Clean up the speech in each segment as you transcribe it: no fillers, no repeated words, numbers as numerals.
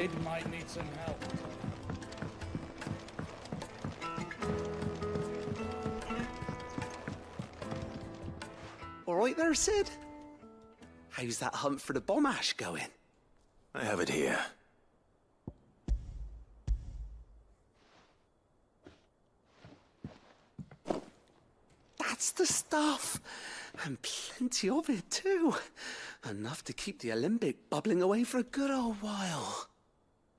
Sid might need some help. All right there, Sid? How's that hunt for the bomb ash going? I have it here. That's the stuff. And plenty of it, too. Enough to keep the alembic bubbling away for a good old while.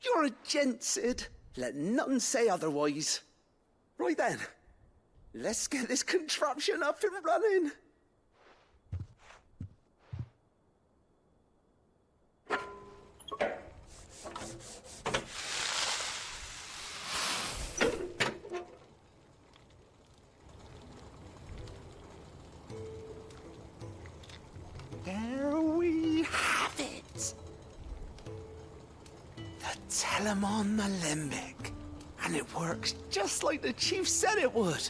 You're a gent, Sid. Let nothing say otherwise. Right then, let's get this contraption up and running. There we have it. The Telemon Alembic. And it works just like the chief said it would.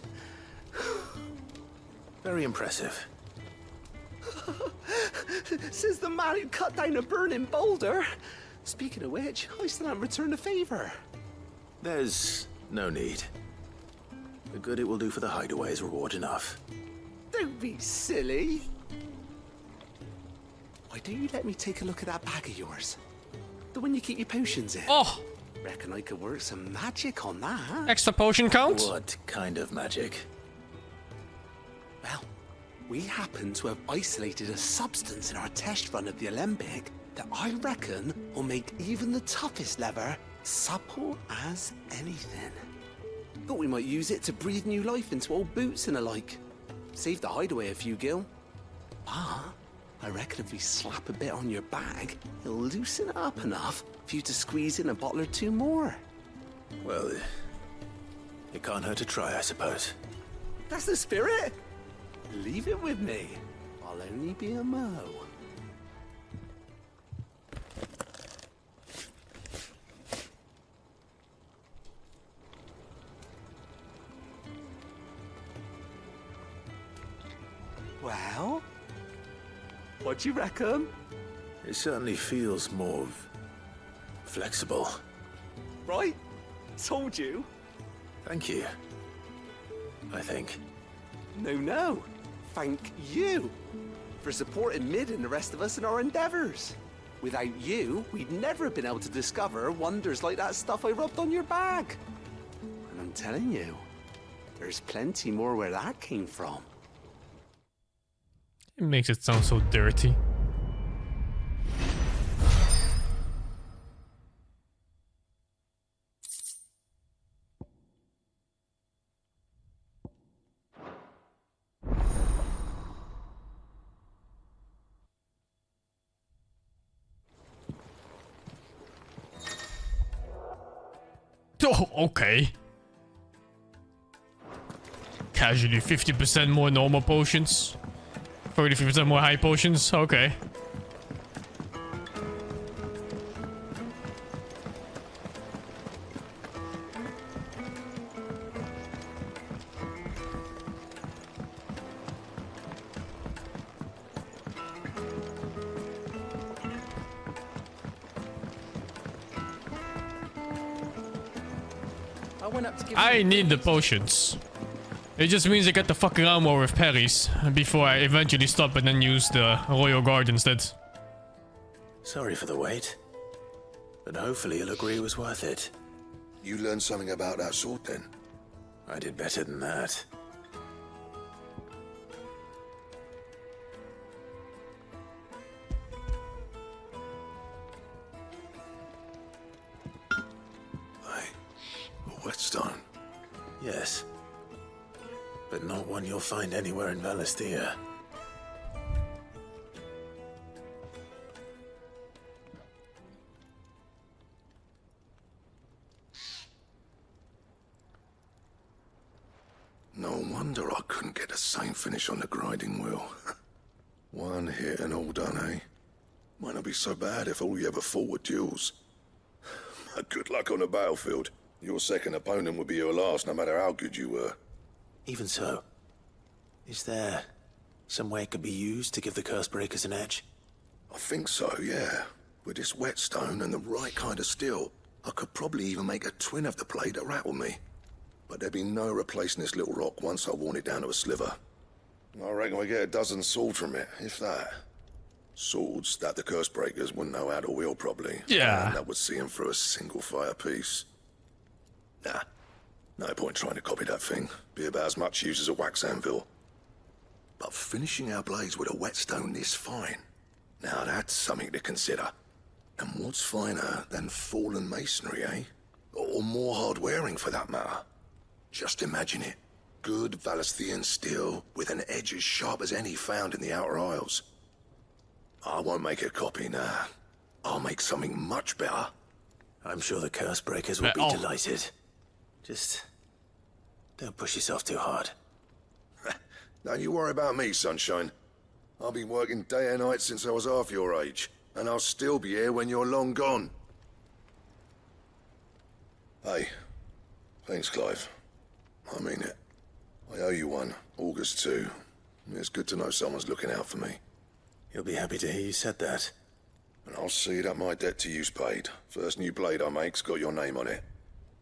Very impressive. Says the man who cut down a burning boulder. Speaking of which, I still haven't returned the favor. There's no need. The good it will do for the hideaway is reward enough. Don't be silly. Why don't you let me take a look at that bag of yours? The one you keep your potions in. Oh, Reckon I could work some magic on that. extra potion count? What kind of magic? Well, we happen to have isolated a substance in our test run of the alembic that I reckon will make even the toughest lever supple as anything. Thought we might use it to breathe new life into old boots and the like. Save the hideaway a few gil. But I reckon if we slap a bit on your bag, it'll loosen it up enough for you to squeeze in a bottle or two more. Well, it can't hurt to try, I suppose. That's the spirit. Leave it with me. I'll only be a mo. Well, what do you reckon? It certainly feels more flexible. Right? Told you. Thank you. I think. No. Thank you for supporting Mid and the rest of us in our endeavors. Without you, we'd never have been able to discover wonders like that stuff I rubbed on your bag. And I'm telling you, there's plenty more where that came from. It makes it sound so dirty. Oh, okay. Casually 50% more normal potions. 33% more high potions. Okay. I need the potions. It just means I get to fuck around more with parries before I eventually stop and then use the Royal Guard instead. Sorry for the wait, but hopefully you'll agree it was worth it. You learned something about that sword then? I did better than that. A whetstone? Yes. But not one you'll find anywhere in Valisthea. No wonder I couldn't get the same finish on the grinding wheel. One hit and all done, eh? Might not be so bad if all you ever fought were duels. Good luck on the battlefield. Your second opponent would be your last, no matter how good you were. Even so, is there some way it could be used to give the Curse Breakers an edge? I think so, yeah. With this whetstone and the right kind of steel, I could probably even make a twin of the blade that rattled me. But there'd be no replacing this little rock once I worn it down to a sliver. I reckon we get a dozen swords from it, if that. Swords that the curse breakers wouldn't know how to wield properly. Yeah. And that would see them through a single fire piece. Nah, no point trying to copy that thing. Be about as much use as a wax anvil. But finishing our blades with a whetstone this fine, now that's something to consider. And what's finer than fallen masonry, eh? Or more hard-wearing, for that matter. Just imagine it. Good Valisthian steel with an edge as sharp as any found in the Outer Isles. I won't make a copy, nah. I'll make something much better. I'm sure the curse breakers will be delighted. Just don't push yourself too hard. Don't you worry about me, sunshine. I'll be working day and night since I was half your age, and I'll still be here when you're long gone. Hey, thanks, Clive. I mean it. I owe you one, August too. It's good to know someone's looking out for me. You'll be happy to hear you said that. And I'll see that my debt to you's paid. First new blade I make's got your name on it.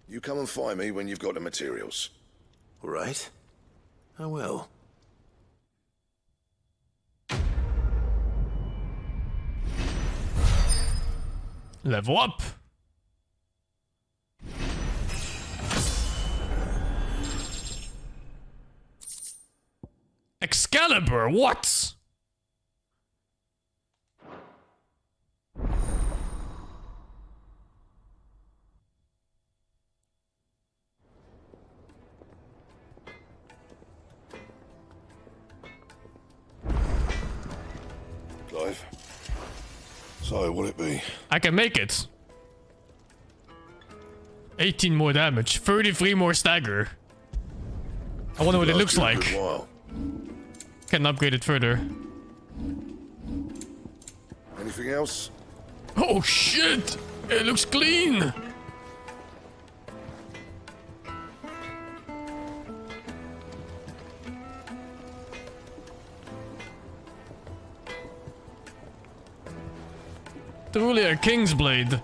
You come and find me when you've got the materials. All right. I will. Level up. Excalibur, what? Clive. So, will it be? I can make it. 18 more damage, 33 more stagger. I wonder what it looks like. Can upgrade it further. Anything else? Oh shit! It looks clean! Truly a king's blade.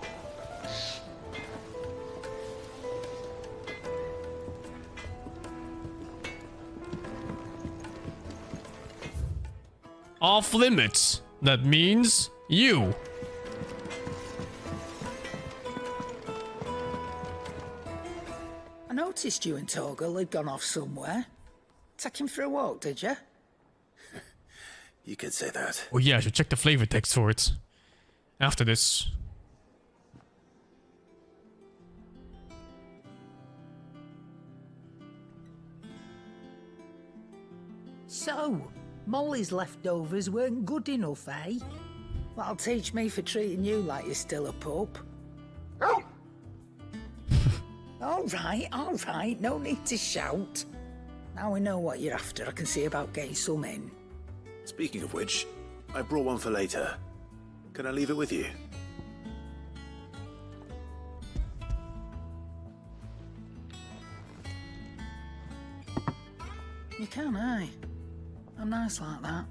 Off limits. That means you. I noticed you and Torgal had gone off somewhere. Take him for a walk, did you? You could say that. Oh yeah, I should check the flavor text for it. After this. So, Molly's leftovers weren't good enough, eh? That'll teach me for treating you like you're still a pup. All right, no need to shout. Now we know what you're after, I can see about getting some in. Speaking of which, I brought one for later. Can I leave it with you? You can, eh? I'm nice like that.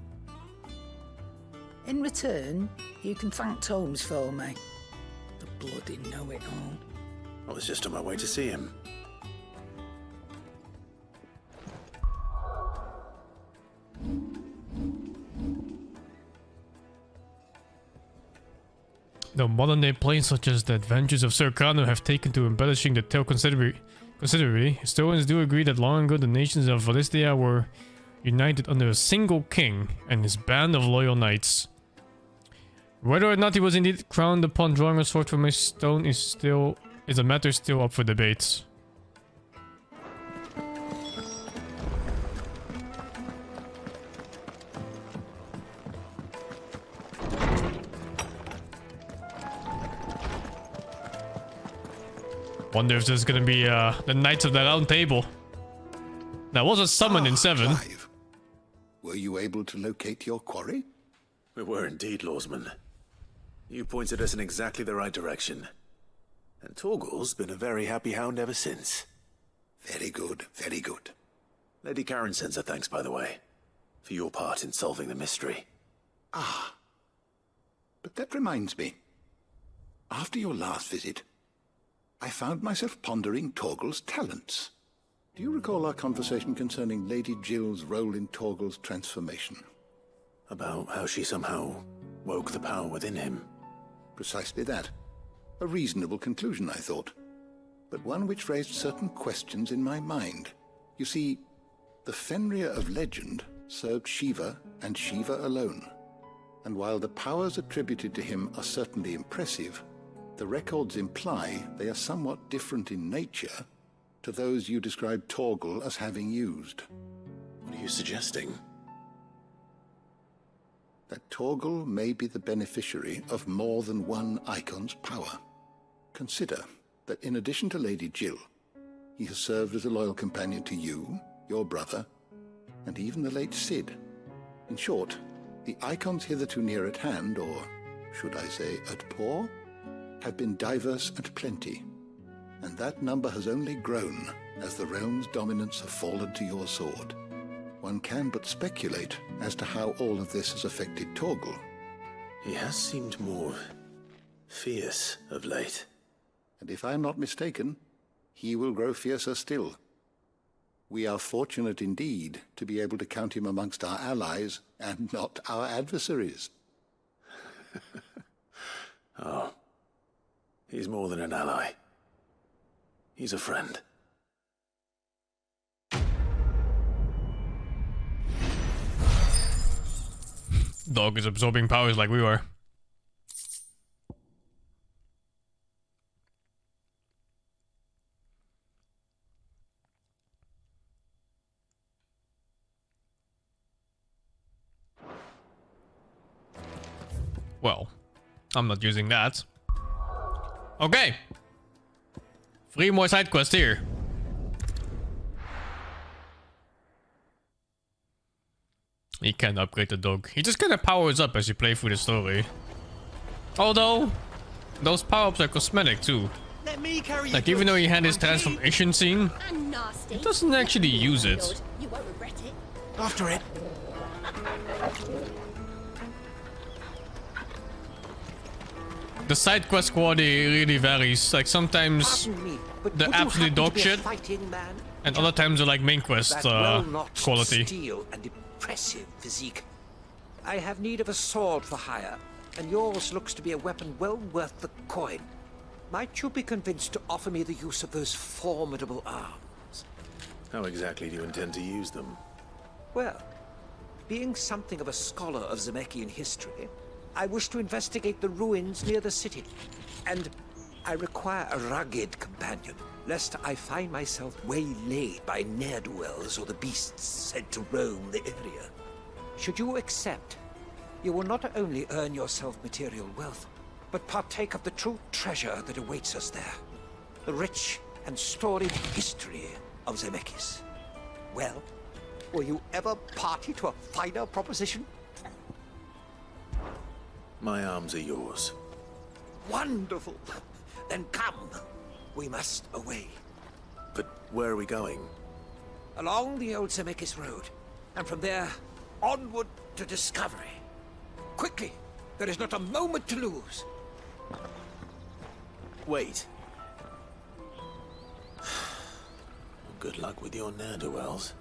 In return, you can thank Tomes for me. The bloody know-it-all. I was just on my way to see him. Though modern-day planes such as the Adventures of Sir Kano have taken to embellishing the tale considerably, historians do agree that long ago the nations of Valisthea were united under a single king and his band of loyal knights. Whether or not he was indeed crowned upon drawing a sword from a stone is a matter still up for debate. Wonder if there's gonna be the Knights of the Round Table. There was a summon in 7. Clive. Were you able to locate your quarry? We were indeed, Lawsman. You pointed us in exactly the right direction. And Torgal's been a very happy hound ever since. Very good, very good. Lady Karen sends her thanks, by the way, for your part in solving the mystery. Ah. But that reminds me. After your last visit, I found myself pondering Torgal's talents. Do you recall our conversation concerning Lady Jill's role in Torgal's transformation? About how she somehow woke the power within him. Precisely that. A reasonable conclusion, I thought, but one which raised certain questions in my mind. You see, the Fenrir of legend served Shiva and Shiva alone, and while the powers attributed to him are certainly impressive, the records imply they are somewhat different in nature to those you described Torgal as having used. What are you suggesting? That Torgal may be the beneficiary of more than one icon's power. Consider that in addition to Lady Jill, he has served as a loyal companion to you, your brother, and even the late Cid. In short, the icons hitherto near at hand, or should I say at paw, have been diverse and plenty, and that number has only grown as the realm's dominance have fallen to your sword. One can but speculate as to how all of this has affected Torgal. He has seemed more fierce of late. And if I am not mistaken, he will grow fiercer still. We are fortunate indeed to be able to count him amongst our allies and not our adversaries. Oh, he's more than an ally. He's a friend. Dog is absorbing powers like we were. Well, I'm not using that. Okay. 3 more side quests here. You can't upgrade the dog. He just kind of powers up as you play through the story. Although, those power-ups are cosmetic too. Let me carry Like you even though he goods. had his transformation scene, And nasty. he doesn't actually use it. You won't regret it. After it. The side quest quality really varies. Like sometimes Pardon me, but the would you absolute happen to dog be a shit, fighting man? and other times are like main quest That well-notched quality. steel and impressive physique. I have need of a sword for hire, and yours looks to be a weapon well worth the coin. Might you be convinced to offer me the use of those formidable arms? How exactly do you intend to use them? Well, being something of a scholar of Zemeckis history, I wish to investigate the ruins near the city, and I require a rugged companion, lest I find myself waylaid by ne'er-do-wells or the beasts said to roam the area. Should you accept, you will not only earn yourself material wealth, but partake of the true treasure that awaits us there. The rich and storied history of Zemeckis. Well, were you ever party to a finer proposition? My arms are yours. Wonderful! Then come. We must away. But where are we going? Along the old Zemeckis Road, and from there, onward to discovery. Quickly! There is not a moment to lose. Wait. Good luck with your ne'er-do-wells.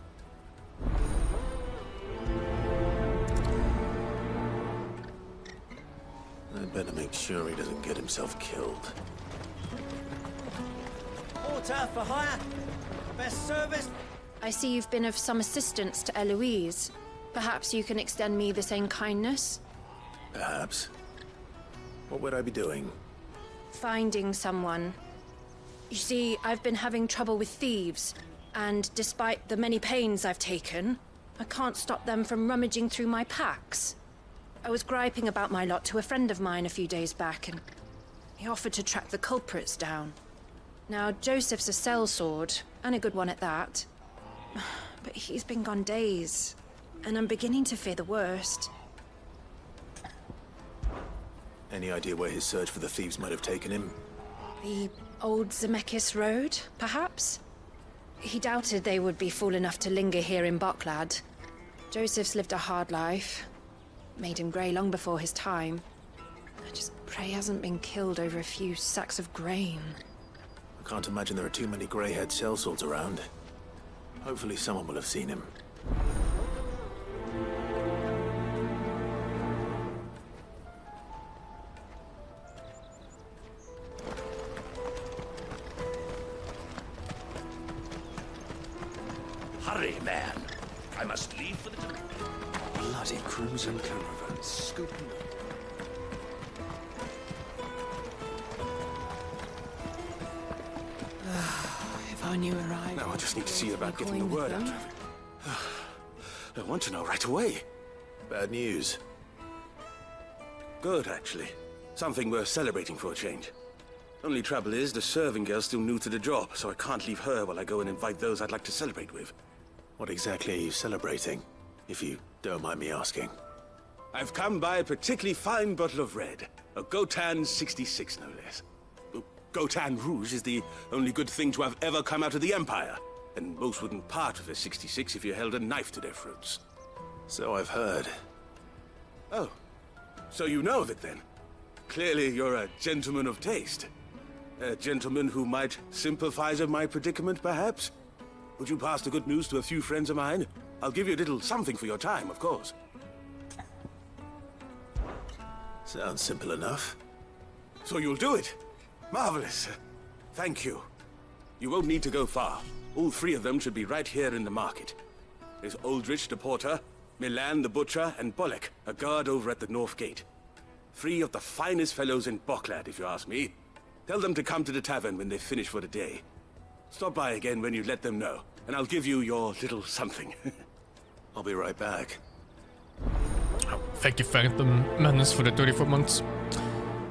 I'd better make sure he doesn't get himself killed. Porter for hire. Best service. I see you've been of some assistance to Eloise. Perhaps you can extend me the same kindness? Perhaps. What would I be doing? Finding someone. You see, I've been having trouble with thieves, and despite the many pains I've taken, I can't stop them from rummaging through my packs. I was griping about my lot to a friend of mine a few days back, and he offered to track the culprits down. Now, Joseph's a sellsword, and a good one at that. But he's been gone days, and I'm beginning to fear the worst. Any idea where his search for the thieves might have taken him? The old Zemeckis Road, perhaps? He doubted they would be fool enough to linger here in Boklad. Joseph's lived a hard life. Made him grey long before his time. I just pray he hasn't been killed over a few sacks of grain. I can't imagine there are too many grey-haired sellswords around. Hopefully someone will have seen him. Hurry, man. I must leave for the... Bloody crimson caravan scooping up. If I knew where I... Now I just need to see about getting the word out of it. I want to know right away. Bad news. Good, actually. Something worth celebrating for a change. Only trouble is, the serving girl's still new to the job, so I can't leave her while I go and invite those I'd like to celebrate with. What exactly are you celebrating, if you don't mind me asking? I've come by a particularly fine bottle of red. A Gotan 66, no less. Gotan Rouge is the only good thing to have ever come out of the Empire. And most wouldn't part with a 66 if you held a knife to their throats. So I've heard. Oh, so you know of it then? Clearly you're a gentleman of taste. A gentleman who might sympathize with my predicament, perhaps? Would you pass the good news to a few friends of mine? I'll give you a little something for your time, of course. Sounds simple enough. So you'll do it? Marvelous. Thank you. You won't need to go far. All three of them should be right here in the market. There's Aldrich the porter, Milan the butcher, and Bolek, a guard over at the north gate. Three of the finest fellows in Boklad, if you ask me. Tell them to come to the tavern when they've finished for the day. Stop by again when you let them know, and I'll give you your little something. I'll be right back. Oh, thank you, Phantom Menace, for the 34 months.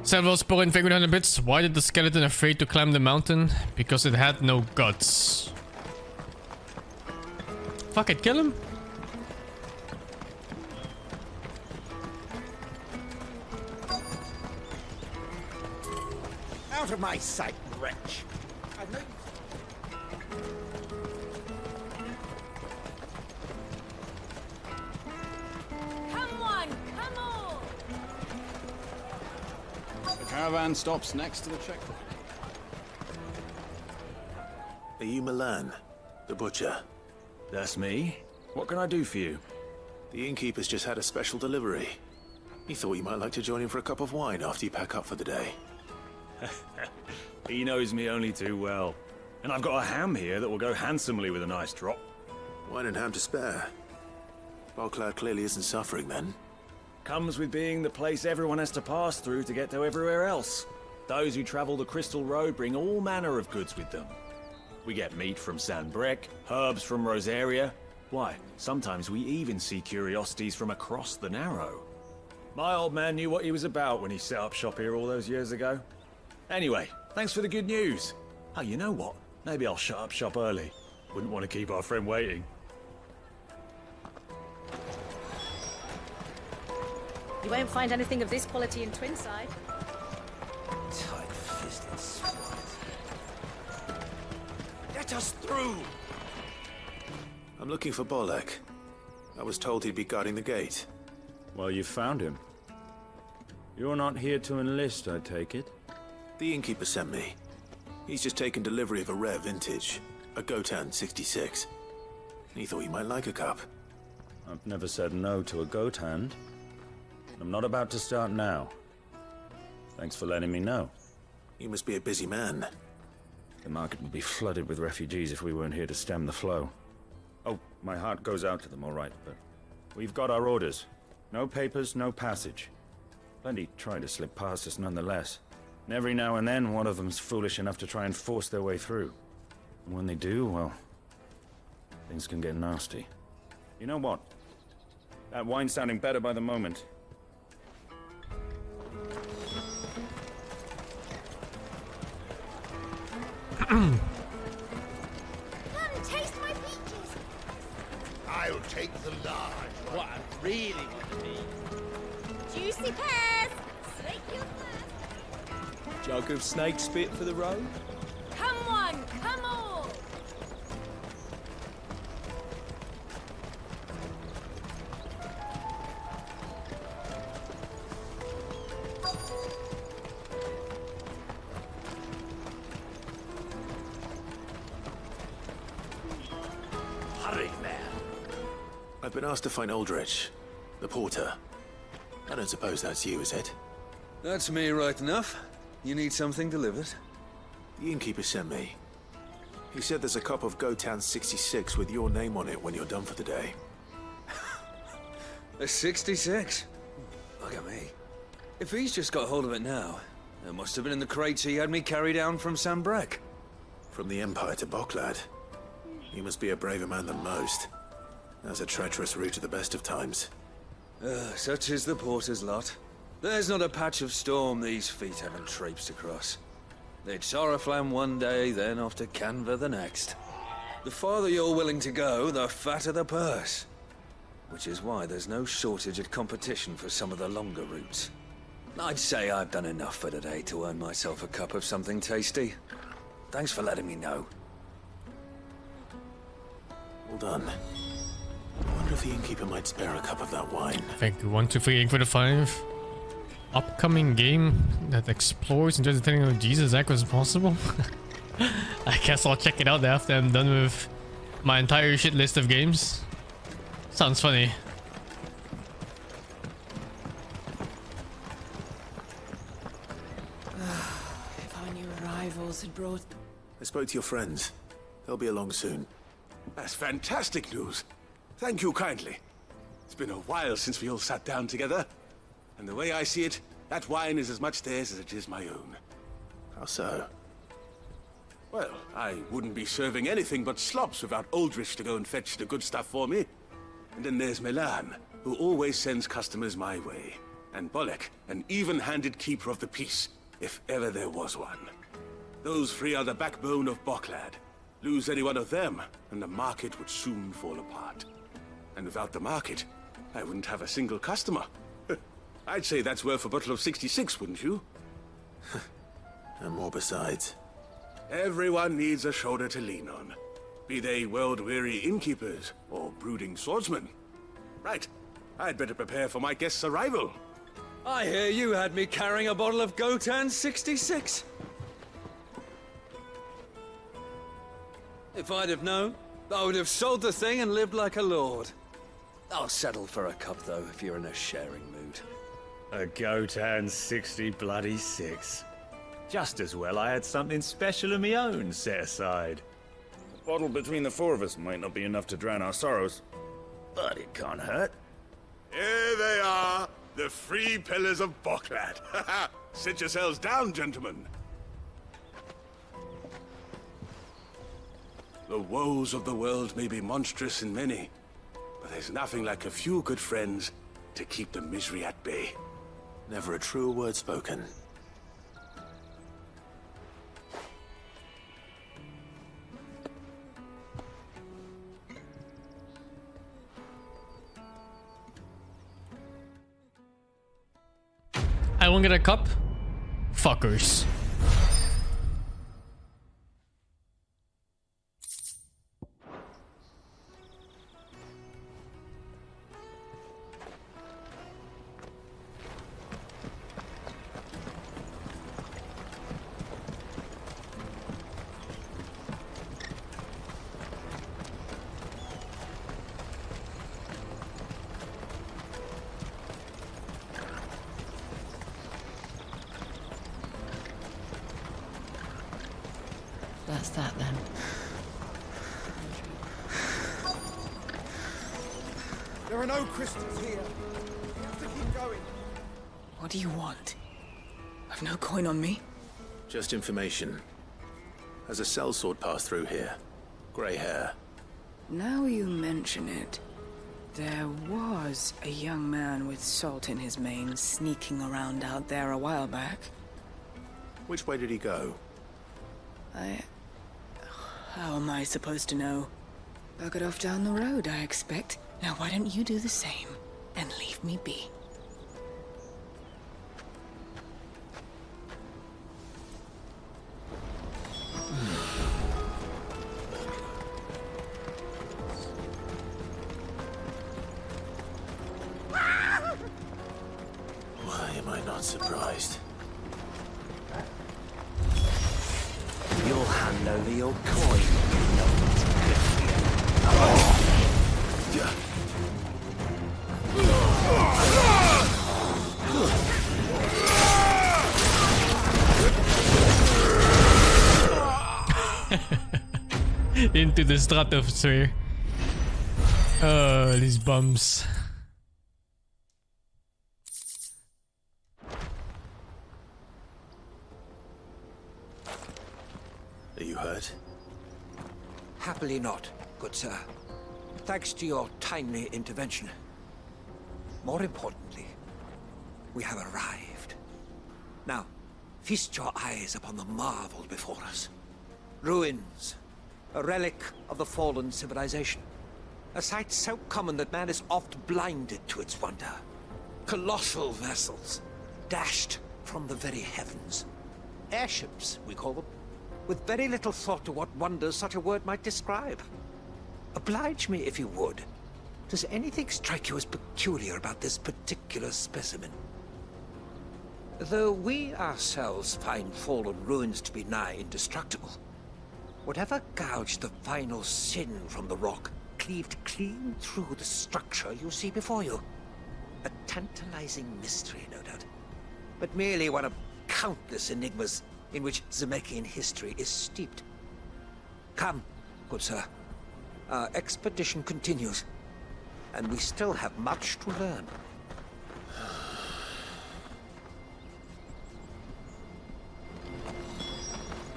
Several spoiling figured 100 bits. Why did the skeleton afraid to climb the mountain? Because it had no guts. Fuck it, kill him. Out of my sight, wretch! I know Come on, come on! The caravan stops next to the checkpoint. Are you Milan, the butcher? That's me. What can I do for you? The innkeeper's just had a special delivery. He thought you might like to join him for a cup of wine after you pack up for the day. He knows me only too well. And I've got a ham here that will go handsomely with a nice drop. Wine and ham to spare. Boklad clearly isn't suffering then. Comes with being the place everyone has to pass through to get to everywhere else. Those who travel the Crystal Road bring all manner of goods with them. We get meat from San Brec, herbs from Rosaria. Why, sometimes we even see curiosities from across the Narrow. My old man knew what he was about when he set up shop here all those years ago. Anyway, thanks for the good news. Oh, you know what? Maybe I'll shut up shop early. Wouldn't want to keep our friend waiting. You won't find anything of this quality in Twinside. Tight-fisted swine. Let us through! I'm looking for Bolek. I was told he'd be guarding the gate. Well, you found him. You're not here to enlist, I take it? The innkeeper sent me. He's just taken delivery of a rare vintage, a Gotan 66. He thought you might like a cup. I've never said no to a goat hand. I'm not about to start now. Thanks for letting me know. You must be a busy man. The market would be flooded with refugees if we weren't here to stem the flow. Oh, my heart goes out to them, all right, but we've got our orders. No papers, no passage. Plenty try to slip past us nonetheless. And every now and then, one of them's foolish enough to try and force their way through. And when they do, well, things can get nasty. You know what? That wine's sounding better by the moment. Come, taste my peaches. I'll take the large one. what I really want to eat. Juicy pears. Snake your thirst. Jug of snake spit for the road? Come on, come on! been asked to find Aldrich, the porter. I don't suppose that's you, is it? That's me right enough. You need something delivered? The innkeeper sent me. He said there's a cup of Gotan 66 with your name on it when you're done for the day. A 66? Look at me. If he's just got hold of it now, it must have been in the crates he had me carry down from Sambrek. From the Empire to Boklad. You must be a braver man than most. That's a treacherous route at the best of times. Such is the porter's lot. There's not a patch of storm these feet haven't traipsed across. They'd Soraflam one day, then off to Canva the next. The farther you're willing to go, the fatter the purse. Which is why there's no shortage of competition for some of the longer routes. I'd say I've done enough for today to earn myself a cup of something tasty. Thanks for letting me know. Well done. I wonder if the innkeeper might spare a cup of that wine. Thank you, 1, 2, 3, 8 for the 5. Upcoming game that explores and tries to tell you Jesus act was possible. I guess I'll check it out after I'm done with my entire shit list of games. Sounds funny. If our new arrivals had brought... I spoke to your friends. They'll be along soon. That's fantastic news. Thank you kindly. It's been a while since we all sat down together. And the way I see it, that wine is as much theirs as it is my own. How so? Well, I wouldn't be serving anything but slops without Aldrich to go and fetch the good stuff for me. And then there's Milan, who always sends customers my way. And Bolek, an even-handed keeper of the peace, if ever there was one. Those three are the backbone of Boklad. Lose any one of them, and the market would soon fall apart. And without the market, I wouldn't have a single customer. I'd say that's worth a bottle of 66, wouldn't you? And more besides. Everyone needs a shoulder to lean on. Be they world-weary innkeepers or brooding swordsmen. Right, I'd better prepare for my guest's arrival. I hear you had me carrying a bottle of Gotan 66. If I'd have known, I would have sold the thing and lived like a lord. I'll settle for a cup, though, if you're in a sharing mood. A Gotan 60 bloody 6. Just as well I had something special of my own set aside. A bottle between the four of us might not be enough to drown our sorrows, but it can't hurt. Here they are, the three pillars of Boklad. Sit yourselves down, gentlemen. The woes of the world may be monstrous in many, but there's nothing like a few good friends to keep the misery at bay. Never a truer word spoken. I won't get a cup? Fuckers. That's that then. There are no crystals here. We have to keep going. What do you want? I've no coin on me. Just information. Has a sellsword passed through here? Grey hair. Now you mention it, there was a young man with salt in his mane sneaking around out there a while back. Which way did he go? How am I supposed to know? Buggered off down the road, I expect. Now why don't you do the same and leave me be? Why am I not surprised? You'll hand over your coin. No one's good for you. into the stratosphere. Oh, these bums. Are you hurt? Happily not, good sir. Thanks to your timely intervention. More importantly, we have arrived. Now, feast your eyes upon the marvel before us. Ruins, a relic of the fallen civilization. A sight so common that man is oft blinded to its wonder. Colossal vessels, dashed from the very heavens. Airships, we call them, with very little thought to what wonders such a word might describe. Oblige me if you would. Does anything strike you as peculiar about this particular specimen? Though we ourselves find fallen ruins to be nigh indestructible, whatever gouged the final sin from the rock cleaved clean through the structure you see before you. A tantalizing mystery, no doubt, but merely one of countless enigmas in which Zemeckis history is steeped. Come, good sir. Our expedition continues, and we still have much to learn.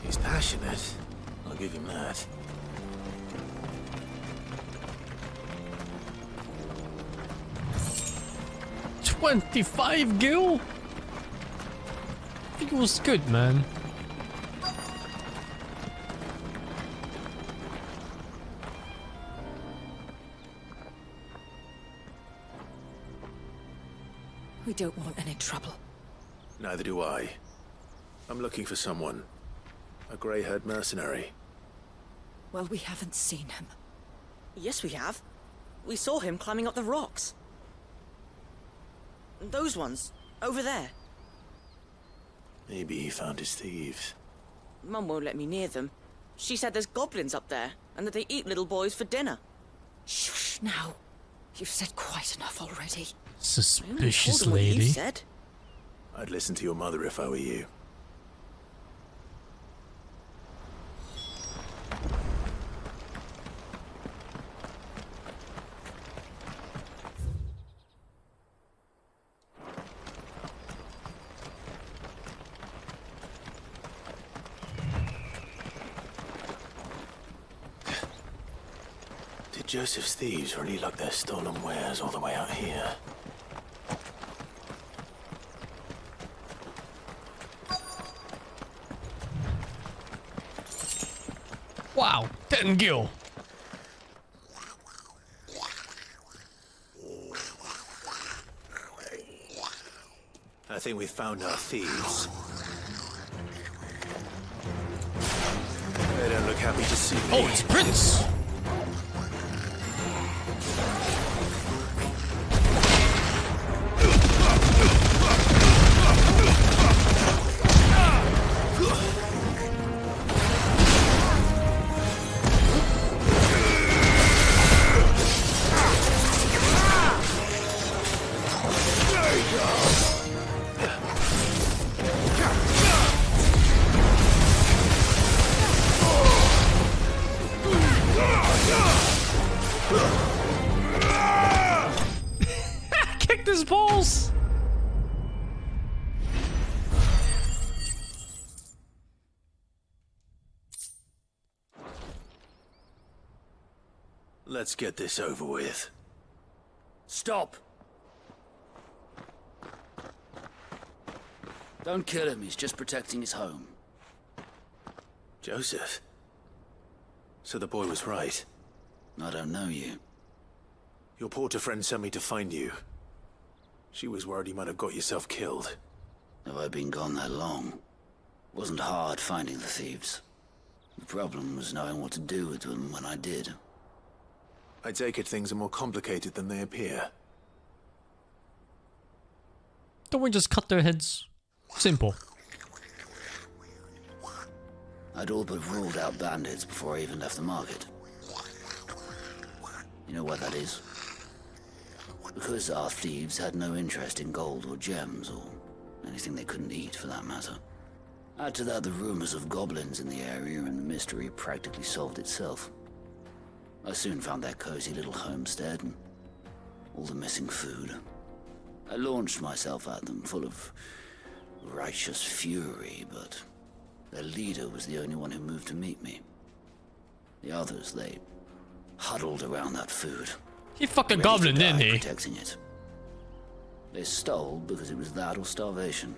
He's passionate. I'll give him that. $25 gil? I think it was good, man. We don't want any trouble. Neither do I. I'm looking for someone. A grey-haired mercenary. Well, we haven't seen him. Yes, we have. We saw him climbing up the rocks. Those ones, over there. Maybe he found his thieves. Mum won't let me near them. She said there's goblins up there, and that they eat little boys for dinner. Shush now. You've said quite enough already. Suspicious What you lady. said. I'd listen to your mother if I were you. Did Joseph's thieves really lug their stolen wares all the way out here? Wow, 10 gil. I think we've found our thieves. They don't look happy to see me. Oh, it's Prince! Kicked his balls! Let's get this over with. Stop! Don't kill him, he's just protecting his home. Joseph? So the boy was right. I don't know you. Your porter friend sent me to find you. She was worried you might have got yourself killed. Have I been gone that long? It wasn't hard finding the thieves. The problem was knowing what to do with them when I did. I take it things are more complicated than they appear. Don't we just cut their heads? Simple. I'd all but ruled out bandits before I even left the market. You know why that is? Because our thieves had no interest in gold or gems, or anything they couldn't eat for that matter. Add to that the rumors of goblins in the area, and the mystery practically solved itself. I soon found their cozy little homestead and all the missing food. I launched myself at them, full of righteous fury, but their leader was the only one who moved to meet me. The others, they huddled around that food. He fucked a goblin, didn't he? Protecting it. They stole because it was that or starvation.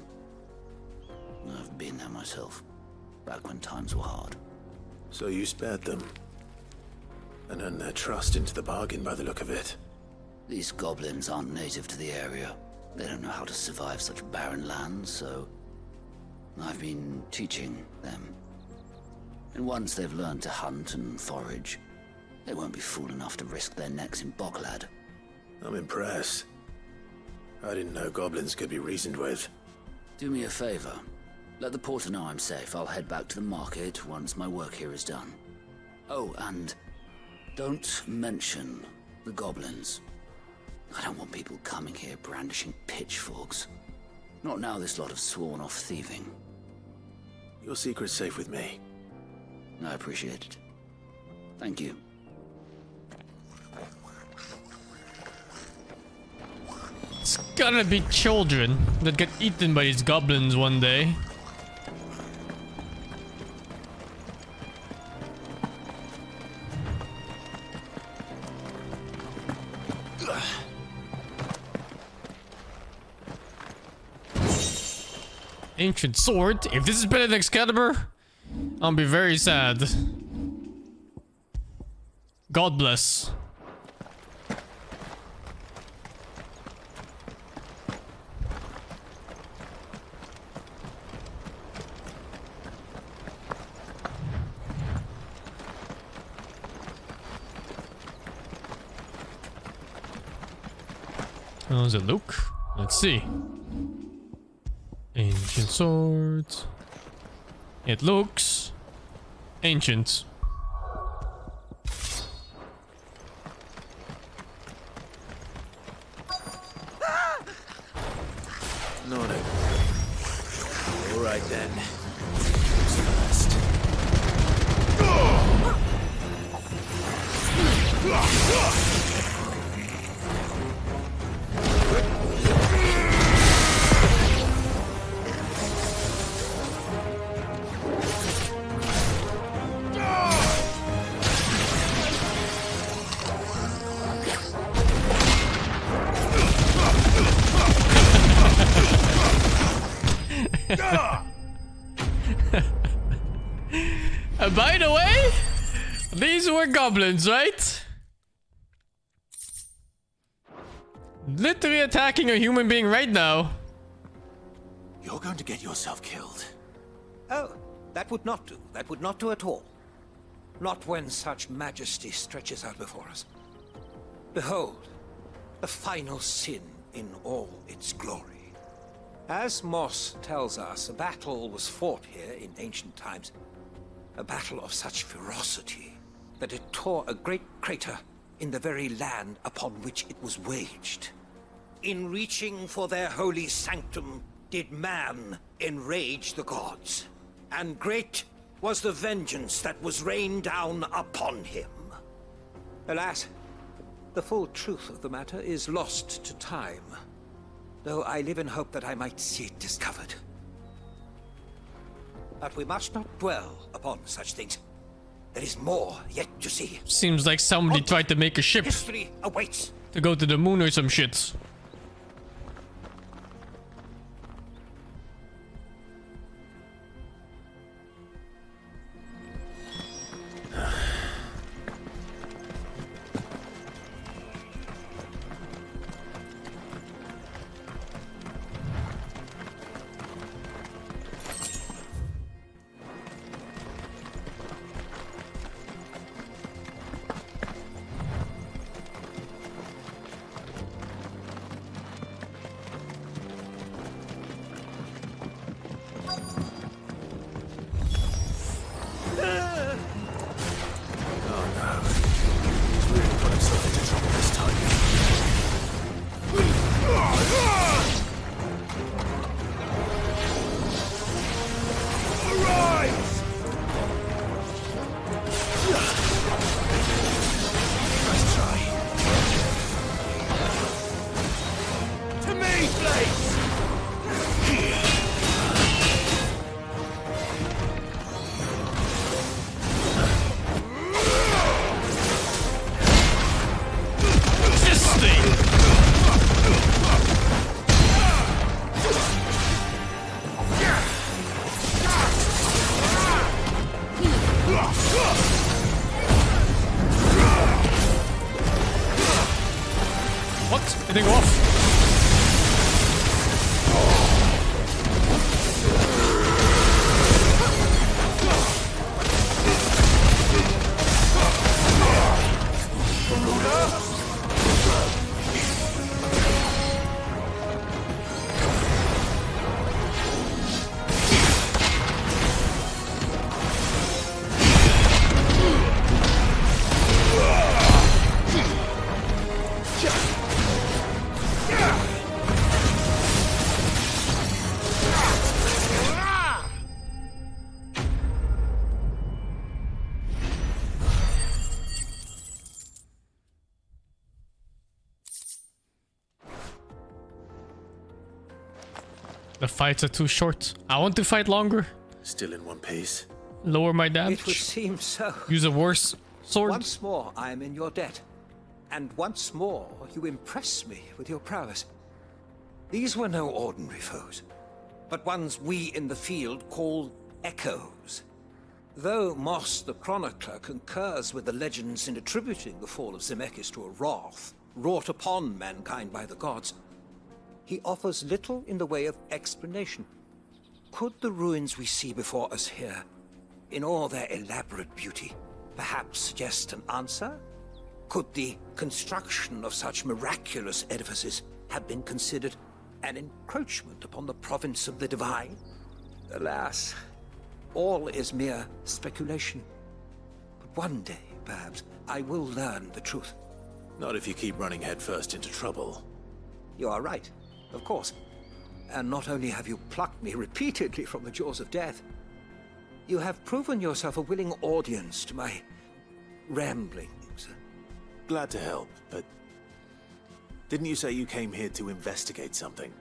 I've been there myself, back when times were hard. So you spared them, and earned their trust into the bargain by the look of it. These goblins aren't native to the area. They don't know how to survive such barren lands, so I've been teaching them. And once they've learned to hunt and forage, they won't be fool enough to risk their necks in Boglad. I'm impressed. I didn't know goblins could be reasoned with. Do me a favor. Let the porter know I'm safe. I'll head back to the market once my work here is done. Oh, and don't mention the goblins. I don't want people coming here brandishing pitchforks. Not now this lot have sworn off thieving. Your secret's safe with me. I appreciate it. Thank you. It's gonna be children that get eaten by these goblins one day. Ancient sword. If this is better than Excalibur, I'll be very sad. God bless. How does it look? Let's see. Ancient swords. It looks ancient. No. All right then. Who's first? By the way, these were goblins, right? Literally attacking a human being right now. You're going to get yourself killed. Oh, that would not do. That would not do at all. Not when such majesty stretches out before us. Behold, the final sin in all its glory. As Moss tells us, a battle was fought here in ancient times. A battle of such ferocity that it tore a great crater in the very land upon which it was waged. In reaching for their holy sanctum, did man enrage the gods, and great was the vengeance that was rained down upon him. Alas, the full truth of the matter is lost to time, though I live in hope that I might see it discovered. But we must not dwell upon such things. There is more yet to see. Seems like somebody tried to make a ship History awaits. to go to the moon or some shit. It didn't go off. The fights are too short. I want to fight longer. Still in one piece. Lower my damage. It would seem so. Use a worse sword. Once more, I am in your debt. And once more, you impress me with your prowess. These were no ordinary foes, but ones we in the field call echoes. Though Moss the Chronicler concurs with the legends in attributing the fall of Zemeckis to a wrath wrought upon mankind by the gods, he offers little in the way of explanation. Could the ruins we see before us here, in all their elaborate beauty, perhaps suggest an answer? Could the construction of such miraculous edifices have been considered an encroachment upon the province of the divine? Alas, all is mere speculation. But one day, perhaps, I will learn the truth. Not if you keep running headfirst into trouble. You are right, of course. And not only have you plucked me repeatedly from the jaws of death, you have proven yourself a willing audience to my ramblings. Glad to help, but didn't you say you came here to investigate something?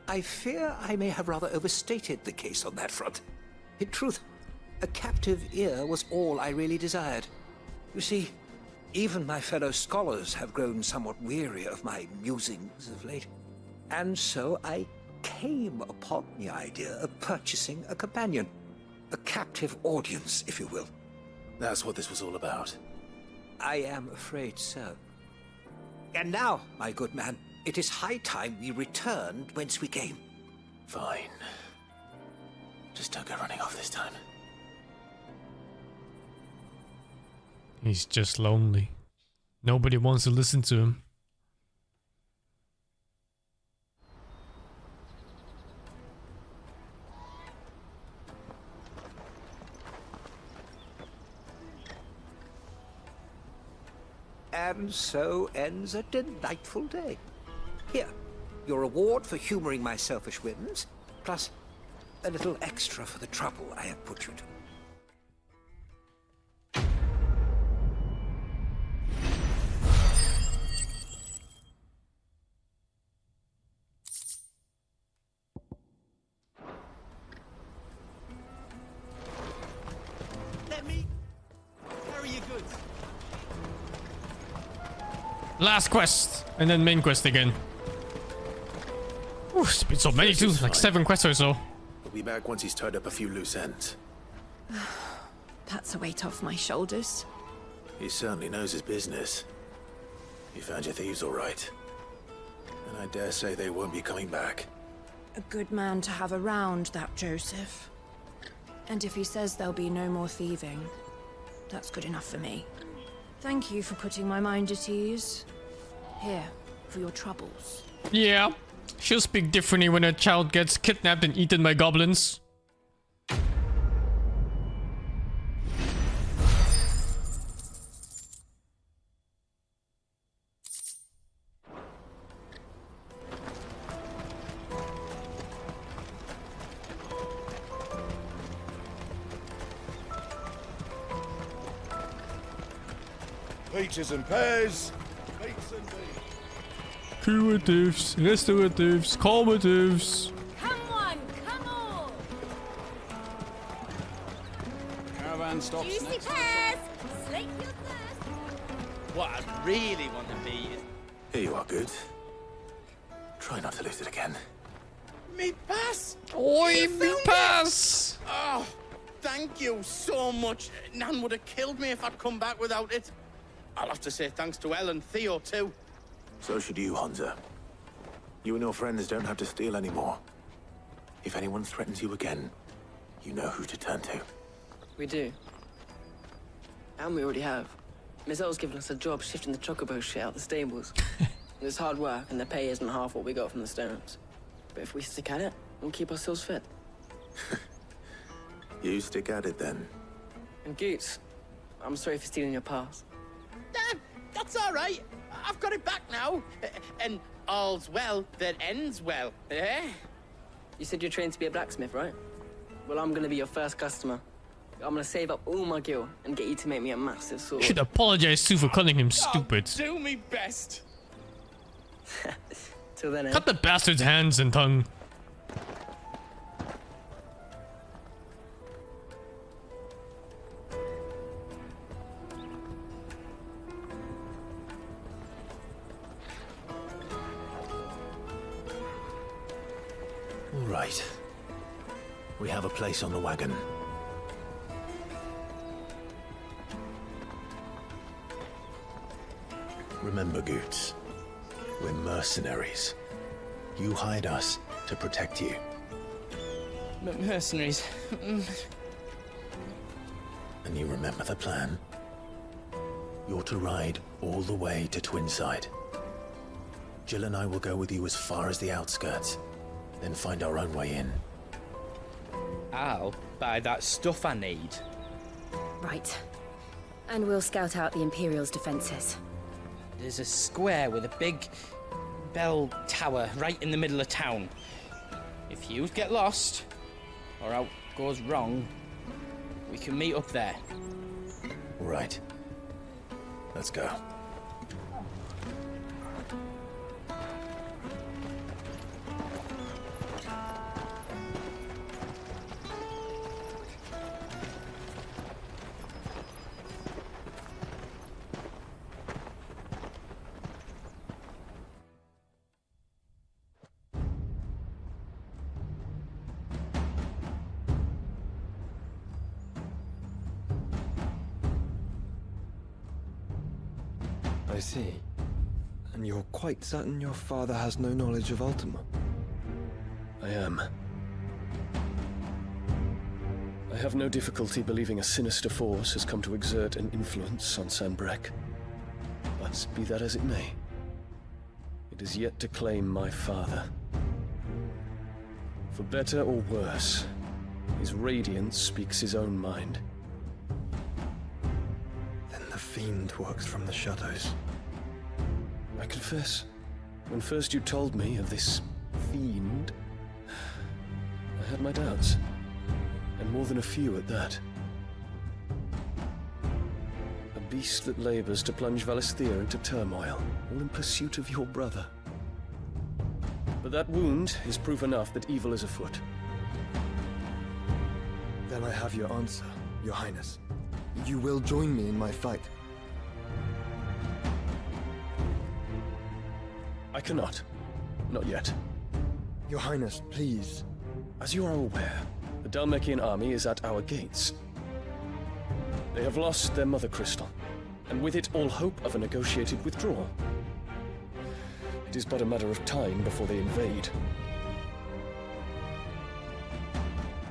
I fear I may have rather overstated the case on that front. In truth, a captive ear was all I really desired. You see, even my fellow scholars have grown somewhat weary of my musings of late. And so I came upon the idea of purchasing a companion. A captive audience, if you will. That's what this was all about. I am afraid so. And now, my good man, it is high time we returned whence we came. Fine. Just don't go running off this time. He's just lonely. Nobody wants to listen to him. And so ends a delightful day. Here, your reward for humoring my selfish whims, plus a little extra for the trouble I have put you to. Let me carry your goods. Last quest, and then main quest again. Ooh, it's been so many too, like 7 quests or so. He'll be back once he's tied up a few loose ends. That's a weight off my shoulders. He certainly knows his business. You found your thieves all right. And I dare say they won't be coming back. A good man to have around, that Joseph. And if he says there'll be no more thieving, that's good enough for me. Thank you for putting my mind at ease. Here, for your troubles. Yeah, she'll speak differently when a child gets kidnapped and eaten by goblins. Peaches and pears. Meats and beans. Curatives, restoratives, calmatives. Come on, come on! Caravan stops Juicy next. pears! Slake your thirst! What I really want to be is... Here you are, good. Try not to lose it again. Me pass! Oi, me pass! Oh, thank you so much. Nan would have killed me if I'd come back without it. I'll have to say thanks to Elle and Theo, too. So should you, Hansa. You and your friends don't have to steal anymore. If anyone threatens you again, you know who to turn to. We do. And we already have. Miss L's given us a job shifting the chocobo shit out the stables. It's hard work, and the pay isn't half what we got from the stones. But if we stick at it, we'll keep ourselves fit. You stick at it then. And Goots, I'm sorry for stealing your pass. That's all right. I've got it back now. And all's well that ends well, eh? You said you're trained to be a blacksmith, right? Well, I'm gonna be your first customer. I'm gonna save up all my gil and get you to make me a massive sword. You should apologize too for calling him stupid. Do me best. Till then, Cut the bastard's hands and tongue. All right. We have a place on the wagon. Remember, Goots, we're mercenaries. You hired us to protect you. Mercenaries. And you remember the plan? You're to ride all the way to Twinside. Jill and I will go with you as far as the outskirts, then find our own way in. I'll buy that stuff I need. Right. And we'll scout out the Imperial's defenses. There's a square with a big bell tower right in the middle of town. If you get lost, or out goes wrong, we can meet up there. Right. Let's go. I see. And you're quite certain your father has no knowledge of Ultima? I am. I have no difficulty believing a sinister force has come to exert an influence on Sanbreque. But be that as it may, it is yet to claim my father. For better or worse, his radiance speaks his own mind. Then the fiend works from the shadows. I confess, when first you told me of this fiend, I had my doubts, and more than a few at that. A beast that labors to plunge Valisthea into turmoil, all in pursuit of your brother. But that wound is proof enough that evil is afoot. Then I have your answer, Your Highness. You will join me in my fight. I cannot. Not yet. Your Highness, please. As you are aware, the Dhalmekian army is at our gates. They have lost their mother crystal, and with it all hope of a negotiated withdrawal. It is but a matter of time before they invade.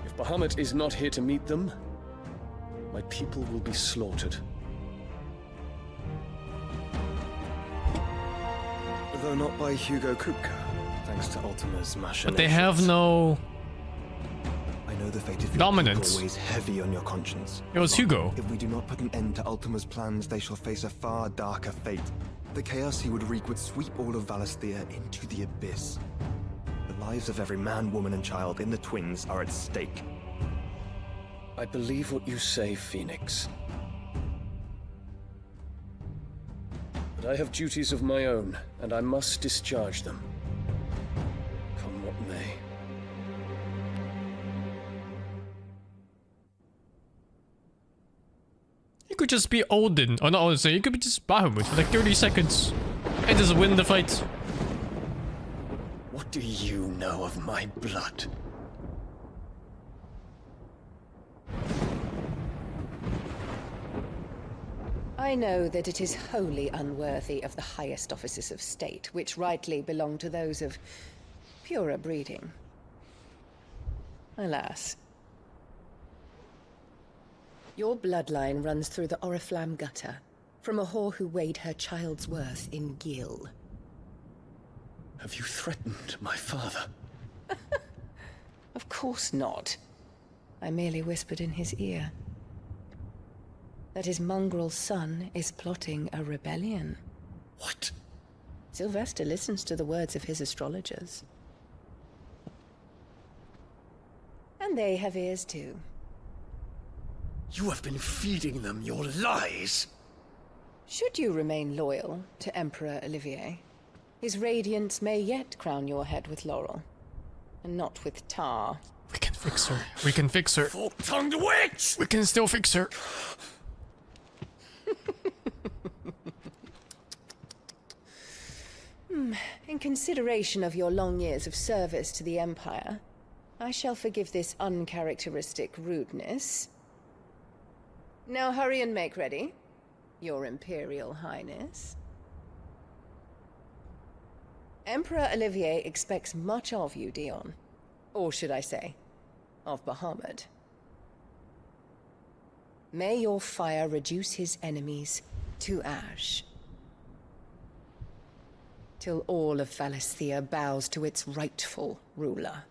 If Bahamut is not here to meet them, my people will be slaughtered. Though not by Hugo Kupka, thanks to Ultima's machinations. But they have no I know the fate of your dominance. people weighs heavy on your conscience. It was Hugo. If we do not put an end to Ultima's plans, they shall face a far darker fate. The chaos he would wreak would sweep all of Valisthea into the abyss. The lives of every man, woman, and child in the Twins are at stake. I believe what you say, Phoenix. But I have duties of my own, and I must discharge them. Come what may. You could just be Odin, or not Odin, you could be just Bahamut for like 30 seconds and just win the fight. What do you know of my blood? I know that it is wholly unworthy of the highest offices of state, which rightly belong to those of purer breeding. Alas. Your bloodline runs through the Oriflamme gutter, from a whore who weighed her child's worth in gill. Have you threatened my father? Of course not. I merely whispered in his ear that his mongrel son is plotting a rebellion. What? Sylvester listens to the words of his astrologers. And they have ears too. You have been feeding them your lies! Should you remain loyal to Emperor Olivier, his radiance may yet crown your head with laurel, and not with tar. We can fix her. We can fix her. Fork-tongued witch! We can still fix her. In consideration of your long years of service to the Empire, I shall forgive this uncharacteristic rudeness. Now hurry and make ready, Your Imperial Highness. Emperor Olivier expects much of you, Dion. Or should I say, of Bahamut. May your fire reduce his enemies to ash, till all of Valisthea bows to its rightful ruler.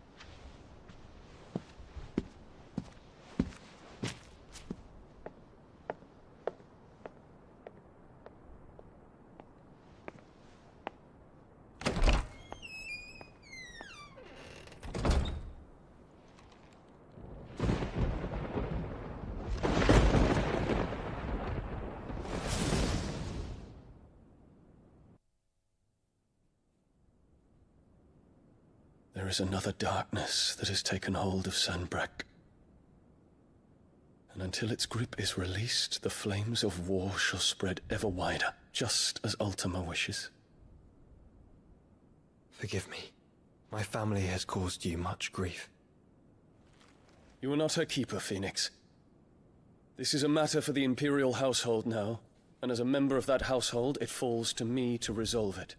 There is another darkness that has taken hold of Sanbreque. And until its grip is released, the flames of war shall spread ever wider, just as Ultima wishes. Forgive me. My family has caused you much grief. You are not her keeper, Phoenix. This is a matter for the Imperial household now, and as a member of that household, it falls to me to resolve it.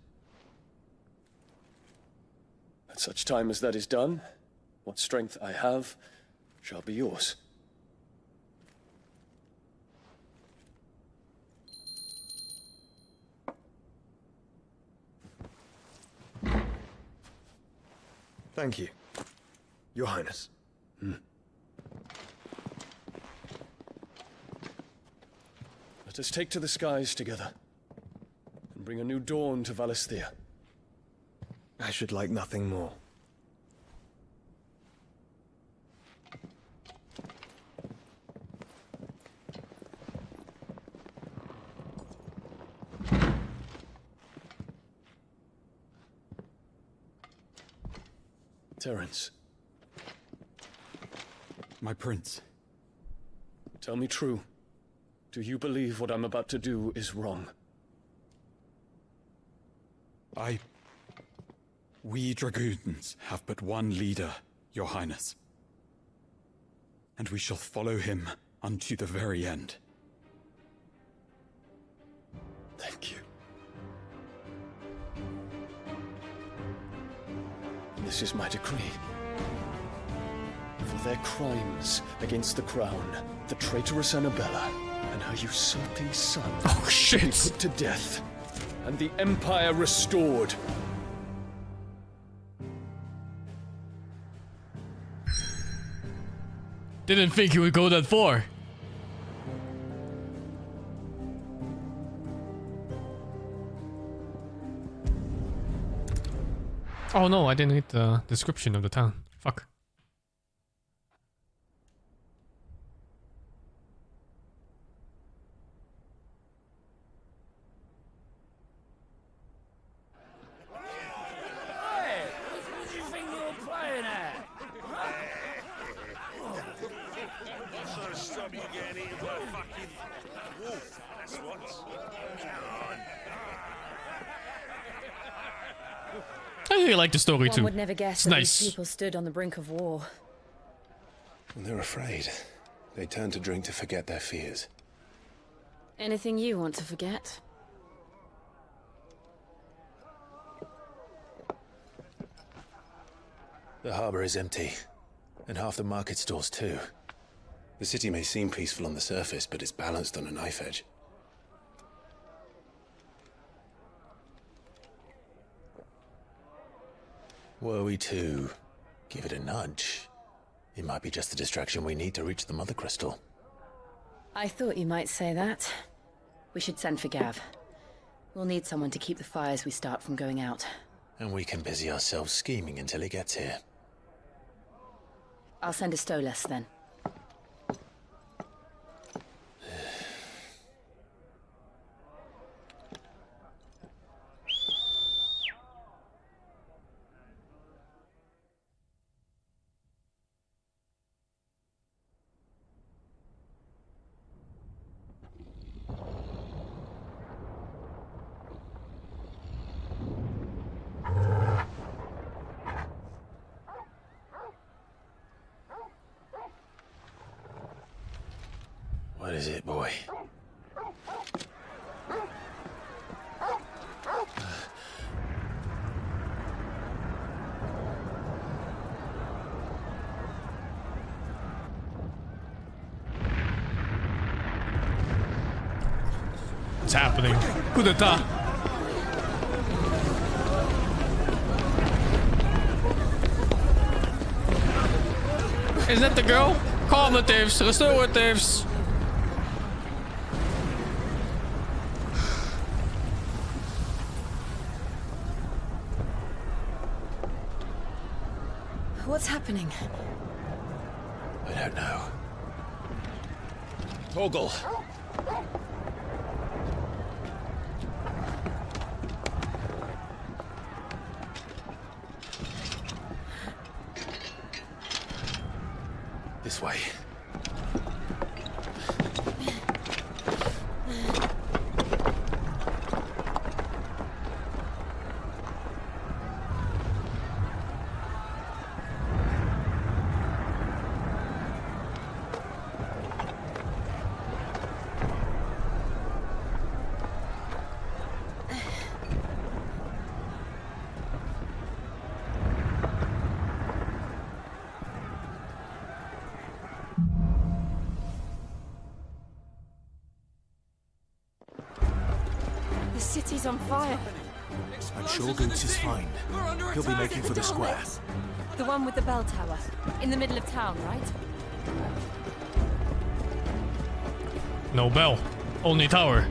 At such time as that is done, what strength I have shall be yours. Thank you, Your Highness. Let us take to the skies together, and bring a new dawn to Valisthea. I should like nothing more. Terence. My prince. Tell me true. Do you believe what I'm about to do is wrong? We dragoons have but one leader, Your Highness. And we shall follow him unto the very end. Thank you. And this is my decree. For their crimes against the crown, the traitorous Annabella and her usurping son shit. be put to death, and the Empire restored. Didn't think he would go that far. Oh no, I didn't read the description of the town. Fuck. I really like the story too. One would never guess It's that nice. these people stood on the brink of war. When they're afraid, they turn to drink to forget their fears. Anything you want to forget? The harbor is empty, and half the market stalls too. The city may seem peaceful on the surface, but it's balanced on a knife edge. Were we to give it a nudge, it might be just the distraction we need to reach the Mother Crystal. I thought you might say that. We should send for Gav. We'll need someone to keep the fires we start from going out. And we can busy ourselves scheming until he gets here. I'll send a Stolas then. What is it, boy? What's happening? Coup d'etat. Is that the girl? Calmatives, restoratives. What's happening? I don't know. Torgal! This way. The city's on fire. I'm sure Goots is fine. He'll be making for the square. The one with the bell tower. In the middle of town, right? No bell, only tower.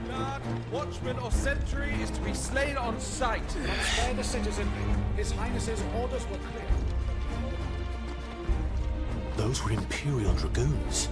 Guard, watchman or sentry is to be slain on sight. Spare the citizen. His Highness's orders were clear. Those were Imperial Dragoons.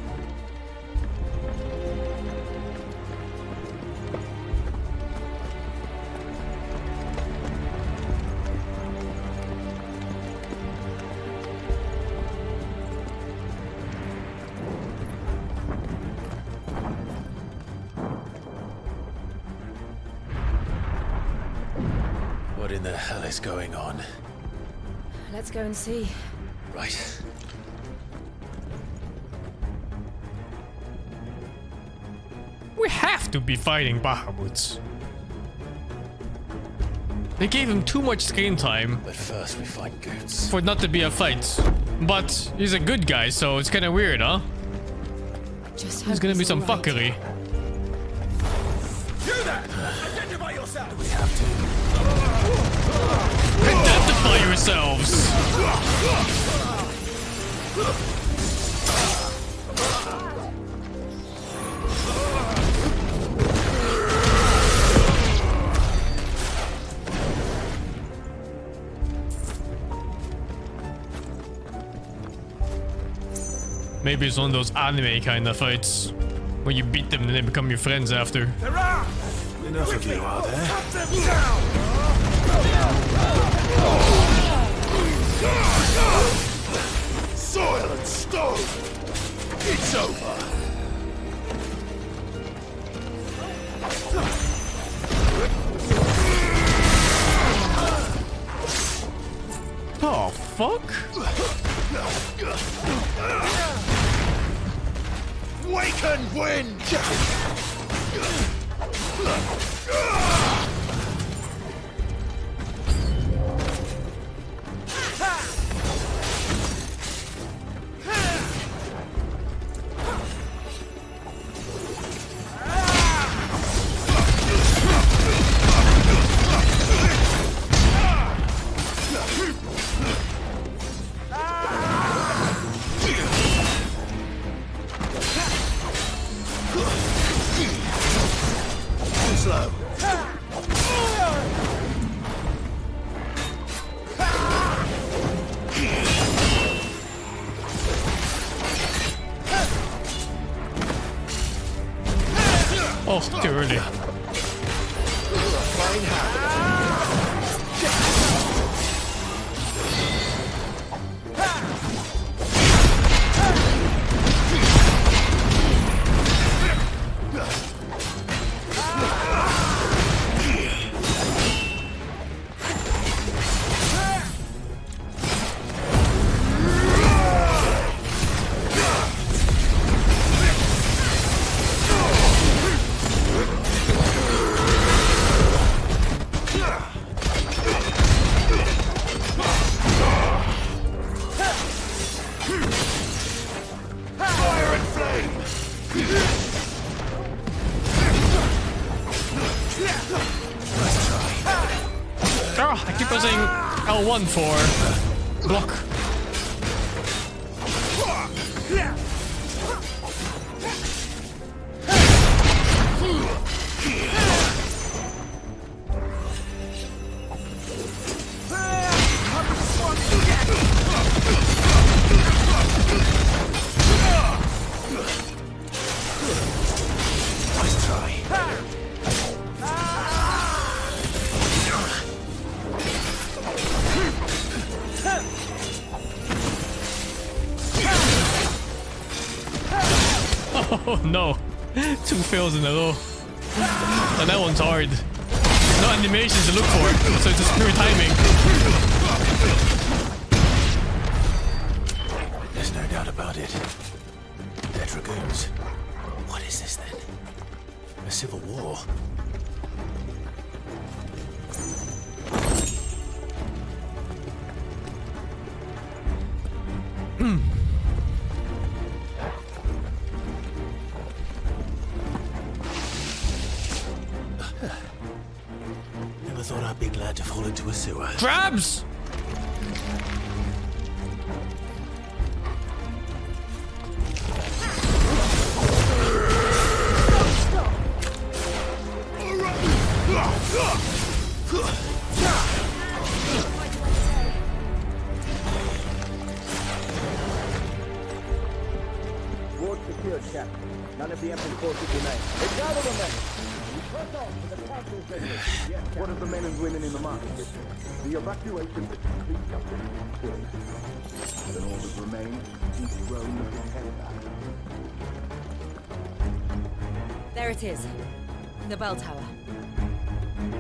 What in the hell is going on? Let's go and see. Right. We have to be fighting Bahamut. They gave him too much screen time. But first we find Goots. For it not to be a fight. But he's a good guy, so it's kind of weird, huh? There's gonna be some fuckery. Do that! Identify yourself! We have to. Identify yourselves! Maybe it's one of those anime kind of fights where you beat them and they become your friends after. Enough of you, are there? Soil and stone! It's over! fuck? Waken wind! Slow. Oh, too early. Oh, I keep pressing L1 for block. Oh no, 2 fails in a row. And that one's hard. No animations to look for, so it's just pure timing. There's no doubt about it. They're dragoons. What is this then? A civil war? Never thought I'd be glad to fall into a sewer. Crabs! Ward secured, Captain. None of the Emperor's forces remain. They gather the men. We press on to the council business. Yes, what of the men and women in the market district? The evacuation is complete, Captain. Good. Then all that remains is Rome and Hellback. There it is. The bell tower.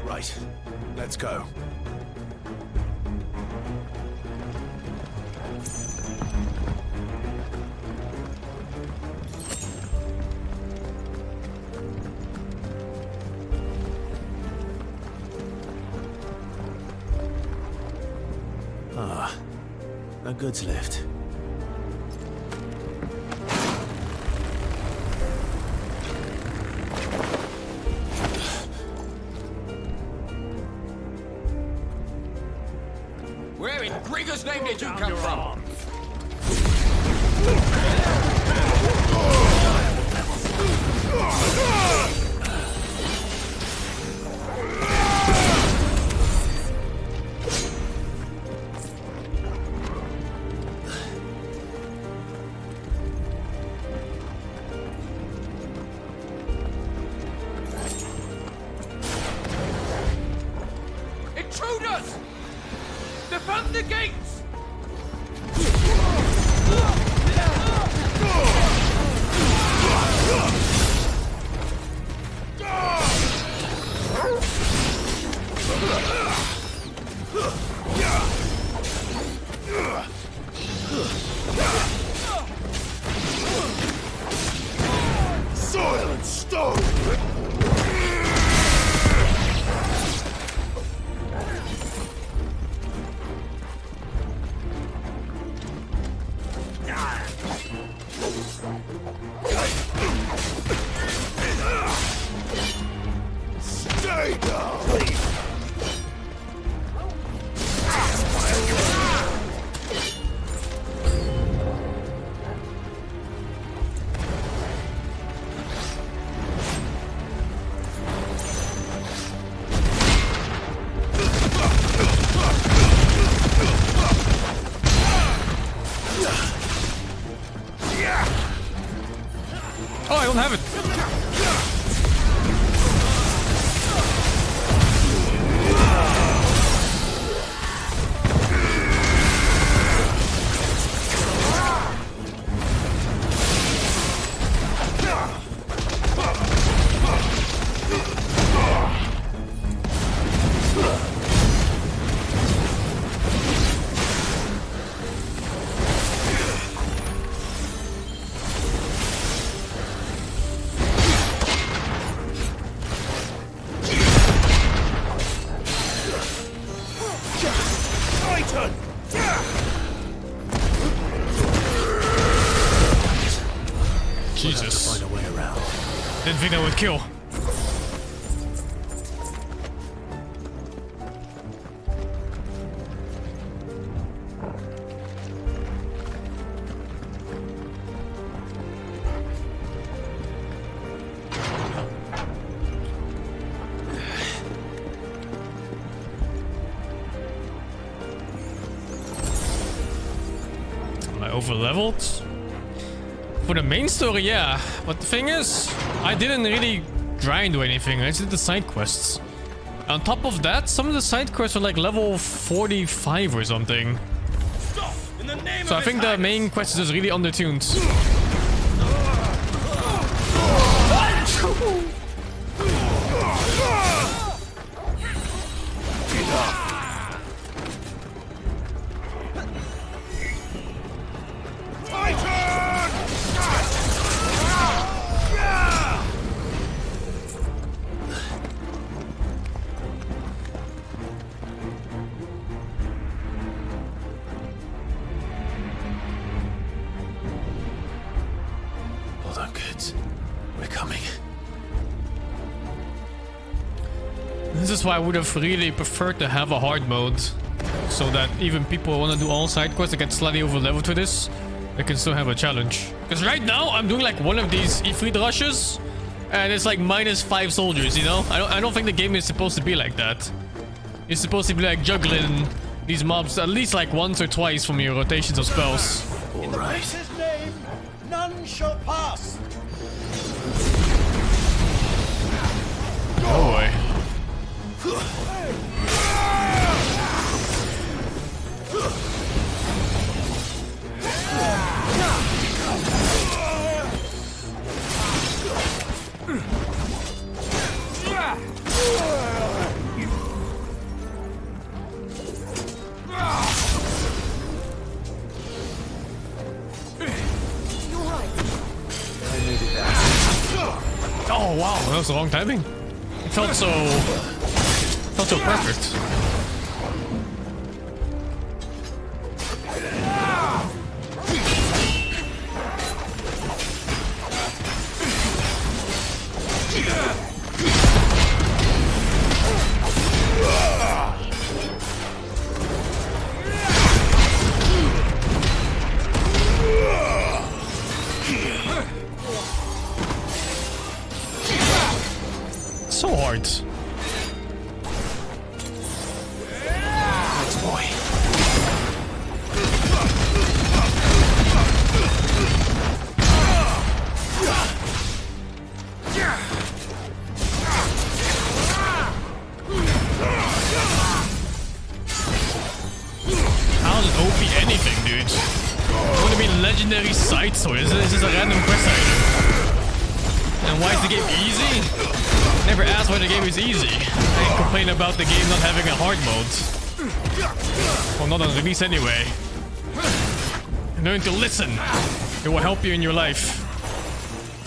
Right. Let's go. Ah, a goods lift. Where in Grigger's name did you come from? Intruders! Defend the gates! Oh, I don't have it. Jesus. Didn't think that would kill. Am I over-leveled? For the main story, yeah. But the thing is, I didn't really grind or anything. I just did the side quests. On top of that, some of the side quests are like level 45 or something. So I think the main quest is just really undertuned. This is why I would have really preferred to have a hard mode, so that even people who want to do all side quests that get slightly over leveled to this, they can still have a challenge. Because right now I'm doing like one of these Ifrit rushes, and it's like -5 soldiers. You know, I don't think the game is supposed to be like that. It's supposed to be like juggling these mobs at least like once or twice from your rotations of spells. In the prince's name, none shall pass. Oh boy. Oh wow, that was the wrong timing. It felt so perfect. So hard. Thanks, boy. How does OP anything, dude? Would it be legendary sights or is this a random quest item? And why is the game easy? Never asked why the game is easy. I complain about the game not having a hard mode. Well, not on release anyway. Learn to listen. It will help you in your life.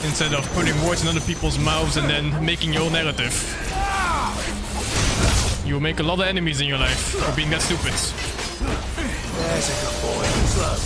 Instead of putting words in other people's mouths and then making your own narrative. You will make a lot of enemies in your life for being that stupid. There's a good boy. Slow.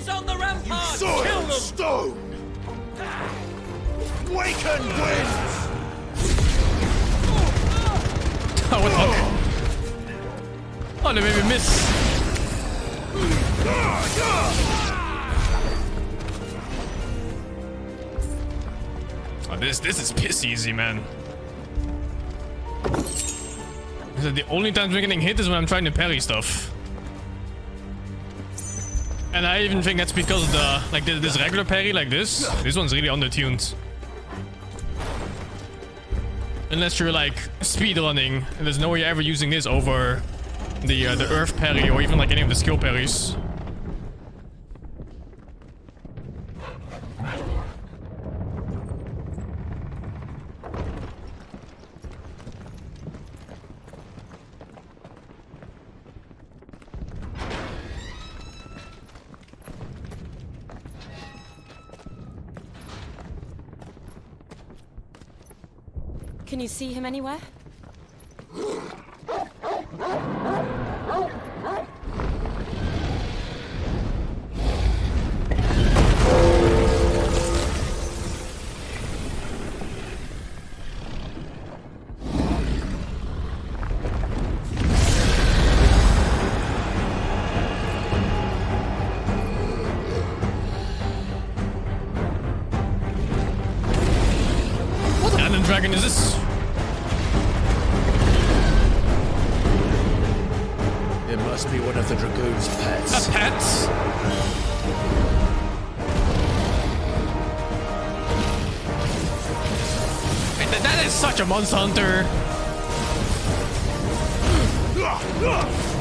He's on the rampart! Soil Kill them! stone! Waken winds! Oh, what the fuck? Oh, they made me miss. Oh, this is piss easy, man. The only times we're getting hit is when I'm trying to parry stuff. And I even think that's because the this regular parry like this one's really undertuned. Unless you're like speedrunning and there's no way you're ever using this over the earth parry or even like any of the skill parries. Can you see him anywhere? What cannon dragon is this? It must be one of the Dragoon's pets. A pet? Wait, that is such a monster hunter.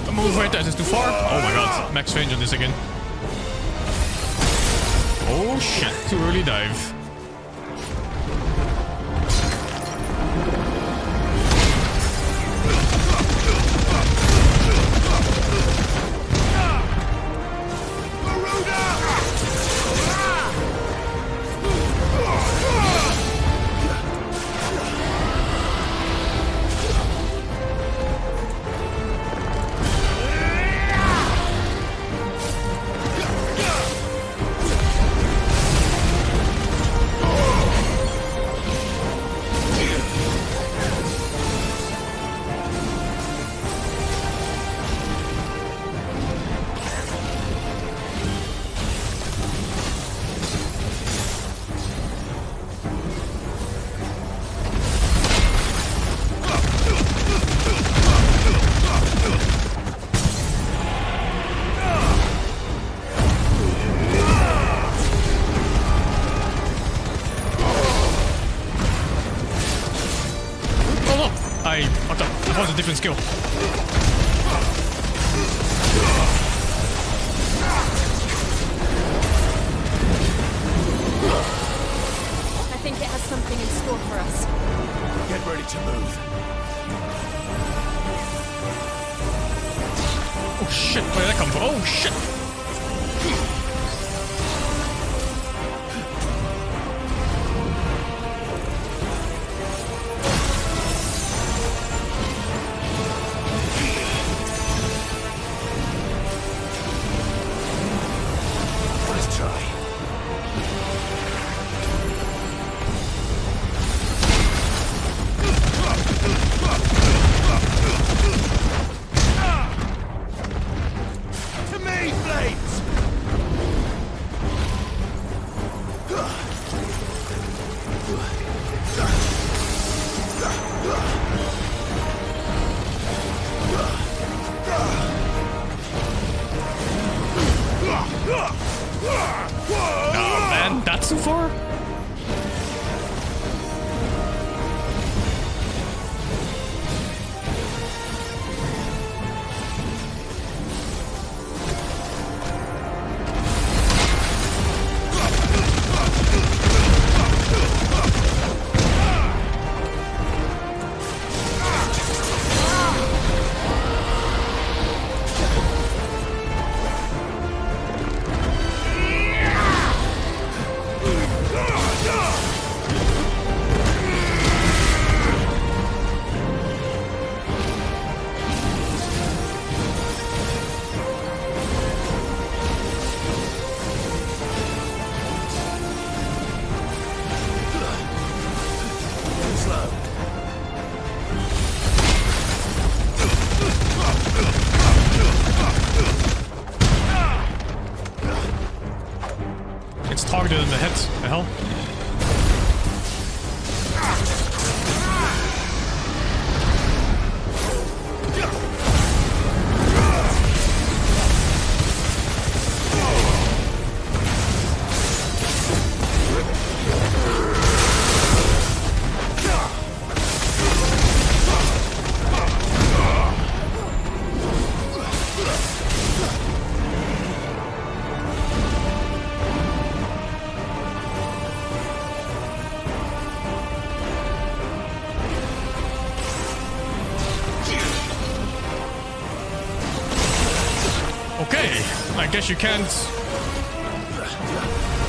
The move right there is too far. Oh my god, max range on this again. Oh shit, too early dive. That was a different skill. I think it has something in store for us. Get ready to move. Oh shit, where did that come from? Oh shit! To me, guess you can't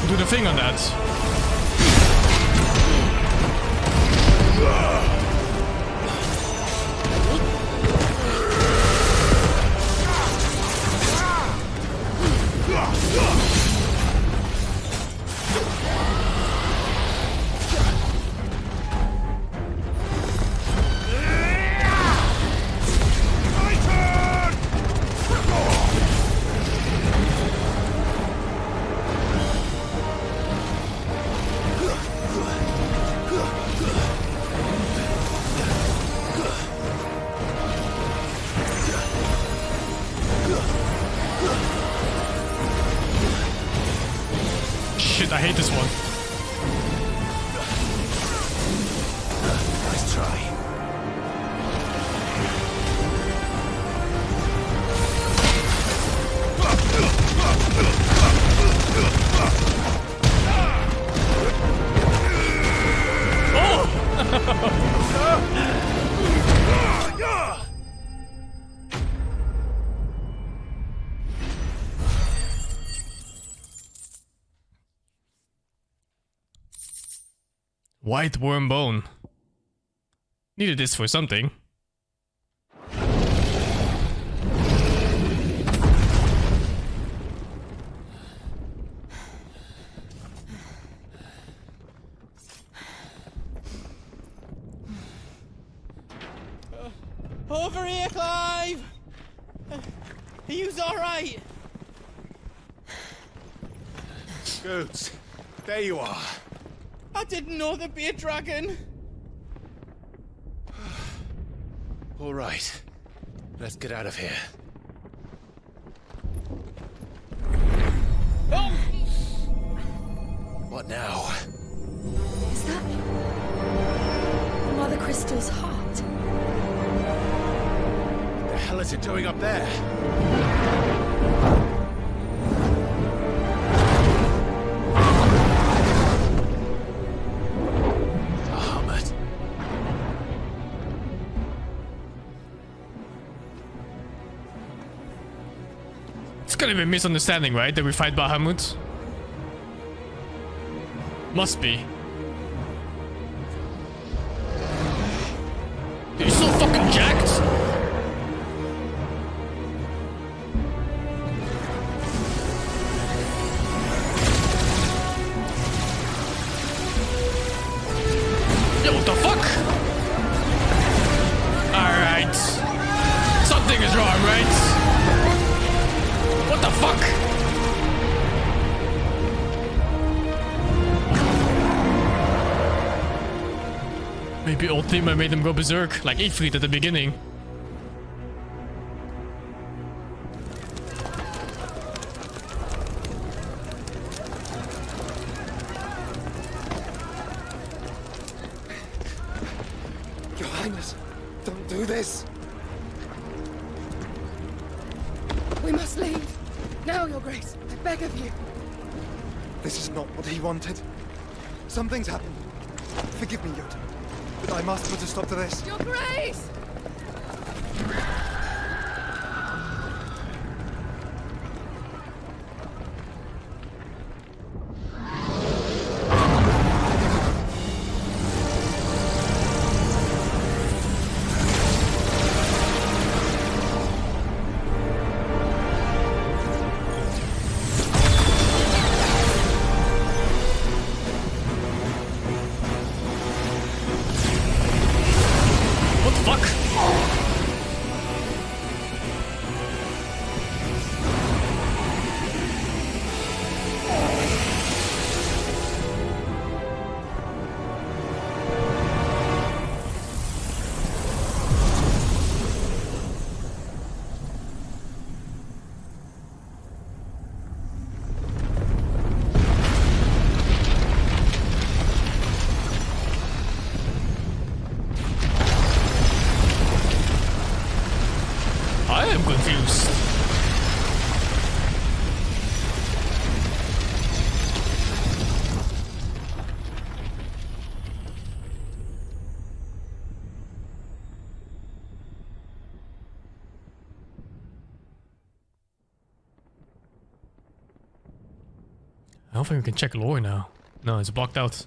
do the thing on that. Shit, I hate this one. Nice try. White worm bone. Needed this for something. Over here, Clive! Are you alright? Goods, there you are. I didn't know there'd be a dragon. All right, let's get out of here. Oh! What now? Is that Mother Crystal's heart? The hell is it doing up there? It's gonna be a misunderstanding, right? That we fight Bahamut? Must be. Are you so fucking jacked? Yo, what the fuck? Alright. Something is wrong, right? What the fuck? Maybe Ultima made him go berserk, like Ifrit at the beginning. Your Highness, don't do this. We must leave. Now, Your Grace. I beg of you. This is not what he wanted. Something's happened. Forgive me, Yoda, but I must put a stop to this. Your Grace! I don't think we can check lore now. No, it's blocked out.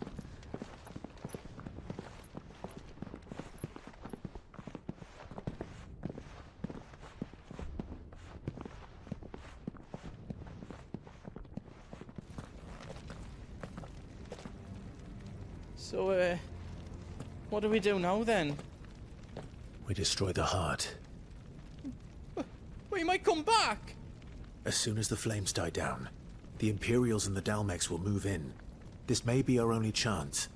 So, what do we do now then? We destroy the heart. We might come back! As soon as the flames die down, the Imperials and the Dalmex will move in. This may be our only chance.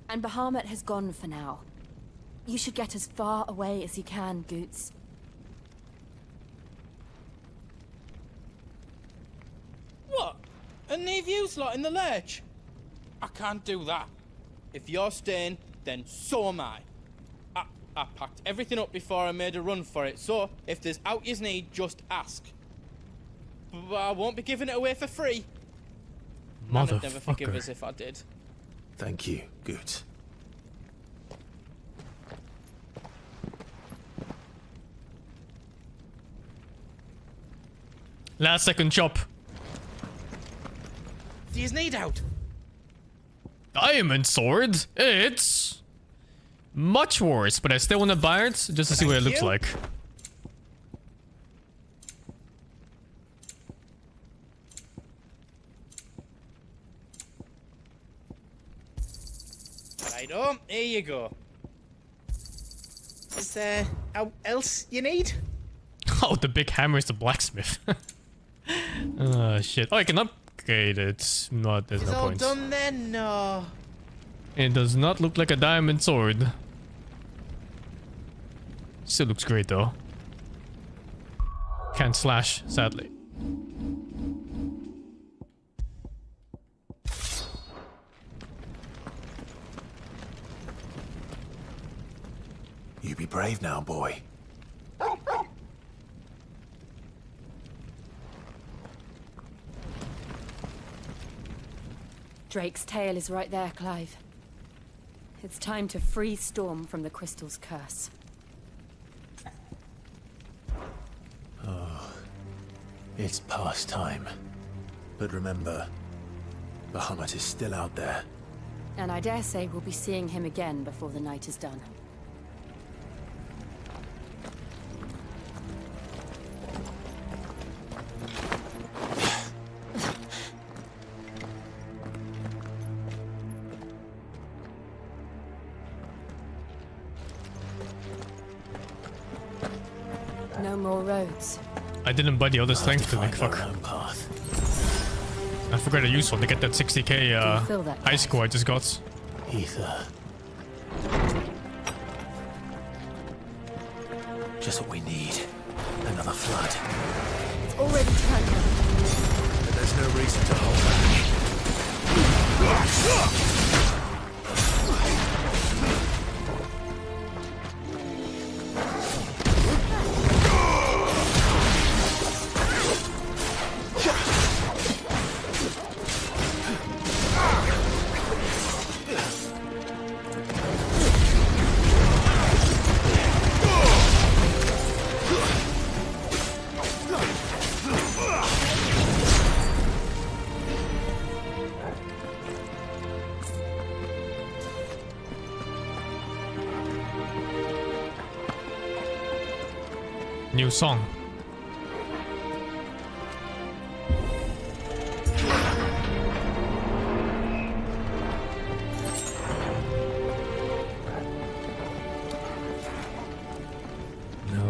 And Bahamut has gone for now. You should get as far away as you can, Goots. What? And leave you lot in the lurch? I can't do that. If you're staying, then so am I. I packed everything up before I made a run for it, so if there's out yous need, just ask. But I won't be giving it away for free. I'd never forgive us if I did. Thank you, Goots. Last second chop. Do you need out? Diamond sword? It's much worse, but I still want to buy it just to see what it looks like. Righto, here you go. Is there else you need? Oh, the big hammer is the blacksmith. Shit. Oh, I can upgrade it. No, there's no point. It's all done then? No. It does not look like a diamond sword. Still looks great though. Can't slash, sadly. You be brave now, boy. Drake's tail is right there, Clive. It's time to free Storm from the crystal's curse. Oh, it's past time. But remember, Bahamut is still out there. And I dare say we'll be seeing him again before the night is done. No more roads. I didn't buy the other strength tunic, fuck. I forgot to use one to get that 60k high score I just got. Ether. Just what we need. Another flood. It's already turned on. But there's no reason to hold back. New song.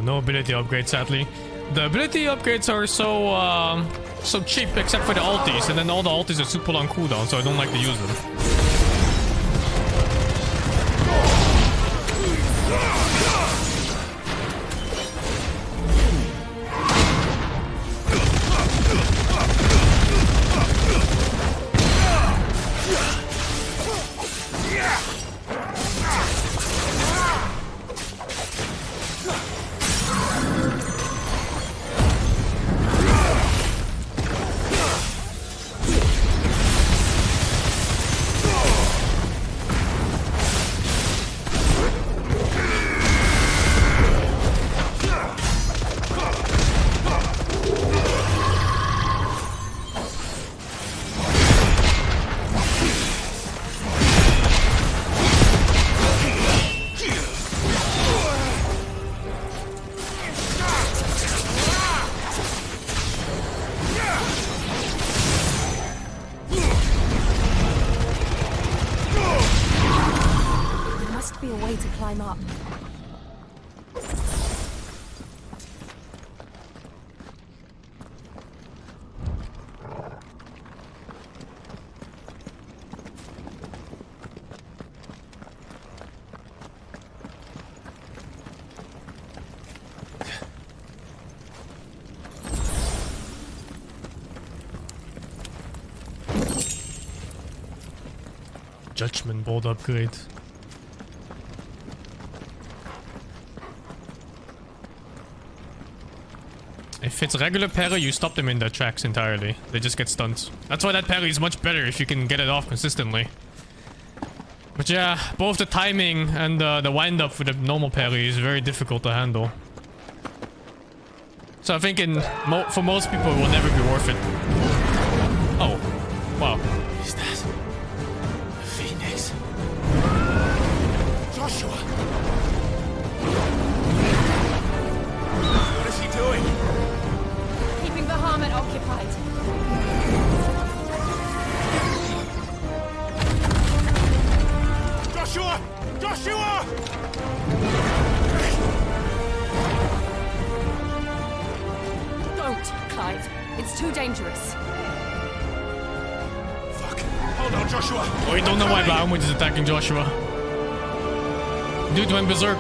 No ability upgrades, sadly. The ability upgrades are so cheap except for the ultis, and then all the ultis are super long cooldown, so I don't like to use them. need to climb up. Judgment board upgrade. If it's regular parry, you stop them in their tracks entirely. They just get stunned. That's why that parry is much better if you can get it off consistently. But yeah, both the timing and the wind up with the normal parry is very difficult to handle. So I think for most people it will never be worth it. Oh, wow. Is that Phoenix? Joshua! What is he doing? Keeping the Harmon occupied. Joshua! Joshua! Don't, Clive. It's too dangerous. Fuck. Hold on, Joshua. Oh, you don't know why Bahamut is attacking Joshua. Dude went berserk.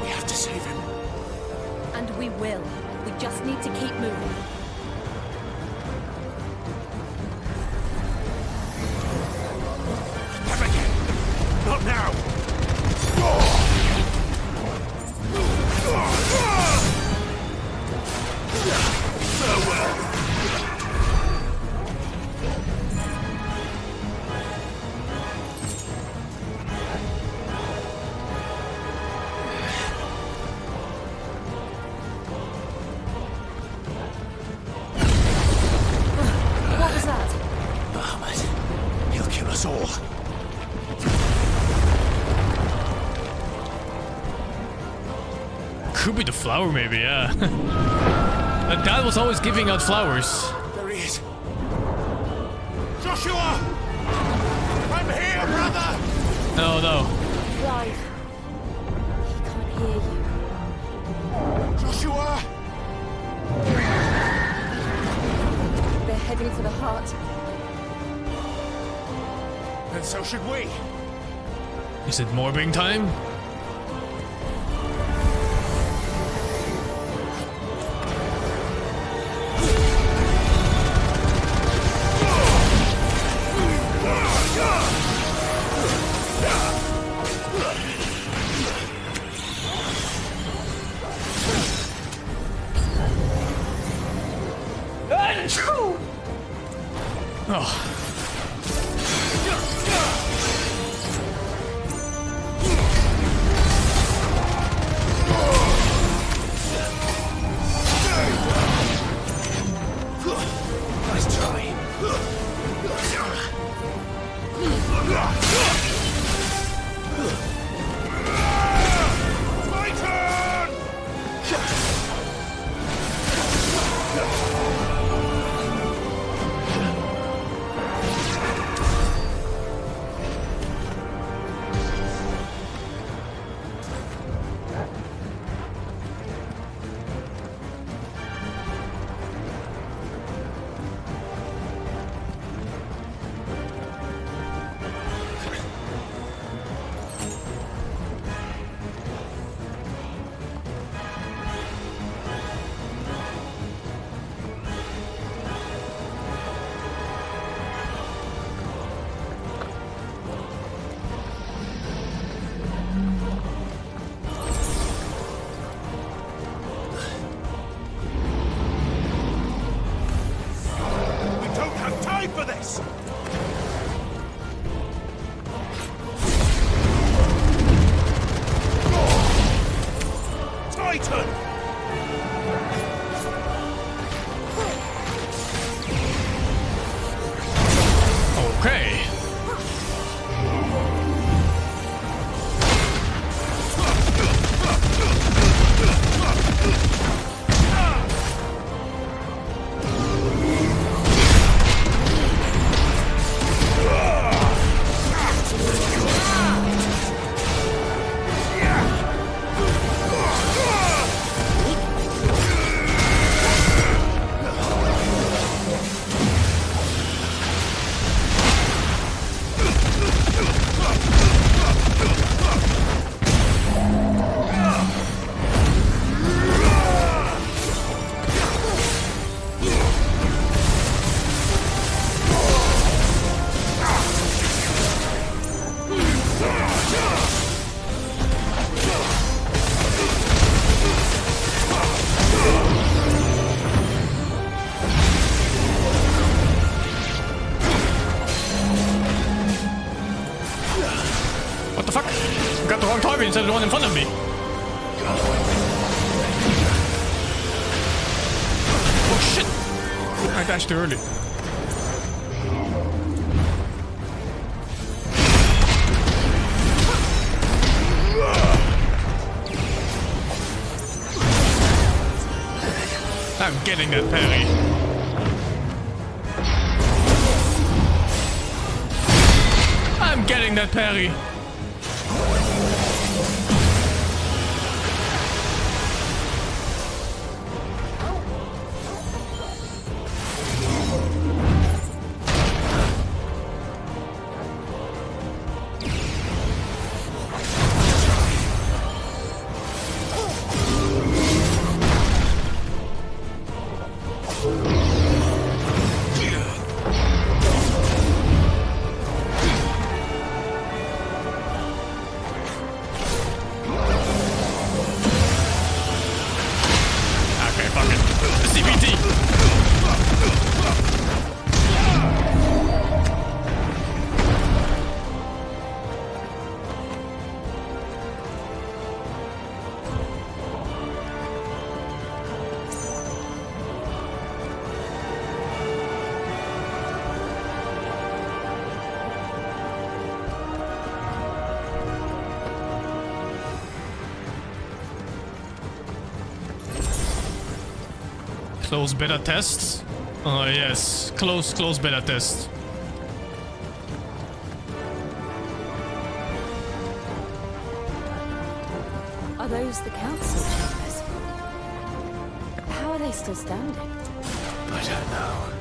We have to save him. And we will. We just need to keep moving. Never again. Not now. Farewell. What was that? Bahamut. He'll kill us all. Could be the flower, maybe, yeah. That guy was always giving out flowers. There he is. Joshua! I'm here, brother! No, no. Clive. He can't hear you. Joshua! They're heading for the heart. And so should we. Is it morbing time? What the fuck? I got the wrong target instead of the one in front of me. Oh shit! I dashed too early. I'm getting that parry. I'm getting that parry. Close beta test? Oh yes, close beta test. Are those the council chambers? How are they still standing? I don't know.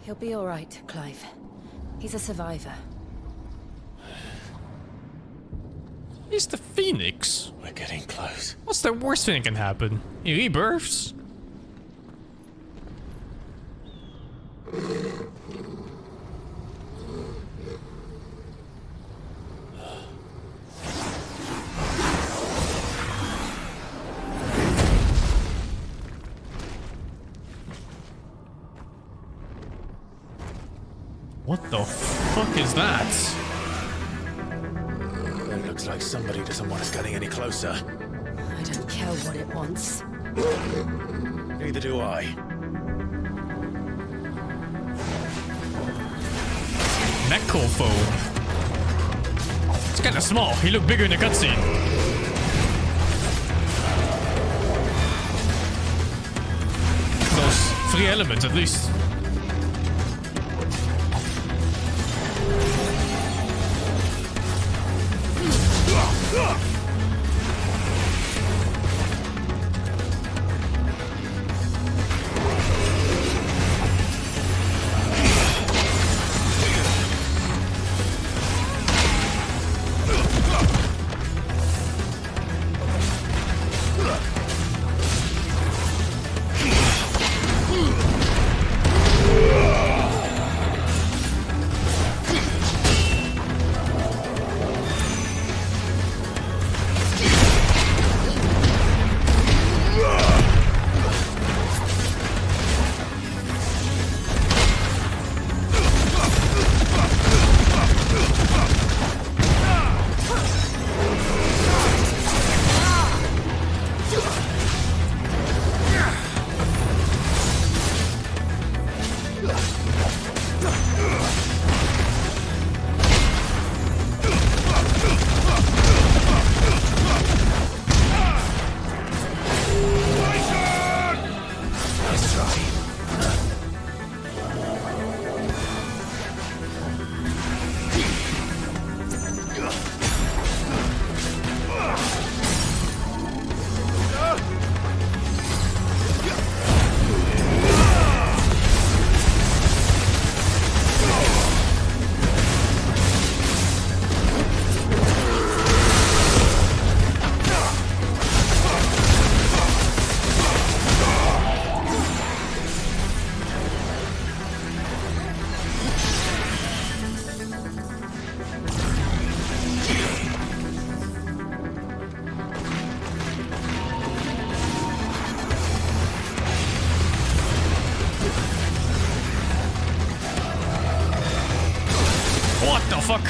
He'll be all right, Clive. He's a survivor. He's the Phoenix. We're getting close. What's the worst thing that can happen? He rebirths? What the fuck is that? It looks like somebody doesn't want us getting any closer. I don't care what it wants. Neither do I. Necrofo. It's kinda small. He looked bigger in the cutscene. Those 3 elements at least. The fuck?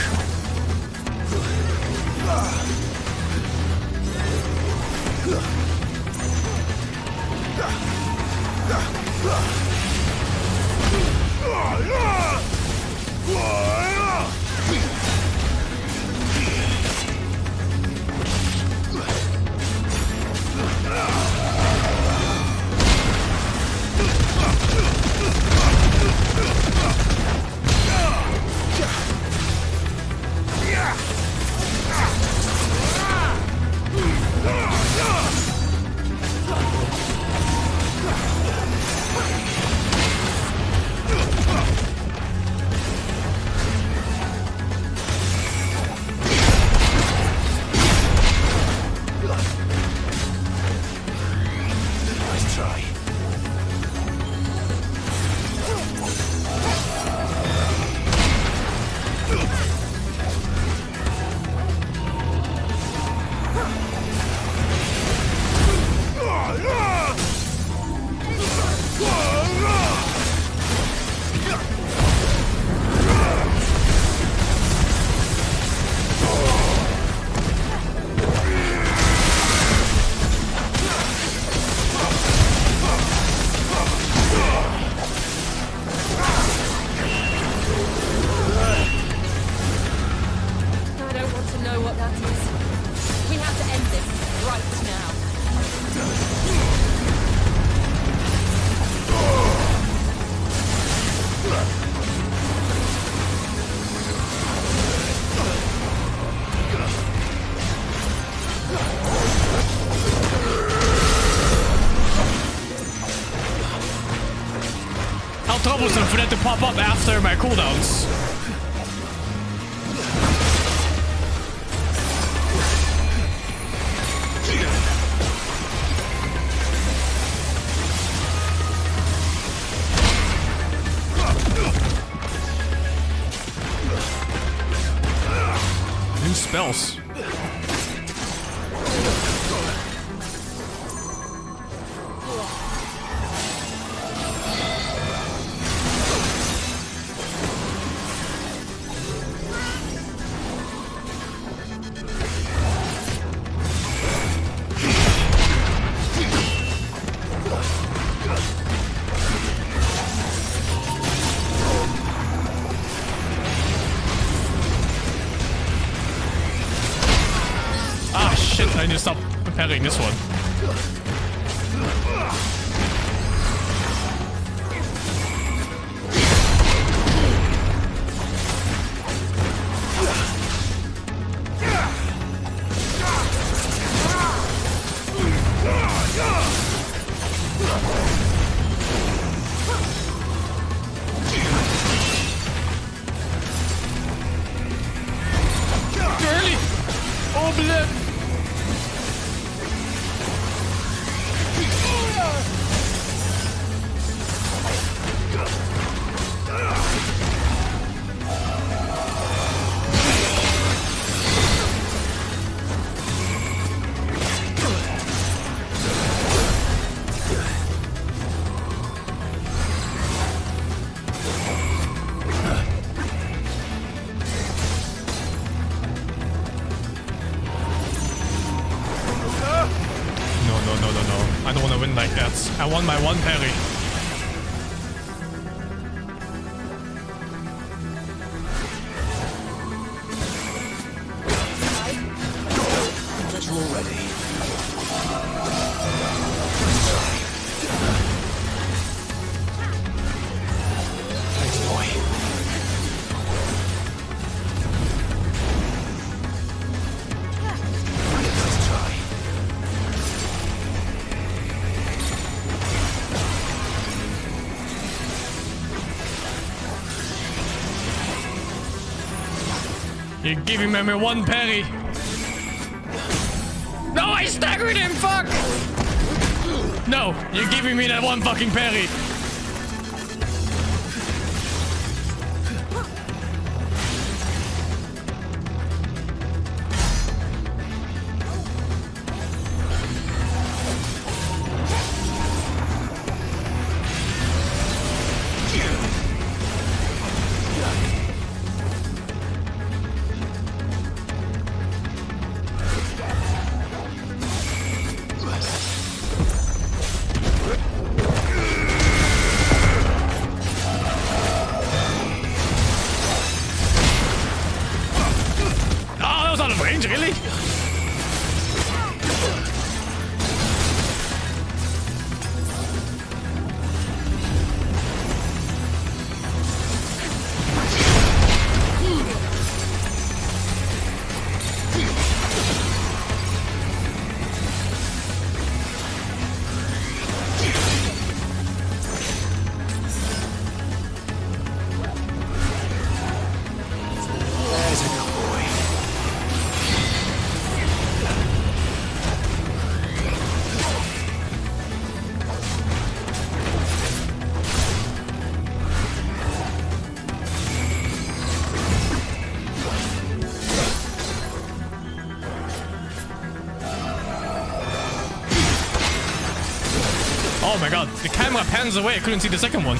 Troublesome for that to pop up after my cooldowns. New spells. I need to stop preparing this one. Early! Oh, bleh! No. I don't want to win like that. I want my one parry. That you're all ready. Thanks, boy. Let's try. You're giving me one parry. No, I staggered him, fuck! No, you're giving me that one fucking parry. range, really? Oh my god, the camera pans away, I couldn't see the second one.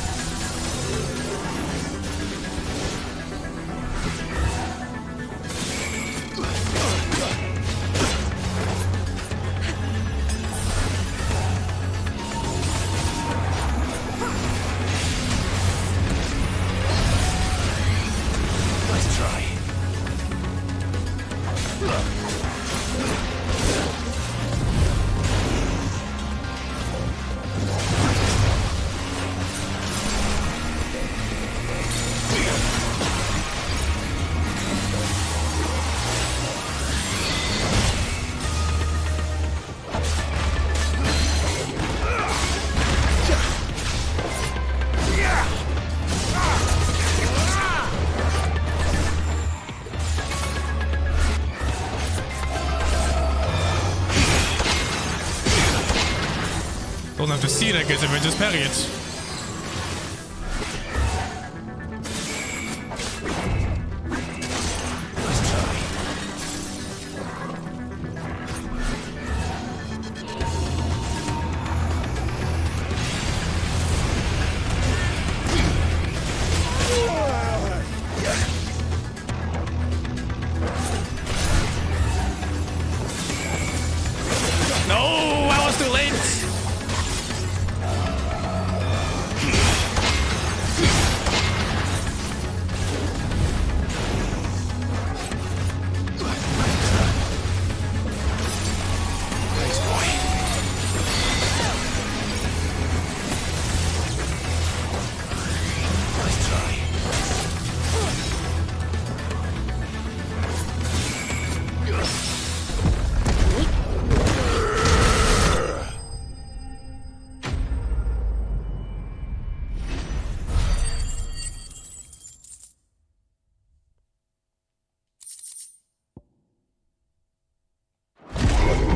Nice try. Don't have to see it, I guess, if I just parry it. No, I was too late.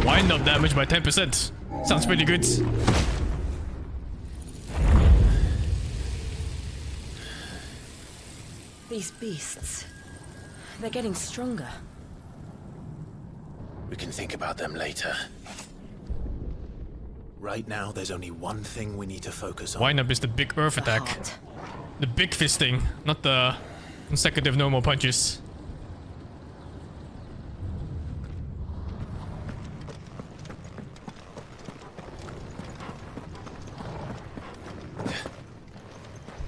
Wind up damage by 10%. Sounds pretty good. These beasts, they're getting stronger. We can think about them later. Right now, there's only one thing we need to focus on. Wind up is the big earth attack. The big fisting, not the consecutive normal punches.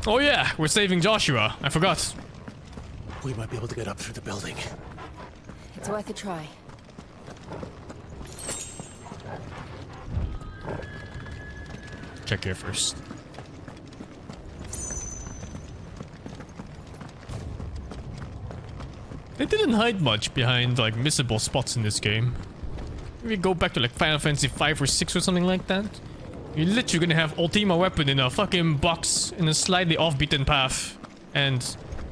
Oh yeah, we're saving Joshua. I forgot. We might be able to get up through the building. It's worth a try. Check here first. They didn't hide much behind like missable spots in this game. Maybe go back to like Final Fantasy 5 or 6 or something like that. You're literally gonna have Ultima weapon in a fucking box in a slightly off-beaten path. And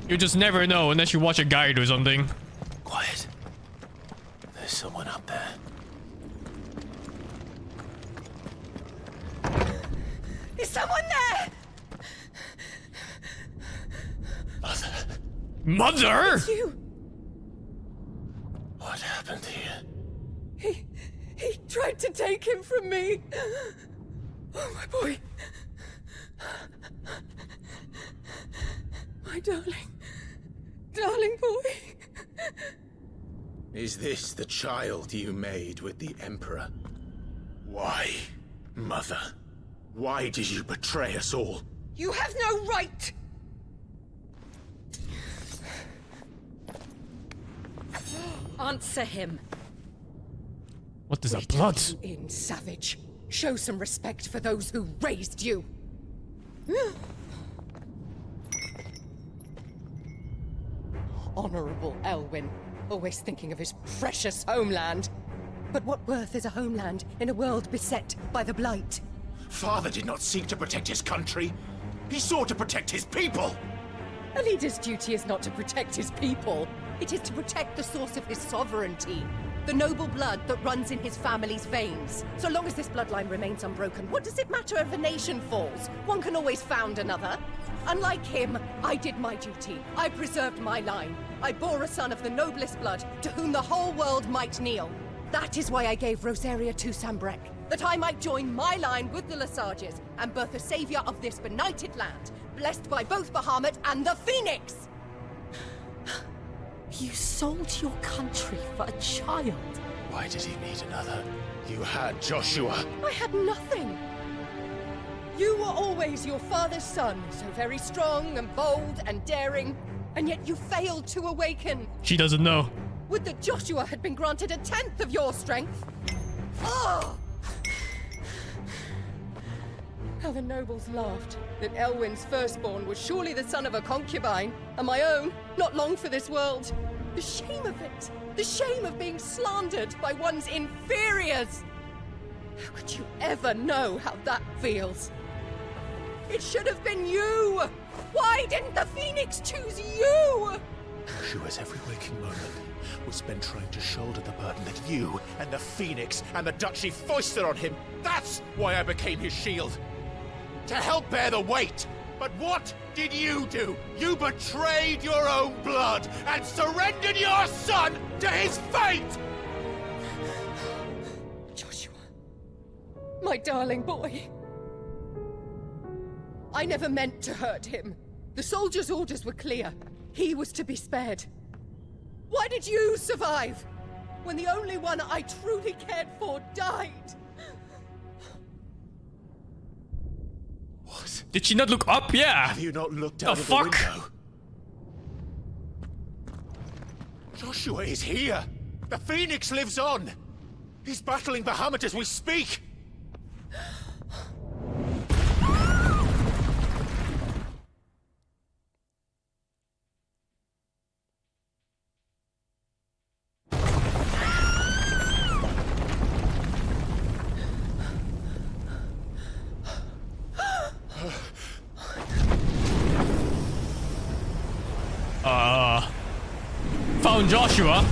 you just never know unless you watch a guide or something. Quiet. There's someone up there. Is someone there? Mother. Mother? It's you. What happened here? He tried to take him from me. Oh, my boy. My darling. Darling boy. Is this the child you made with the Emperor? Why, Mother? Why did you betray us all? You have no right. Answer him. What is that blood? You in, savage. Show some respect for those who raised you. Honorable Elwyn, always thinking of his precious homeland. But what worth is a homeland in a world beset by the Blight? Father did not seek to protect his country. He sought to protect his people. A leader's duty is not to protect his people. It is to protect the source of his sovereignty. The noble blood that runs in his family's veins. So long as this bloodline remains unbroken, what does it matter if a nation falls? One can always found another. Unlike him, I did my duty. I preserved my line. I bore a son of the noblest blood, to whom the whole world might kneel. That is why I gave Rosaria to Sambrek, that I might join my line with the Lesages and birth a savior of this benighted land, blessed by both Bahamut and the Phoenix! You sold your country for a child. Why did he need another? You had Joshua. I had nothing. You were always your father's son, so very strong and bold and daring, and yet you failed to awaken. She doesn't know. Would that Joshua had been granted 1/10 of your strength? Oh! How the nobles laughed that Elwyn's firstborn was surely the son of a concubine, and my own, not long for this world. The shame of it! The shame of being slandered by one's inferiors! How could you ever know how that feels? It should have been you! Why didn't the Phoenix choose you? Joshua's every waking moment was spent trying to shoulder the burden that you and the Phoenix and the Duchy foisted on him. That's why I became his shield. To help bear the weight. But what did you do? You betrayed your own blood and surrendered your son to his fate! Joshua. My darling boy. I never meant to hurt him. The soldiers' orders were clear. He was to be spared. Why did you survive? When the only one I truly cared for died? What? Did she not look up? Yeah. Have you not looked out of the window? Joshua is here. The Phoenix lives on. He's battling Bahamut as we speak. Found Joshua.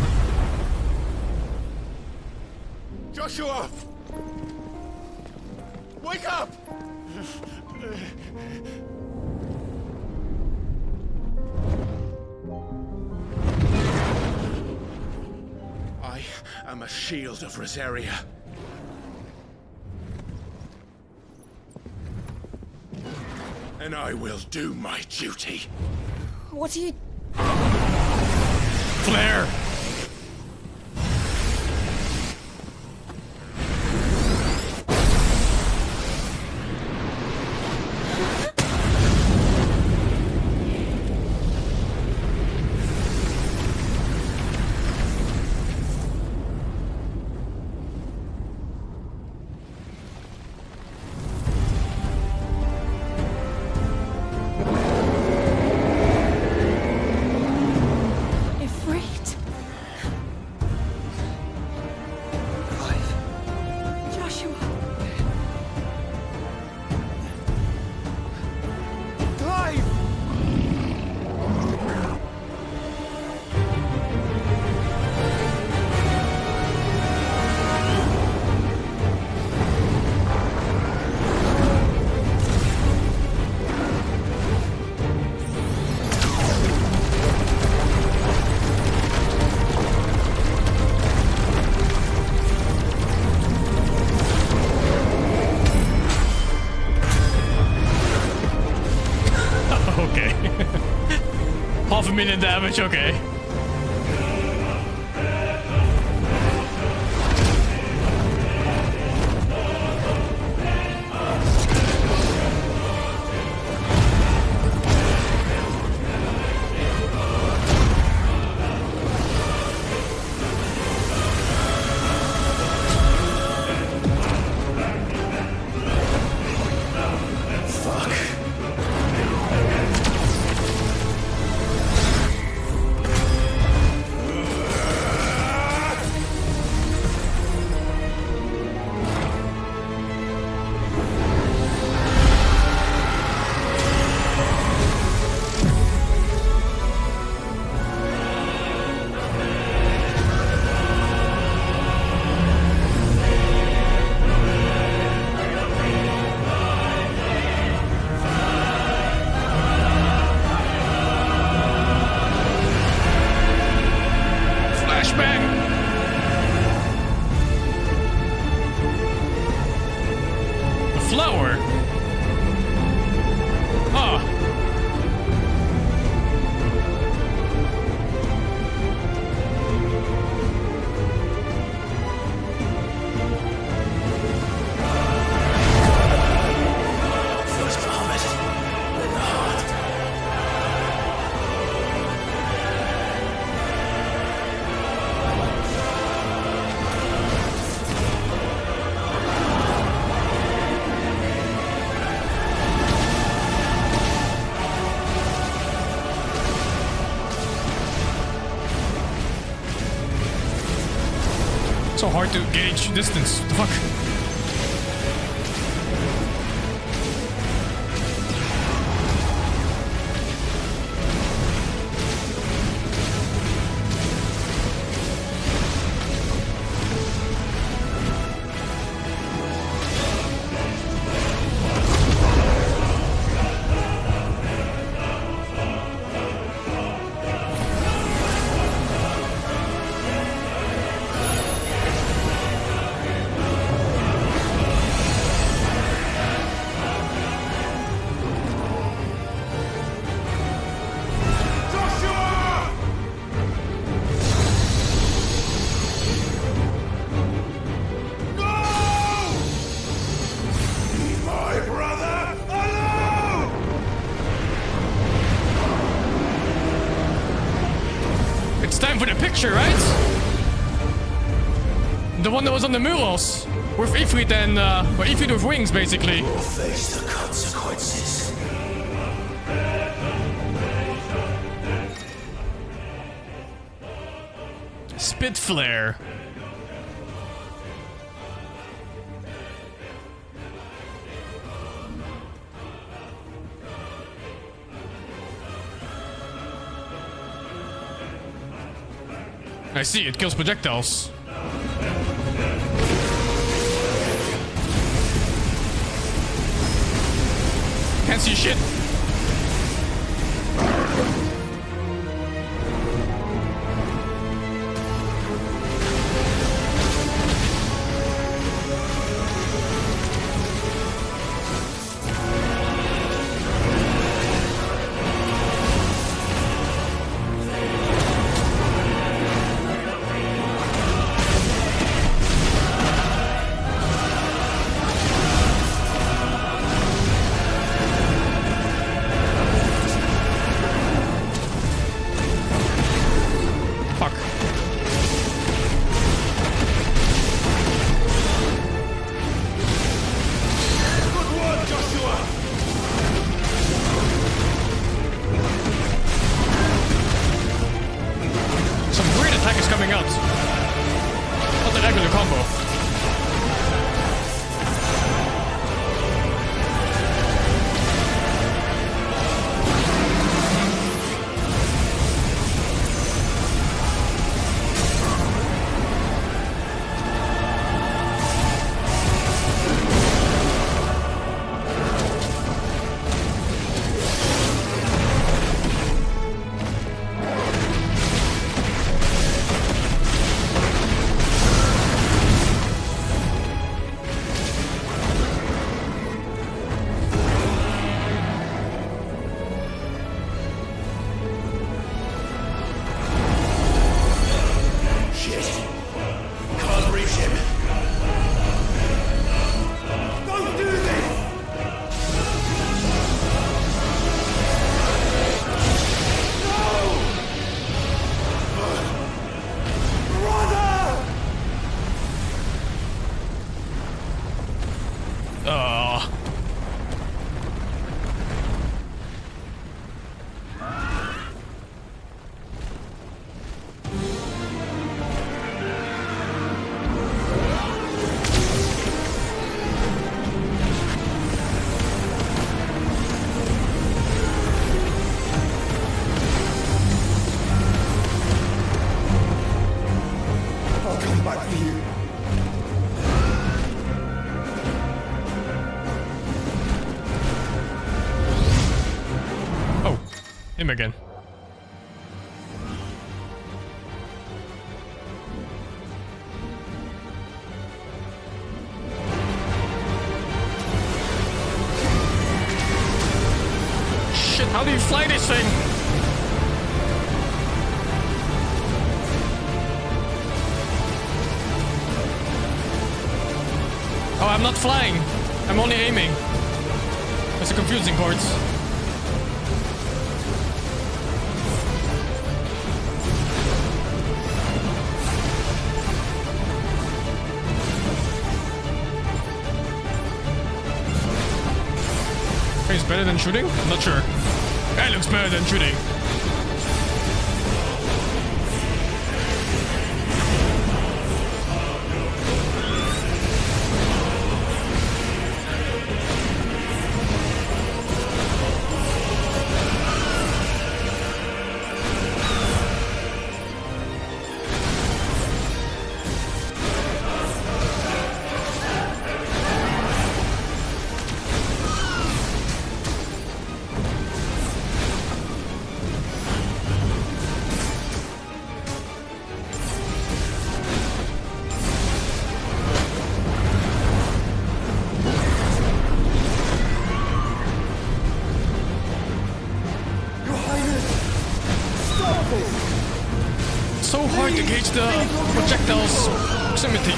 Joshua! Wake up! I am a shield of Rosaria. And I will do my duty. What are you... Flare! Half a million damage, okay. So hard to gauge distance. What the fuck? Right? The one that was on the Muros with Ifrit and well, Ifrit with wings, basically. We'll face the consequences. Spit flare. I see, it kills projectiles. Can't see shit. Him again. Shit, how do you fly this thing? Oh, I'm not flying. I'm only aiming. That's the confusing part. It's better than shooting? I'm not sure. That looks better than shooting. So hard to gauge the projectile's proximity.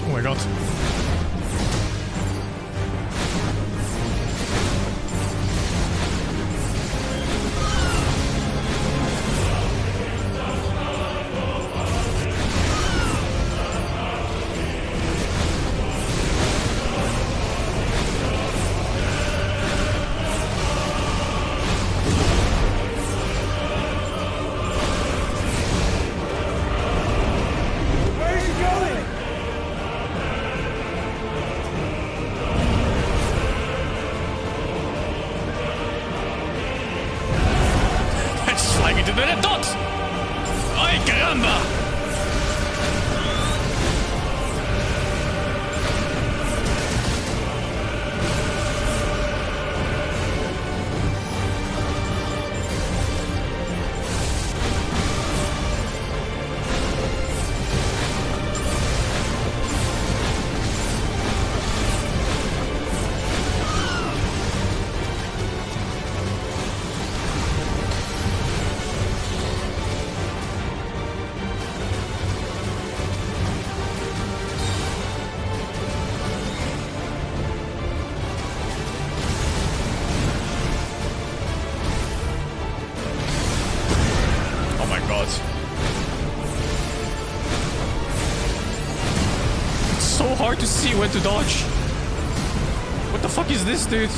Oh my god. Where's he going? It's flying into the red dot! Ay, caramba! Oh my god. It's so hard to see when to dodge. What the fuck is this, dude?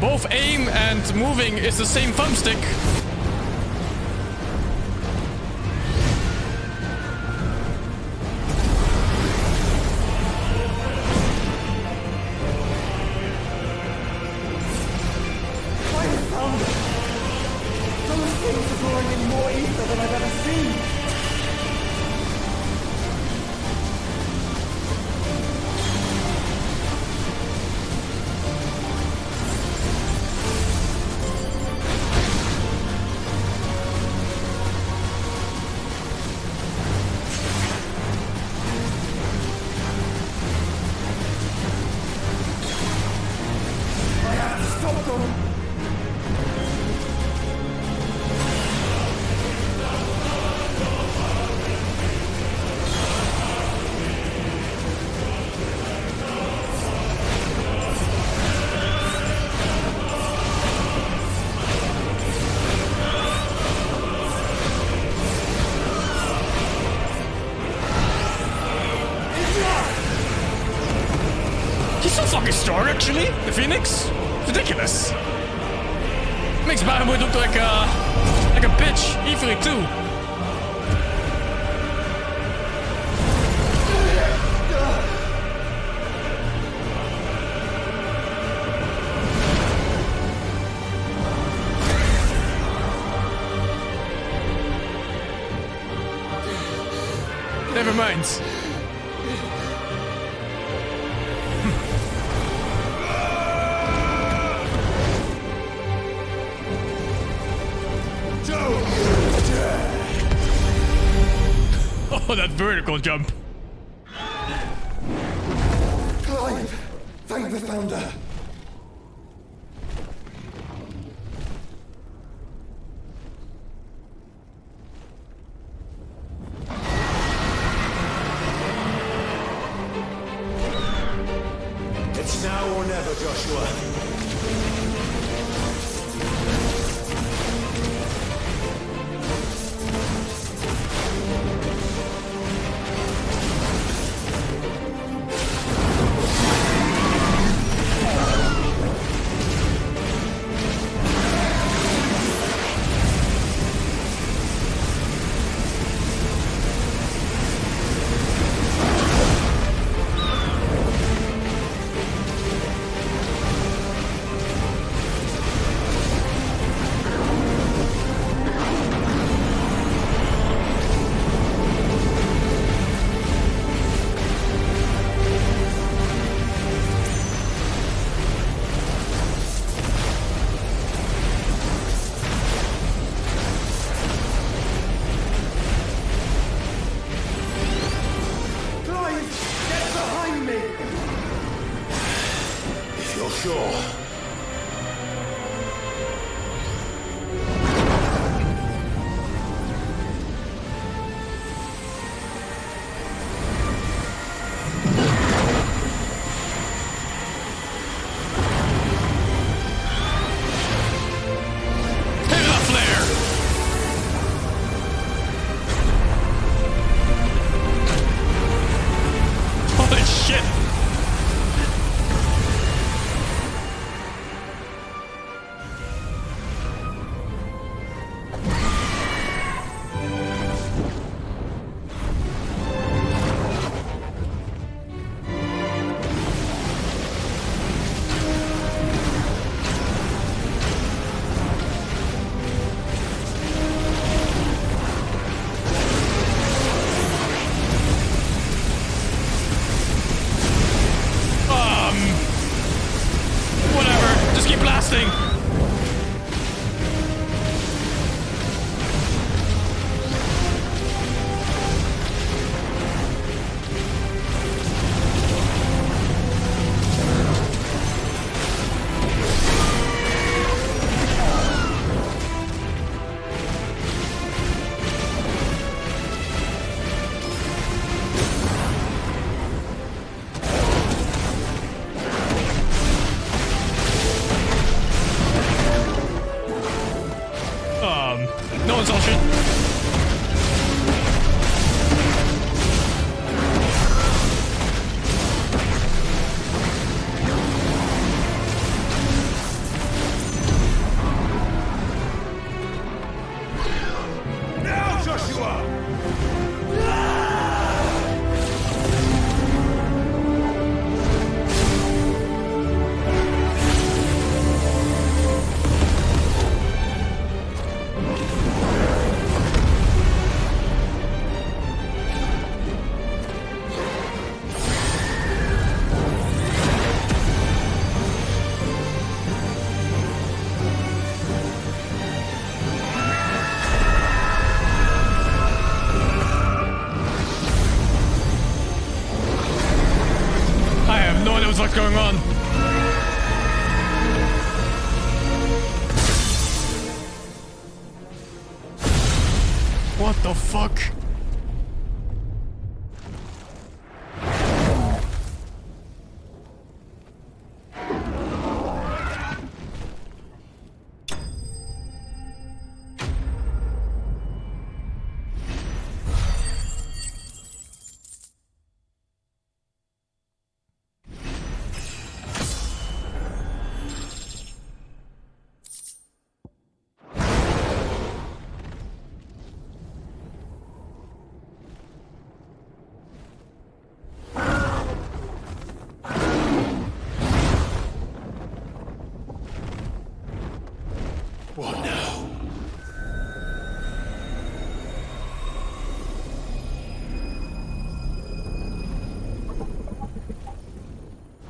Both aim and moving is the same thumbstick. Fire found it! Those things are blowing in more ether than I've ever seen! I have to stop them! He's so fucking strong, actually. The Phoenix. Ridiculous. Makes Bahamut look like a bitch. Easily too. Never mind. Oh, that vertical jump. Clive! Thank the Founder! It's now or never, Joshua. fuck's going on? What the fuck? What now?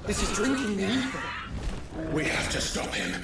This is drinking me. We have to stop him.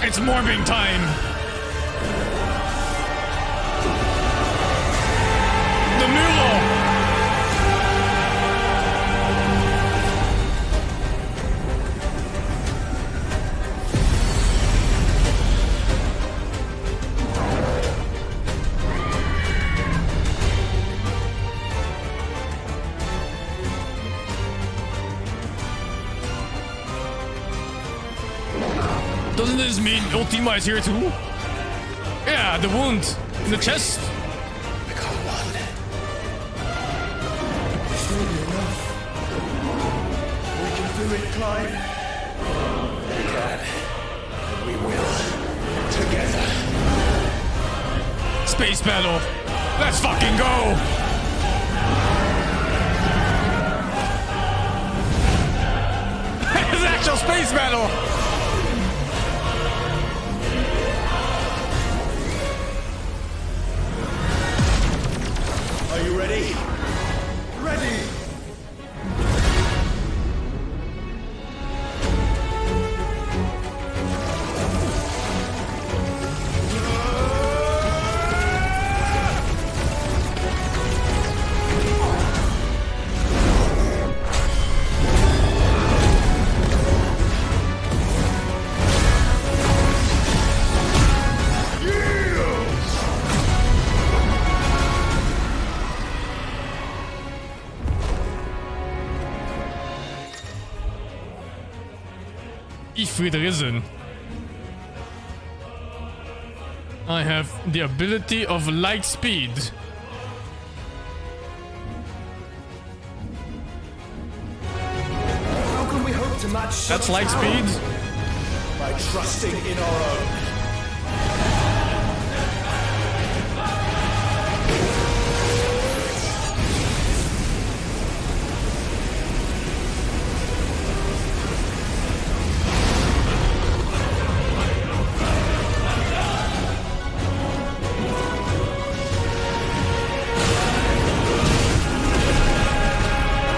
It's morbing time! The mule! Doesn't this mean Ultima is here too? Yeah, the wound in the chest. Become one. This will be enough. We can do it, Clive. We can. We will. Together. Space battle. Let's fucking go! It's an actual space battle! Are you ready? Ready! Ich will risen. I have the ability of light speed. How can we hope to match That's such light power? speed? By trusting in our own.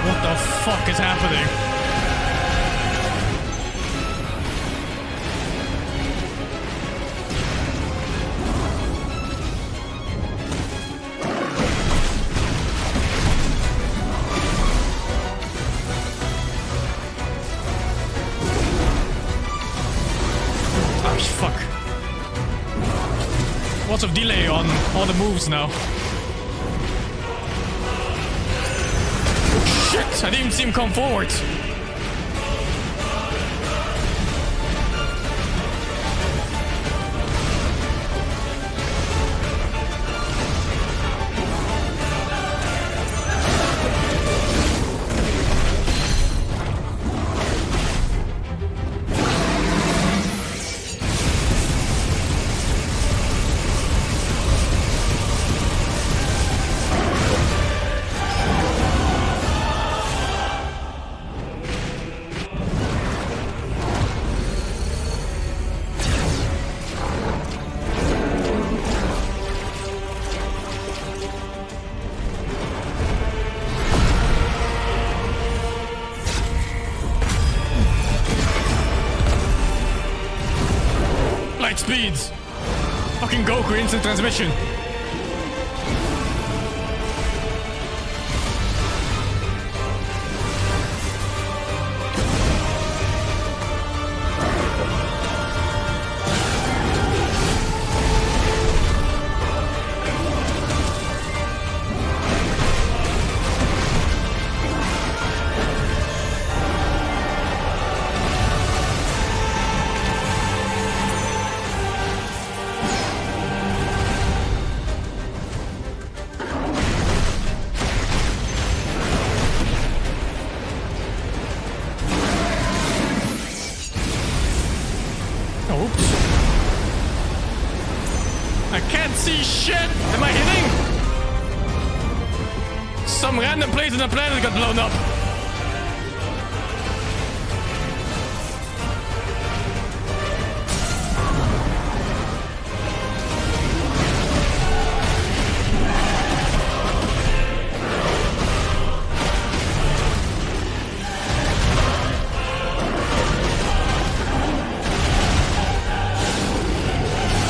What the fuck is happening? Oh, fuck. Lots of delay on all the moves now. Shit, I didn't even see him come forward. speeds. Fucking Goku instant transmission. Some random place on the planet got blown up.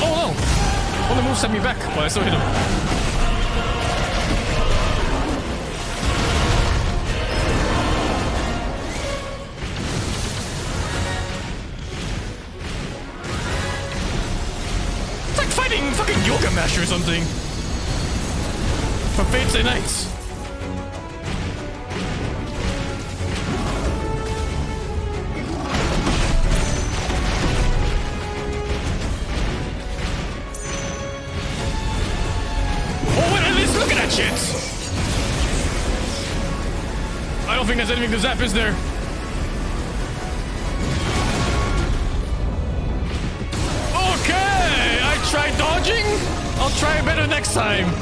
Oh no! One of the moves sent me back, but I still hit him. Fucking yoga master or something. For Fate's Day Nights. Oh, wait, at least look at that shit! I don't think there's anything to zap, is there? Try dodging? I'll try better next time.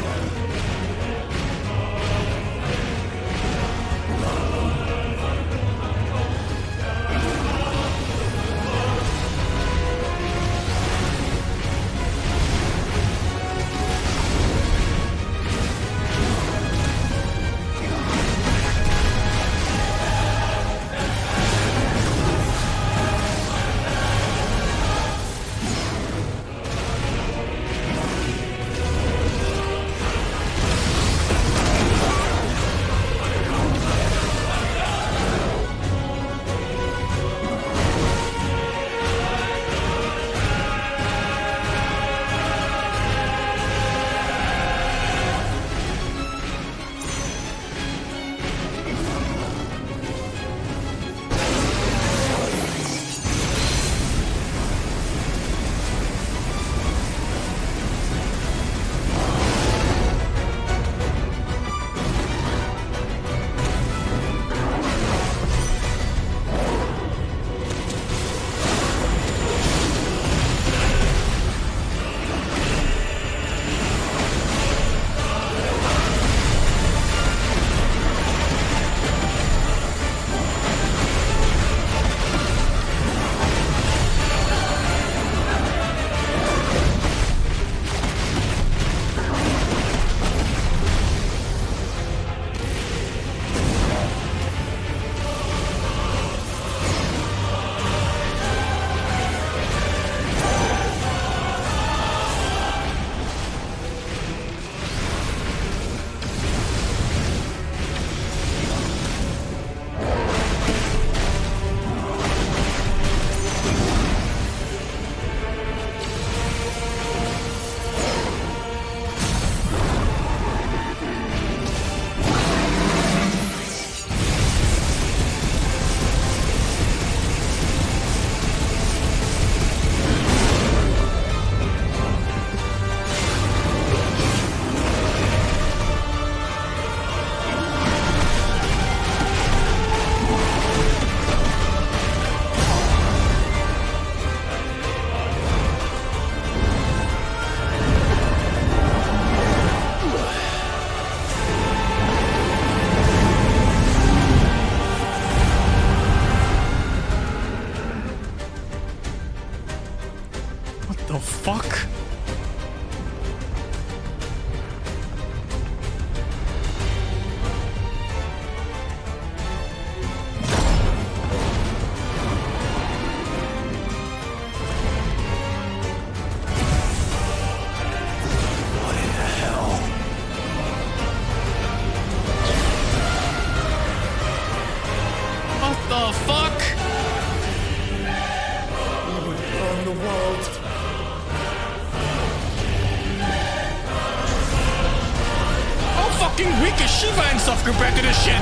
fucking weak as Shiva and stuff compared to this shit.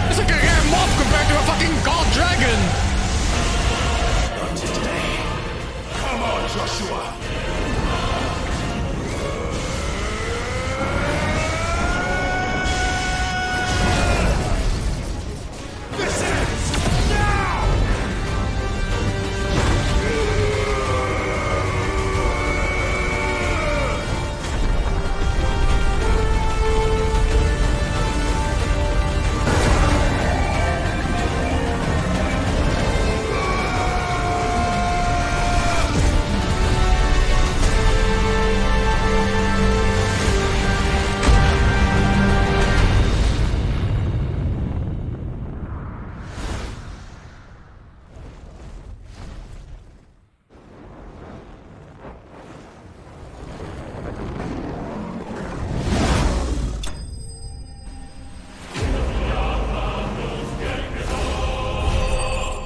It's like a rare mob compared to a fucking god dragon. Not today. Come on, Joshua. This ends now!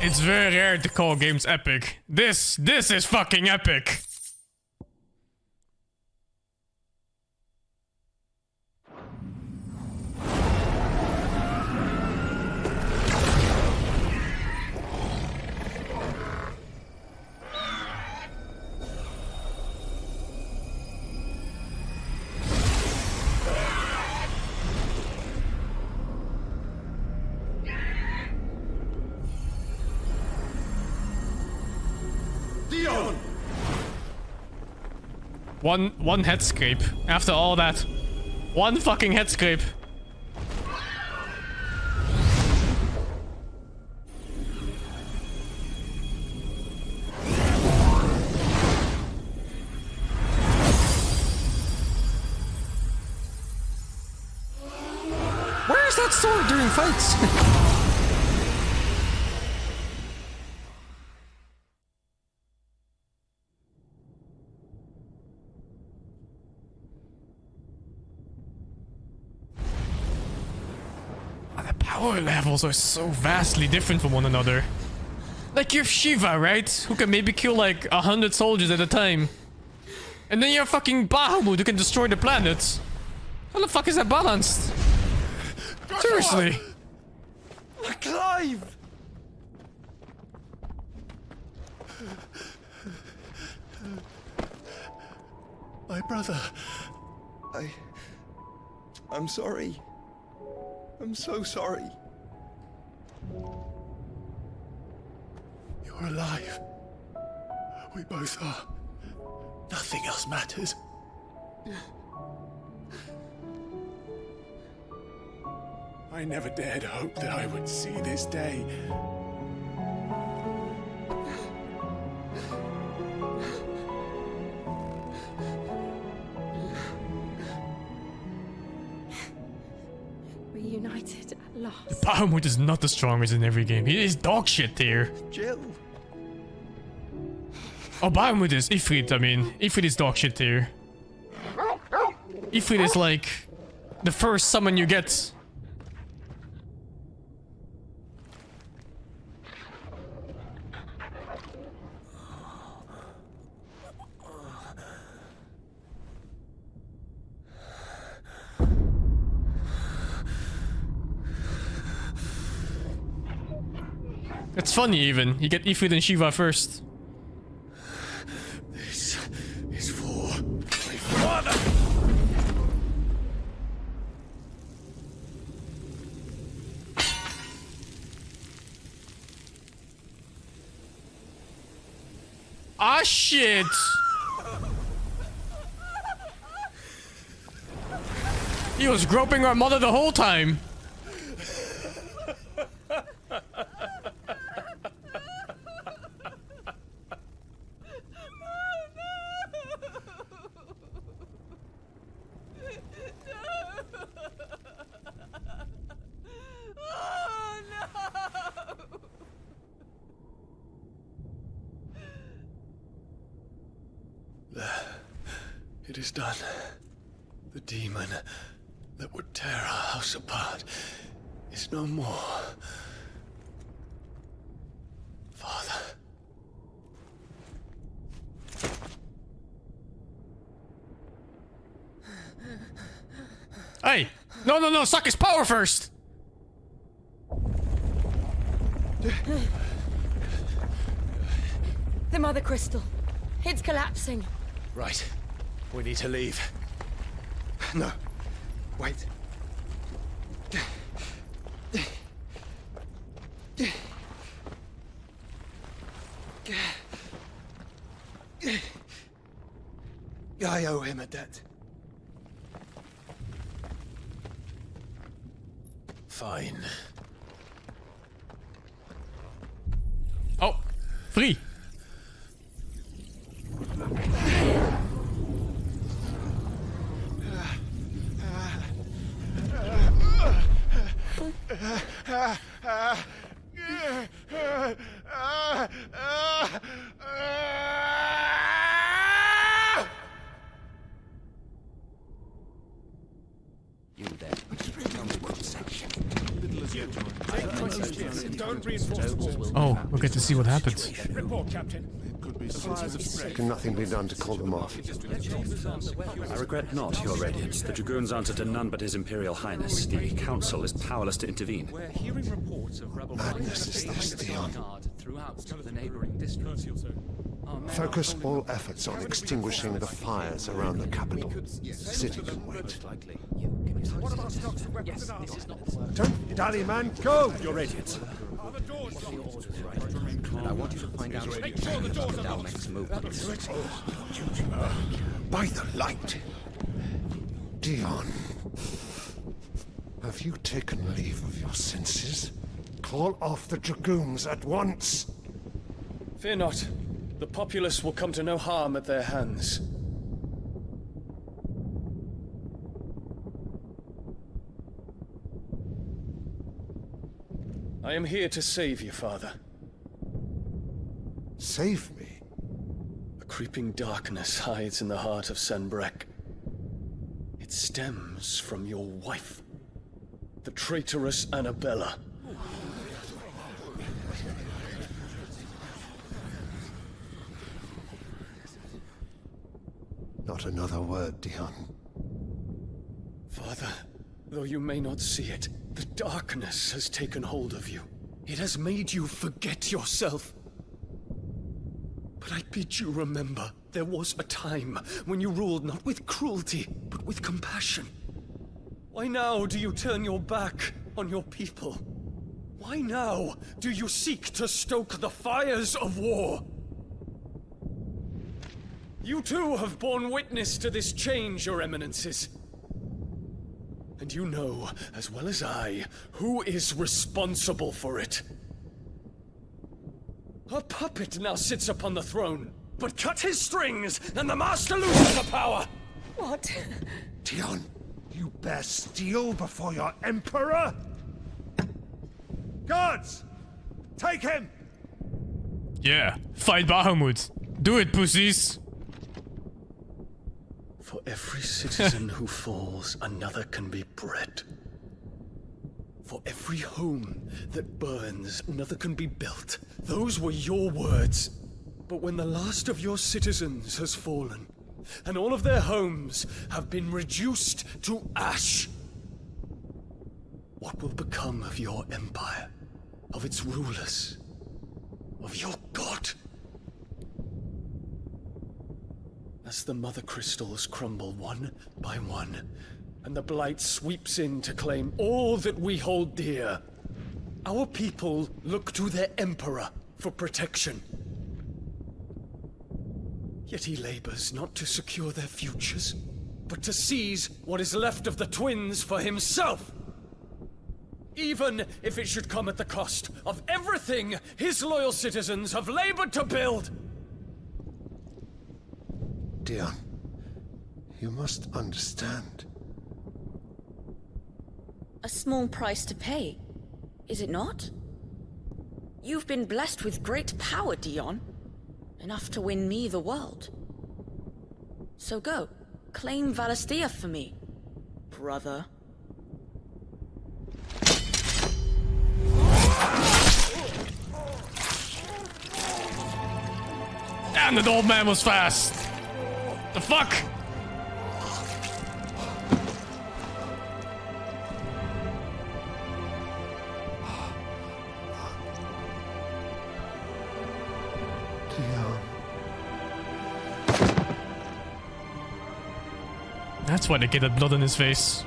It's very rare to call games epic. This is fucking epic. One head scrape. After all that. One fucking head scrape. Where's that sword during fights? Power levels are so vastly different from one another. Like you have Shiva, right? Who can maybe kill like 100 soldiers at a time. And then you have fucking Bahamut who can destroy the planet. How the fuck is that balanced? Seriously. Clive! My brother. I'm sorry. I'm so sorry. You're alive. We both are. Nothing else matters. I never dared hope that I would see this day. Reunited at last. Bahamut is not the strongest in every game. He is dog shit here. Jill. Oh, Bahamut is. Ifrit, I mean. Ifrit is dog shit here. Ifrit is like the first summon you get. It's funny even. You get Ifrit and Shiva first. This is for my father. Ah shit! He was groping our mother the whole time. It is done. The demon that would tear our house apart is no more. Father. Hey! No, suck his power first! The Mother Crystal. It's collapsing. Right. We need to leave. No. Wait. I owe him a debt. Fine. Oh, free. You there. Don't reinforce the walls. Oh, we'll get to see what happens. Report, Captain. Can nothing be done to call them off? I regret not, Your Radiance. The Dragoons answer to none but His Imperial Highness. The Council is powerless to intervene. We're hearing reports of rebel Madness is this, Dion. throughout the neighboring districts. Focus all efforts on extinguishing the fires around the capital. The city can wait. What about stocks of weapons and armor? Don't dally, man. Go! Your Radiance. Are the doors locked? And I want you to find out Make sure the doors are locked. next movements. By the light. Dion. Have you taken leave of your senses? Call off the Dragoons at once. Fear not. The populace will come to no harm at their hands. I am here to save you, Father. Save me? A creeping darkness hides in the heart of Sanbreque. It stems from your wife, the traitorous Annabella. Not another word, Dion. Father, though you may not see it, the darkness has taken hold of you. It has made you forget yourself. But I bid you remember, there was a time when you ruled not with cruelty, but with compassion. Why now do you turn your back on your people? Why now do you seek to stoke the fires of war? You too have borne witness to this change, Your Eminences. And you know, as well as I, who is responsible for it. A puppet now sits upon the throne, but cut his strings, and the master loses the power! What? Dion, you bear steel before your Emperor? Guards! Take him! Yeah, fight Bahamut. Do it, pussies! For every citizen who falls, another can be bred. For every home that burns, another can be built. Those were your words. But when the last of your citizens has fallen, and all of their homes have been reduced to ash, what will become of your empire, of its rulers, of your god? As the Mother Crystals crumble one by one, and the Blight sweeps in to claim all that we hold dear, our people look to their Emperor for protection. Yet he labors not to secure their futures, but to seize what is left of the twins for himself. Even if it should come at the cost of everything his loyal citizens have labored to build. Dion, you must understand. A small price to pay, is it not? You've been blessed with great power, Dion. Enough to win me the world. So go, claim Valisthea for me, brother. Damn, the old man was fast! The fuck? That's why the kid had blood on his face.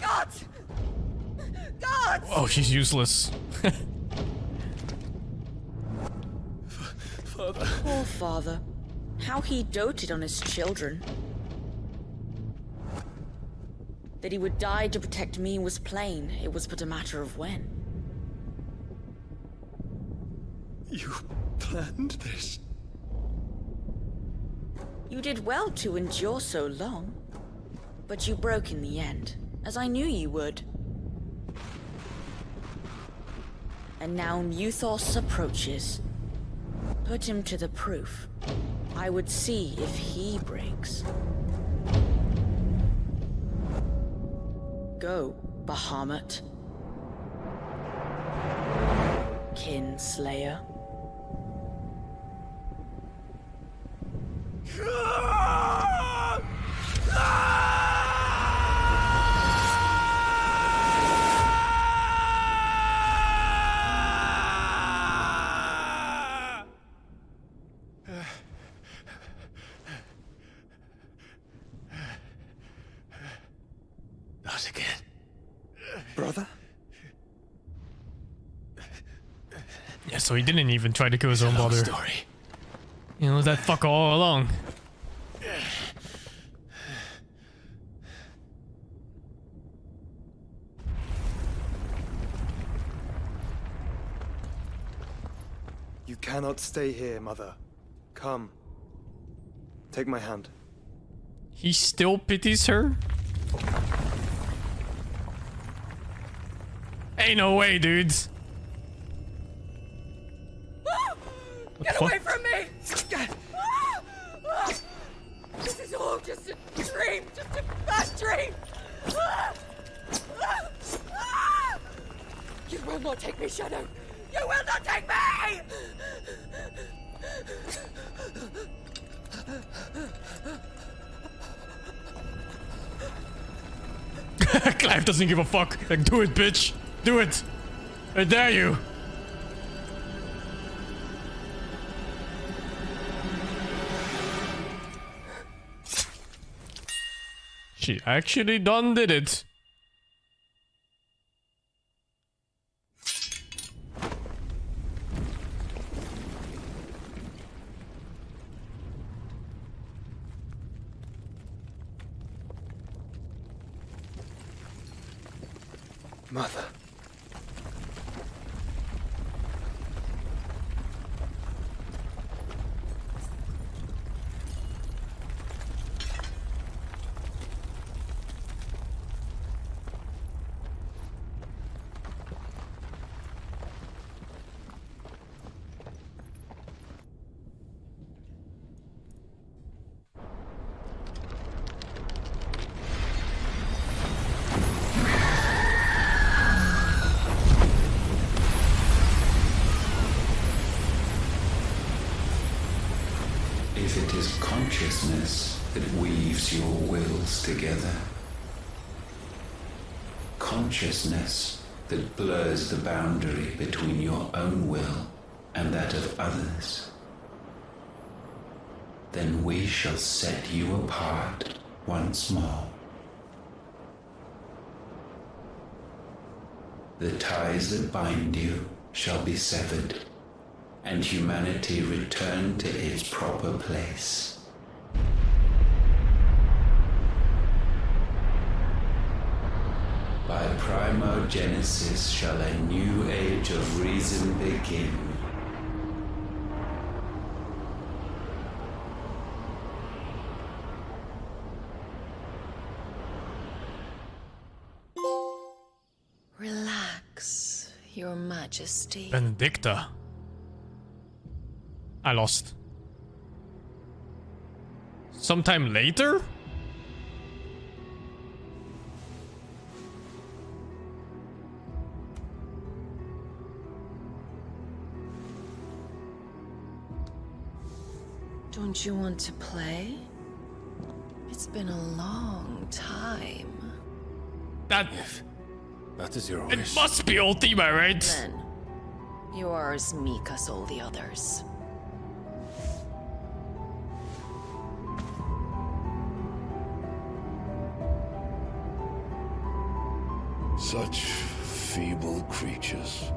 God! God! Oh, she's useless. Father. Poor father. How he doted on his children. That he would die to protect me was plain. It was but a matter of when. You planned this? You did well to endure so long. But you broke in the end, as I knew you would. And now Muthos approaches. Put him to the proof. I would see if he breaks. Go, Bahamut. Kinslayer. Not again. Brother? Yeah, so he didn't even try to kill his own brother. You know, that fucker all along. You cannot stay here, Mother. Come. Take my hand. He still pities her? Ain't no way, dudes. Get away from me! This is all just a dream, just a bad dream! You will not take me, Shadow! You will not take me! Clive doesn't give a fuck. Like, do it, bitch. Do it. I dare you. She actually done did it. Mother. If it is consciousness that weaves your wills together, consciousness that blurs the boundary between your own will and that of others, then we shall set you apart once more. The ties that bind you shall be severed, and humanity return to its proper place. By primogenesis shall a new age of reason begin. Relax, Your Majesty. Benedicta. I lost. Sometime later? Don't you want to play? It's been a long time. That is your wish. It must be Ultima, right? Then, You are as meek as all the others. Such feeble creatures.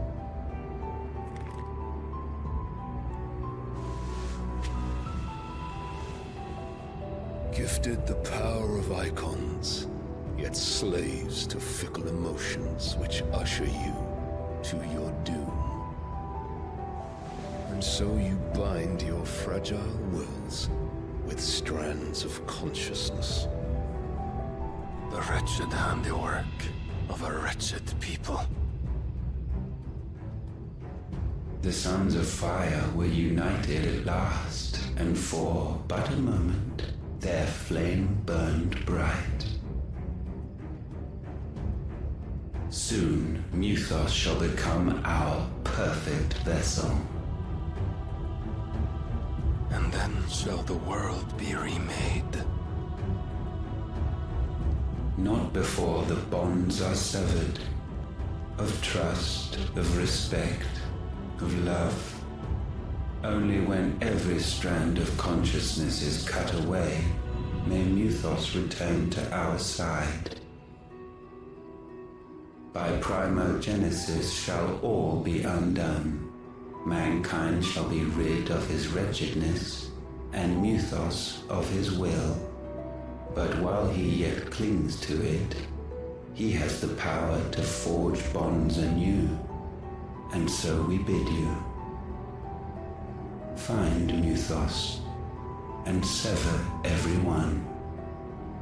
Gifted the power of icons, yet slaves to fickle emotions which usher you to your doom. And so you bind your fragile wills with strands of consciousness. The wretched handiwork of a wretched people. The Sons of Fire were united at last, and for but a moment, their flame burned bright. Soon, Muthos shall become our perfect vessel. And then shall the world be remade. Not before the bonds are severed, of trust, of respect, of love. Only when every strand of consciousness is cut away, may Muthos return to our side. By primogenesis shall all be undone. Mankind shall be rid of his wretchedness, and Muthos of his will. But while he yet clings to it, he has the power to forge bonds anew. And so we bid you. Find Muthos, and sever every one.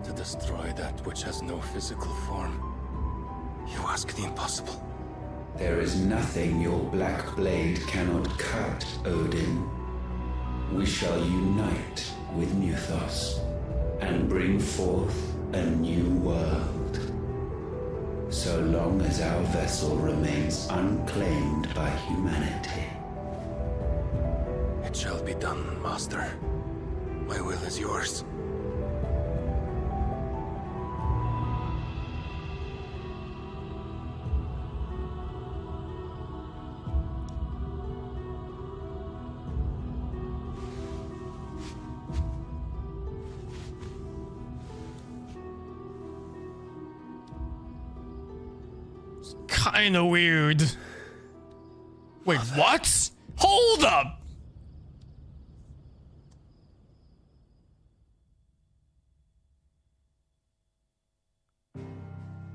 To destroy that which has no physical form, you ask the impossible. There is nothing your black blade cannot cut, Odin. We shall unite with Muthos, and bring forth a new world. So long as our vessel remains unclaimed by humanity. It shall be done, Master. My will is yours. Kinda weird. Wait, what? Hold up!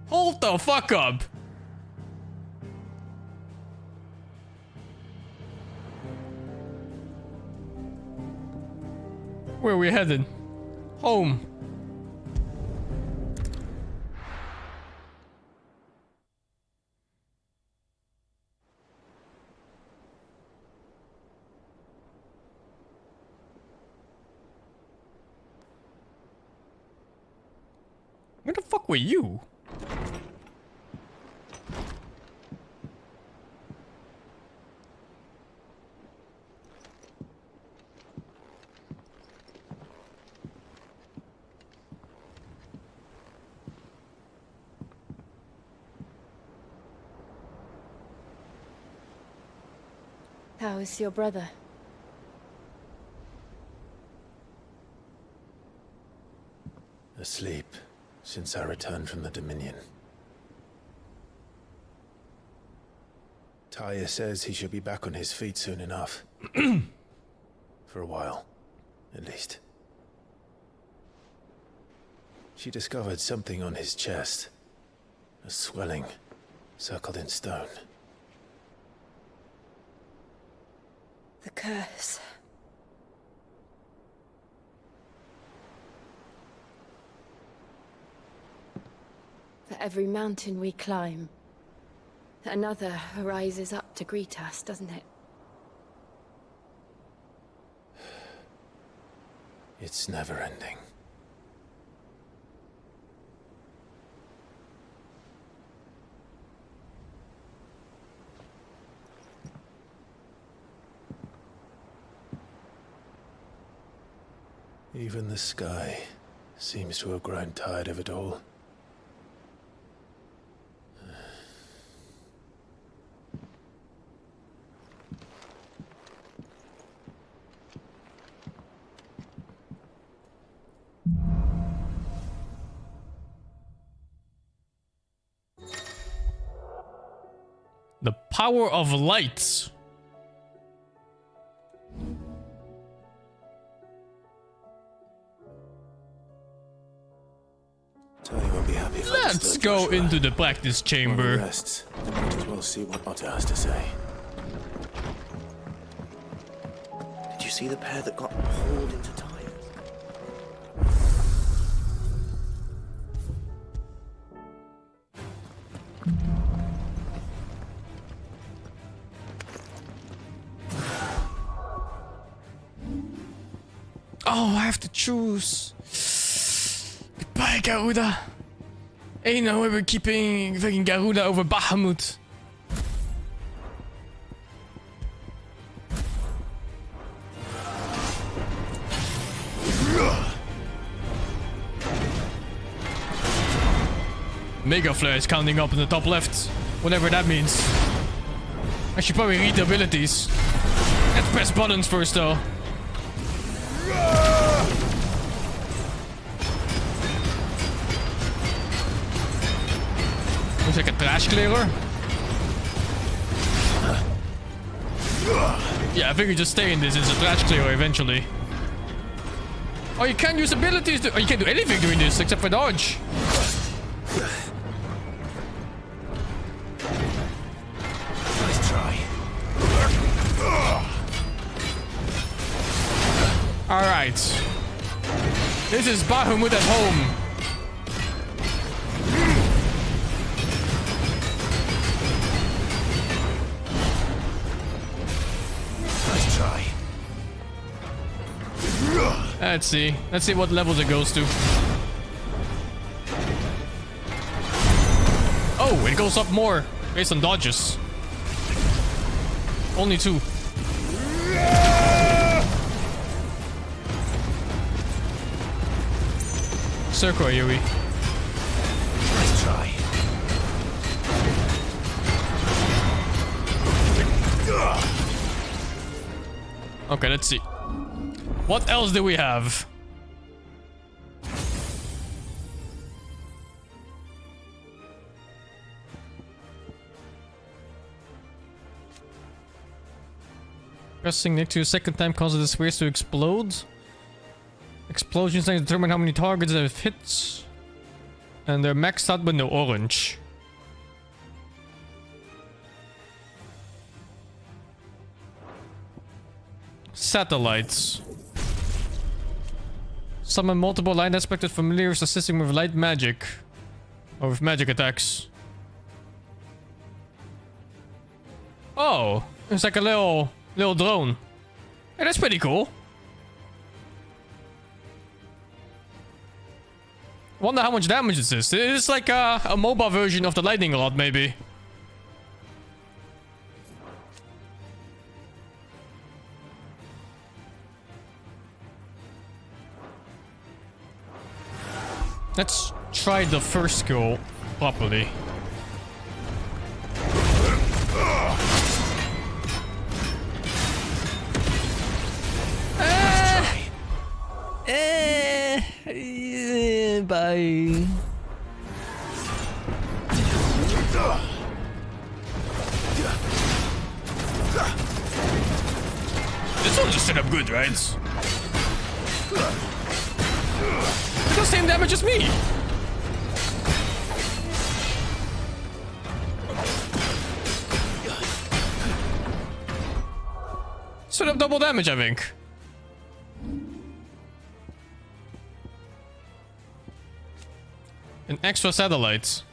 Hold the fuck up! Where are we headed? Home. Where the fuck were you? How is your brother? Asleep since I returned from the Dominion. Taya says he should be back on his feet soon enough. For a while, at least. She discovered something on his chest. A swelling, circled in stone. The curse. For every mountain we climb, another rises up to greet us, doesn't it? It's never ending. Even the sky seems to have grown tired of it all. Power of light. So you won't be happy if Let's go into the practice chamber. Rests. Might as well see what Otter has to say. Did you see the pair that got hauled into tires? Oh, I have to choose. Goodbye, Garuda. Ain't no way we're keeping fucking Garuda over Bahamut. Mega Flare is counting up in the top left. Whatever that means. I should probably read the abilities. Let's press buttons first though. Looks like a trash clearer. Yeah, I figured just stay in this as a trash clearer eventually. Oh, you can't use abilities to— oh, you can't do anything doing this except for dodge. Nice try. Alright. This is Bahamut at home. Nice try. Let's see. Let's see what levels it goes to. Oh, it goes up more based on dodges. Only 2. Circle Yui. Nice try. Okay, let's see. What else do we have? Pressing next to a second time causes the spheres to explode. Explosions can determine how many targets they have hit. And they're maxed out but no orange. Satellites. Summon multiple light aspected familiars assisting with light magic. Or with magic attacks. Oh, it's like a little drone. Hey, that's pretty cool. Wonder how much damage this is. It's like a mobile version of the lightning rod, maybe. Let's try the first skill properly. Bye. This one just set up good, right? It does the same damage as me. Set up double damage, I think. An extra satellite.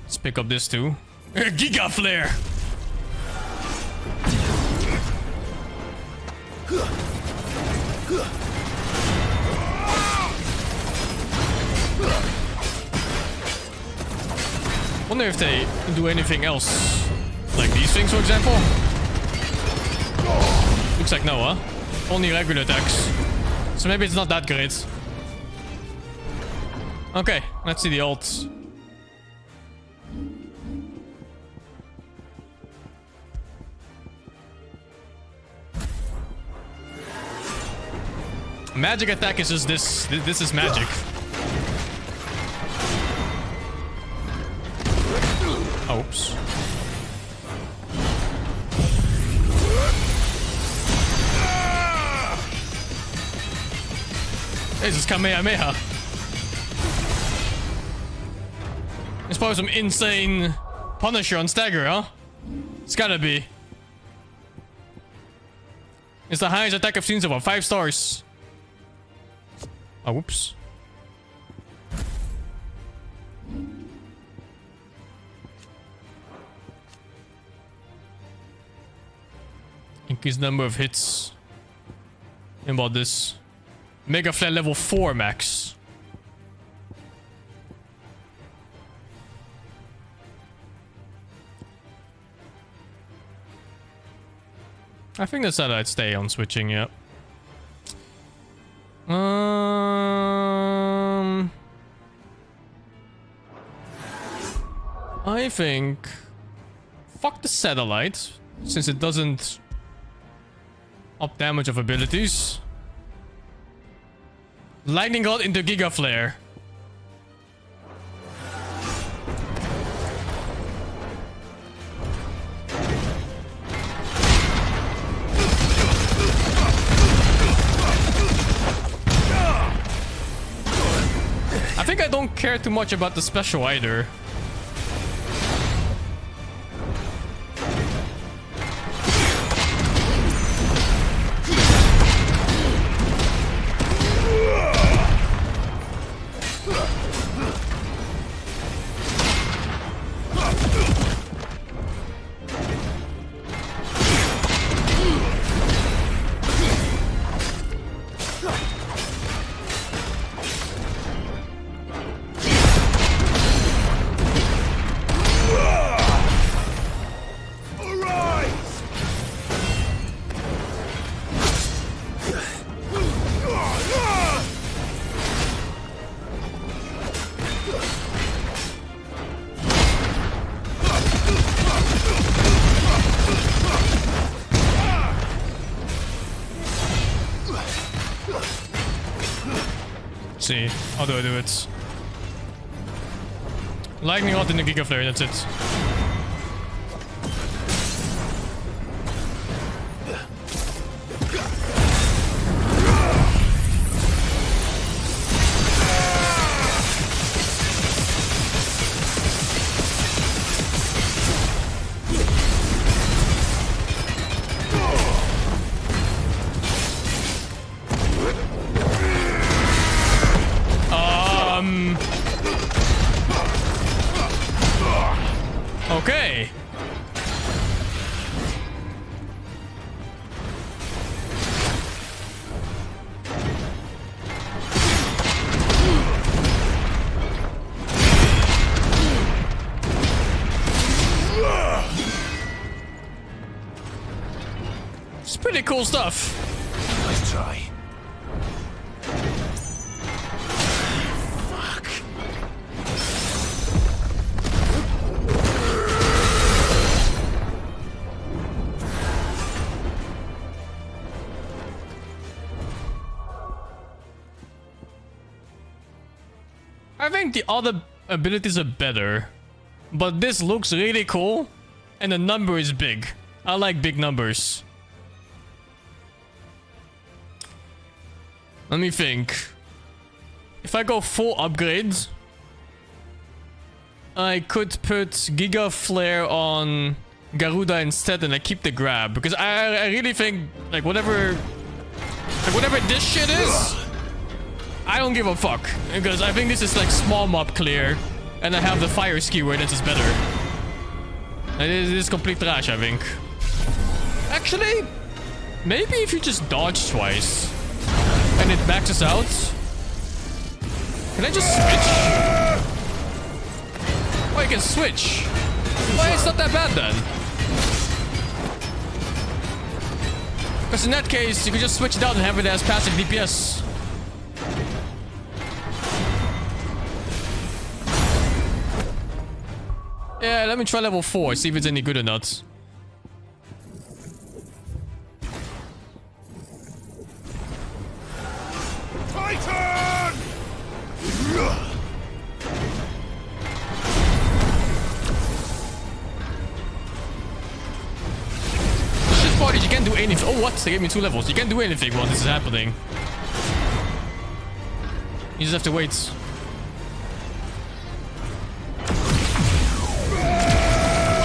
Let's pick up this too. Giga Flare! Wonder if they do anything else. Like these things, for example? Looks like no, huh? Only regular attacks. So maybe it's not that great. Okay, let's see the ults. Magic attack is just this. This is magic. Oops. Jesus, Kamehameha. It's probably some insane Punisher on Stagger, huh? It's gotta be. It's the highest attack I've seen so far. 5 stars. Oh, whoops. Increased number of hits. And about this. Mega Flare level 4 max. I think that's that I'd stay on switching, yeah. I think... Fuck the satellite, since it doesn't up damage of abilities. Lightning God into Giga Flare. I think I don't care too much about the special either. See, how do I do it? Lightning out in the Giga Flare, that's it. Okay. It's pretty cool stuff. Nice try. I think the other abilities are better, but this looks really cool, and the number is big. I like big numbers. Let me think. If I go full upgrades, I could put Giga Flare on Garuda instead, and I keep the grab, because I really think like whatever this shit is, I don't give a fuck, because I think this is like small mob clear, and I have the fire skewer that is better. And it is complete trash, I think. Actually, maybe if you just dodge twice and it maxes out. Can I just switch? Oh, you can switch. Well, it's not that bad then. Because in that case, you could just switch it out and have it as passive DPS. Yeah, let me try level 4, see if it's any good or not. Titan! do anything. Oh, what? They gave me 2 levels. You can't do anything while this is happening. You just have to wait.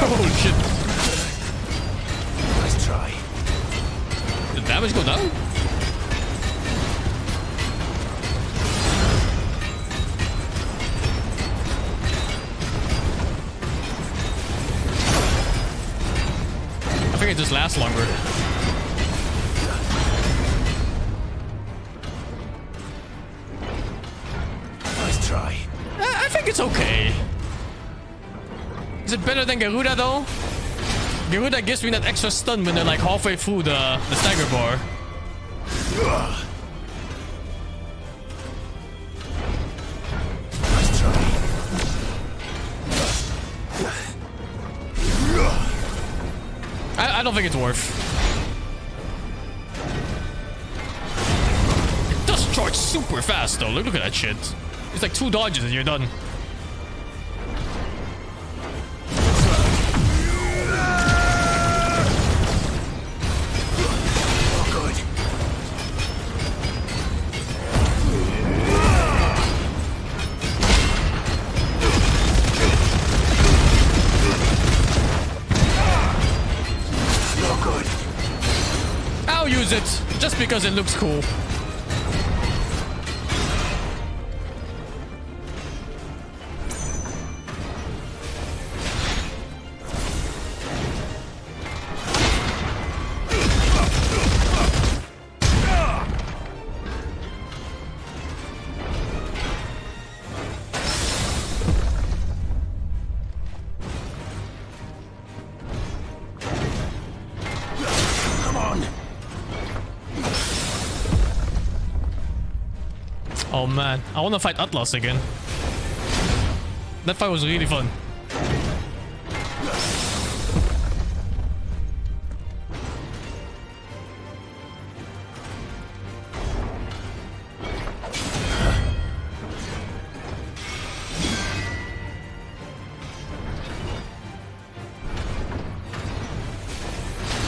Oh shit. Nice try. Did damage go down? I think it just lasts longer. Nice try. I think it's okay. Is it better than Garuda though? Garuda gives me that extra stun when they're like halfway through the stagger bar. Nice try. I don't think it's worth. It does charge super fast though. Look at that shit. It's like 2 dodges and you're done. It just because it looks cool. Oh man, I want to fight Atlas again. That fight was really fun.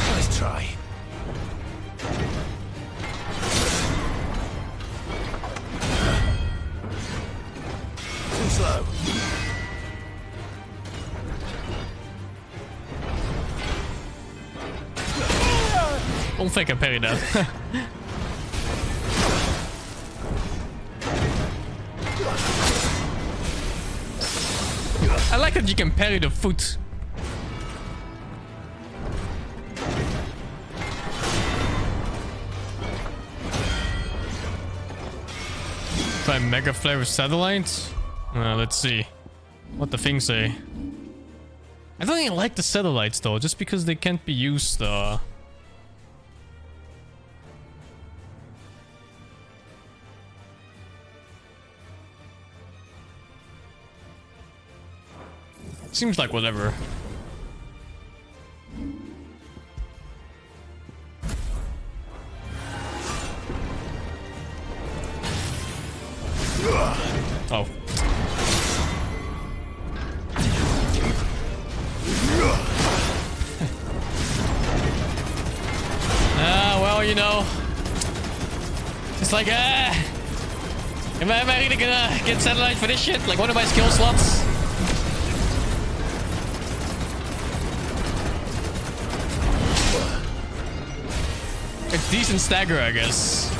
Nice try. Slow. Don't think I parried that. I like that you can parry the foot. Try Mega Flare with satellites. Let's see what the things say. I don't even like the satellites though, just because they can't be used. Seems like whatever. Oh. Well, you know, it's like, am I really gonna get satellite for this shit? Like one of my skill slots? A decent stagger, I guess.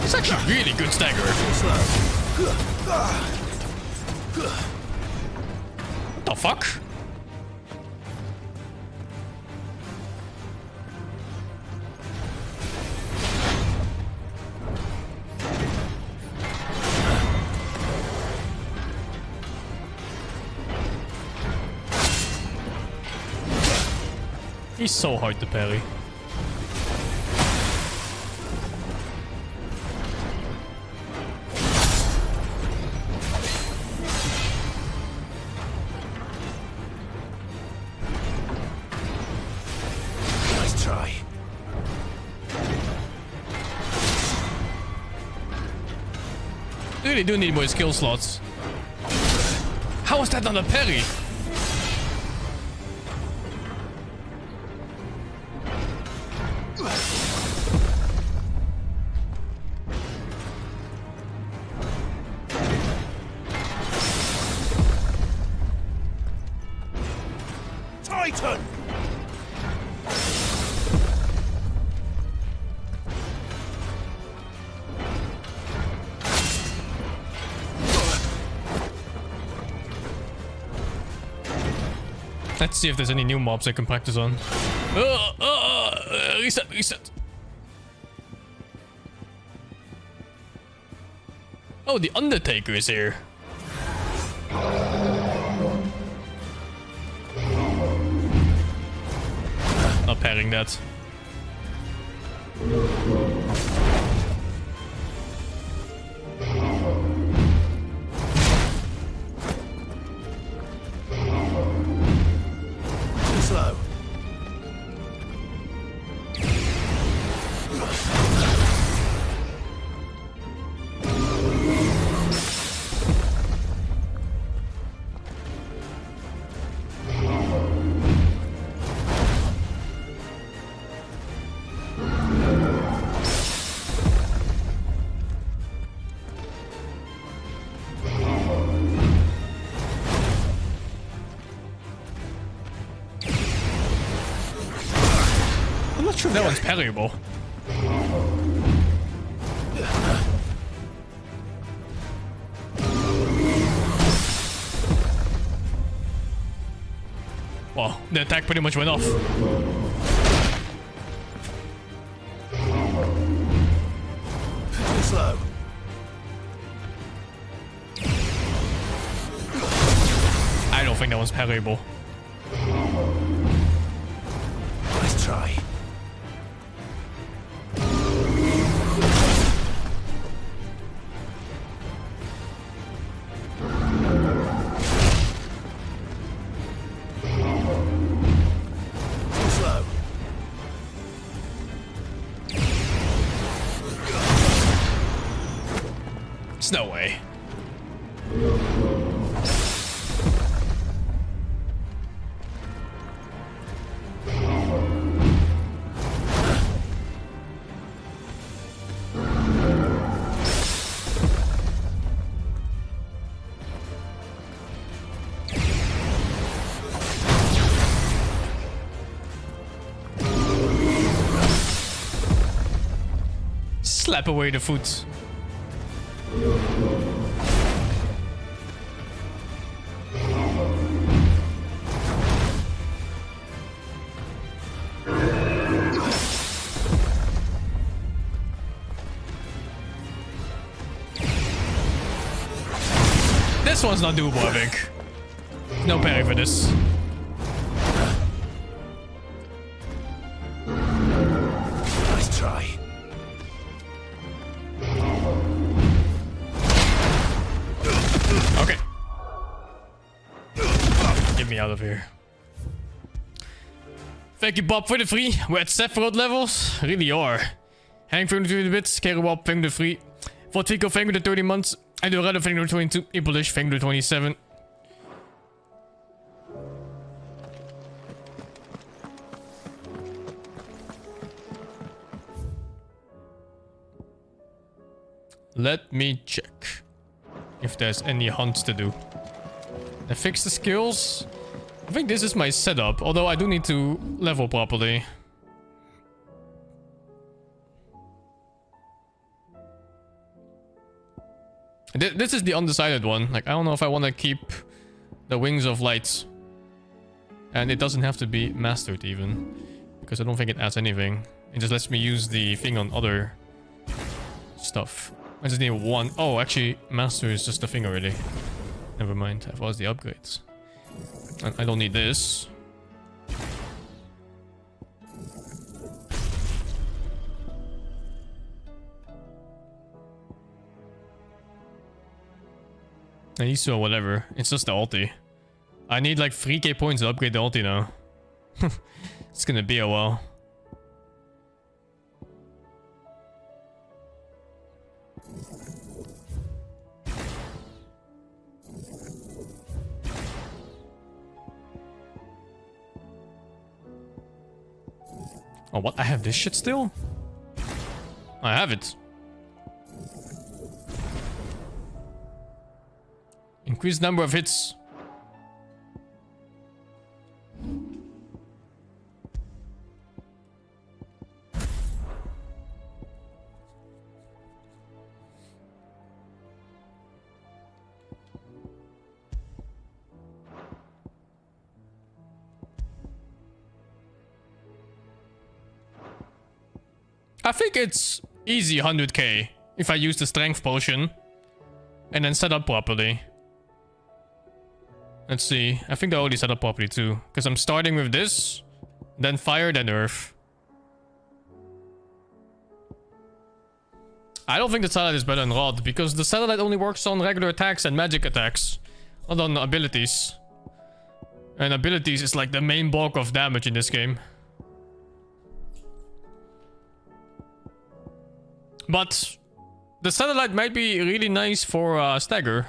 It's actually really good stagger. What the fuck? He's so hard to parry. Nice try. Really do need more skill slots. How is that not a parry? turn! Let's see if there's any new mobs I can practice on. Reset, reset. Oh, the Undertaker is here. Not parrying that. Slow. I'm not sure if that one's parryable. Wow, the attack pretty much went off. Slow. I don't think that one's parryable. Nice try. Slow. There's no way. Slap away the foot. This one's not doable, I think. No parry for this. Nice try. Okay. Get me out of here. Thank you, Bob, for the free. We're at Sephiroth levels. Really are. Hank, thank you for the bits. Kero Bob, thank you for the free. Fortico, thank you for the 30 months. I do rather thank you for 22. Ipolish, thank you for 27. Let me check if there's any hunts to do. I fix the skills. I think this is my setup, although I do need to level properly. This is the undecided one. Like, I don't know if I want to keep the Wings of Light. And it doesn't have to be mastered even, because I don't think it adds anything. It just lets me use the thing on other stuff. I just need one. Oh, actually, master is just a thing already. Never mind. I thought it was the upgrades. And I don't need this. I used to or whatever. It's just the ulti. I need like 3k points to upgrade the ulti now. It's gonna be a while. Oh, what? I have this shit still? I have it. Increased number of hits. I think it's easy 100k if I use the strength potion and then set up properly. Let's see. I think I already set up properly too, because I'm starting with this, then fire, then earth. I don't think the satellite is better than Rod, because the satellite only works on regular attacks and magic attacks, not on abilities. And abilities is like the main bulk of damage in this game. But the satellite might be really nice for stagger.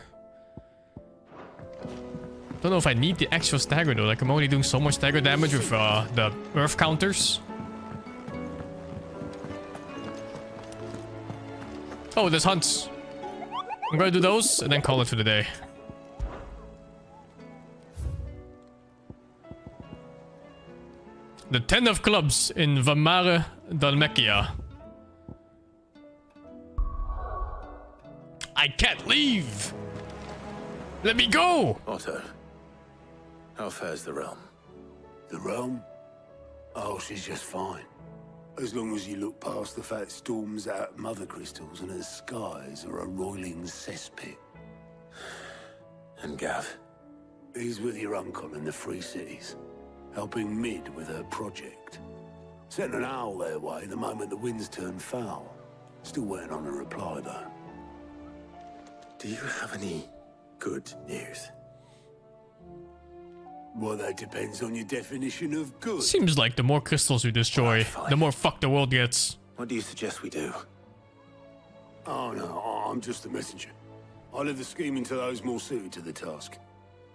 Don't know if I need the extra stagger though. Like I'm only doing so much stagger damage with the earth counters. Oh, there's hunts. I'm gonna do those and then call it for the day. The 10 of clubs in Vamare Dalmekia. I can't leave! Let me go! Otto, how fares the realm? The realm? Oh, she's just fine. As long as you look past the fat storms out mother crystals and her skies are a roiling cesspit. And Gav? He's with your uncle in the Free Cities, helping Mid with her project. Sent an owl their way the moment the winds turned foul. Still waiting on a reply, though. Do you have any good news? Well, that depends on your definition of good. Seems like the more crystals we destroy, the more fucked the world gets. What do you suggest we do? Oh, no, I'm just a messenger. I leave the scheming to those more suited to the task.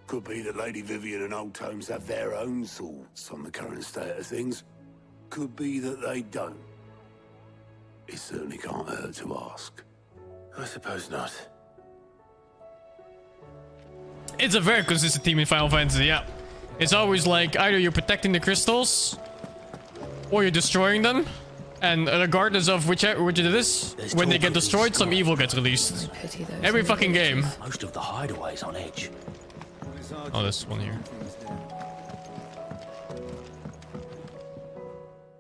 Could be that Lady Vivian and Old Tomes have their own thoughts on the current state of things. Could be that they don't. It certainly can't hurt to ask. I suppose not. It's a very consistent team in Final Fantasy, yeah. It's always like either you're protecting the crystals or you're destroying them. And regardless of which it is, when they get destroyed, some evil gets released. Every fucking game. Most of the hideaways on edge. Oh, this one here.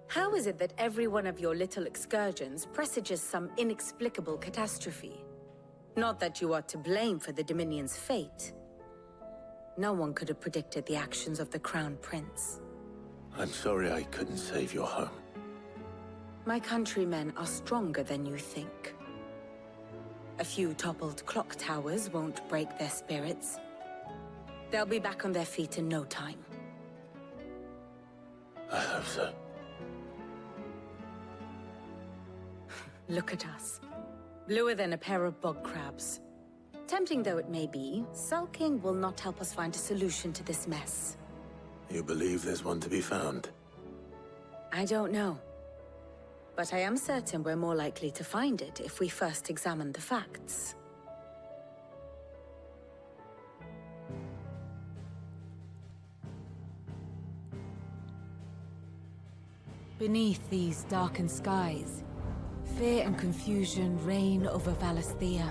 How is it that every one of your little excursions presages some inexplicable catastrophe? Not that you are to blame for the Dominion's fate. No one could have predicted the actions of the Crown Prince. I'm sorry I couldn't save your home. My countrymen are stronger than you think. A few toppled clock towers won't break their spirits. They'll be back on their feet in no time. I hope so. Look at us. Bluer than a pair of bog crabs. Tempting though it may be, sulking will not help us find a solution to this mess. You believe there's one to be found? I don't know. But I am certain we're more likely to find it if we first examine the facts. Beneath these darkened skies, fear and confusion reign over Valisthea.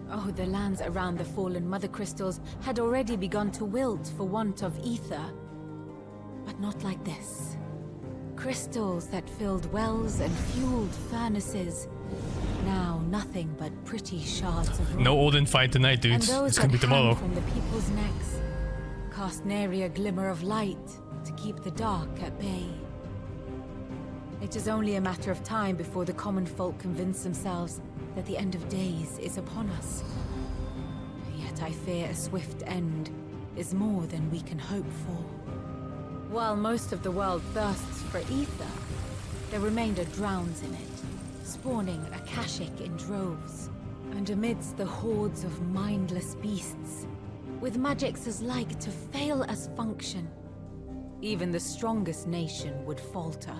Oh, the lands around the fallen Mother Crystals had already begun to wilt for want of ether. But not like this. Crystals that filled wells and fueled furnaces. Now nothing but pretty shards of rock. No Odin fight tonight, dudes. It's gonna be tomorrow. From the people's necks, cast nary a glimmer of light to keep the dark at bay. It is only a matter of time before the common folk convince themselves that the end of days is upon us. Yet I fear a swift end is more than we can hope for. While most of the world thirsts for ether, the remainder drowns in it, spawning Akashic in droves. And amidst the hordes of mindless beasts, with magics as like to fail as function, even the strongest nation would falter.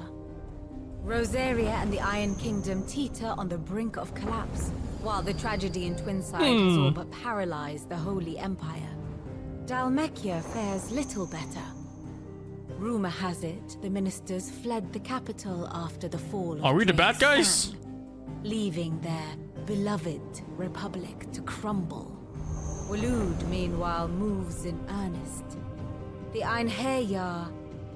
Rosaria and the Iron Kingdom teeter on the brink of collapse, while the tragedy in Twinside has all but paralyzed the Holy Empire. Dalmekia fares little better. Rumor has it the ministers fled the capital after the fall of Are we the bad Dre's guys? Stand, leaving their beloved republic to crumble. Waloed, meanwhile, moves in earnest. The Einherjar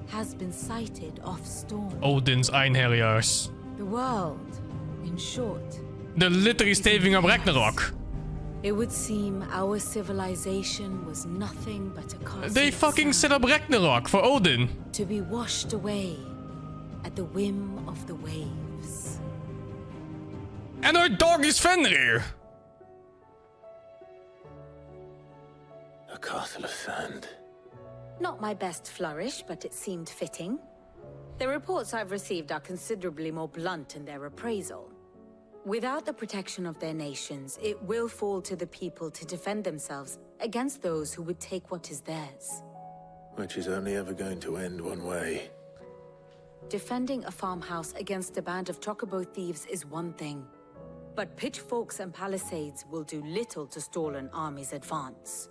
has been sighted off Storm. Odin's Einherjars. The world, in short. They're literally staving up Ragnarok. It would seem our civilization was nothing but a castle. They fucking set up Ragnarok for Odin. To be washed away at the whim of the waves. And our dog is Fenrir. A castle of sand. Not my best flourish, but it seemed fitting. The reports I've received are considerably more blunt in their appraisal. Without the protection of their nations, it will fall to the people to defend themselves against those who would take what is theirs. Which is only ever going to end one way. Defending a farmhouse against a band of chocobo thieves is one thing. But pitchforks and palisades will do little to stall an army's advance.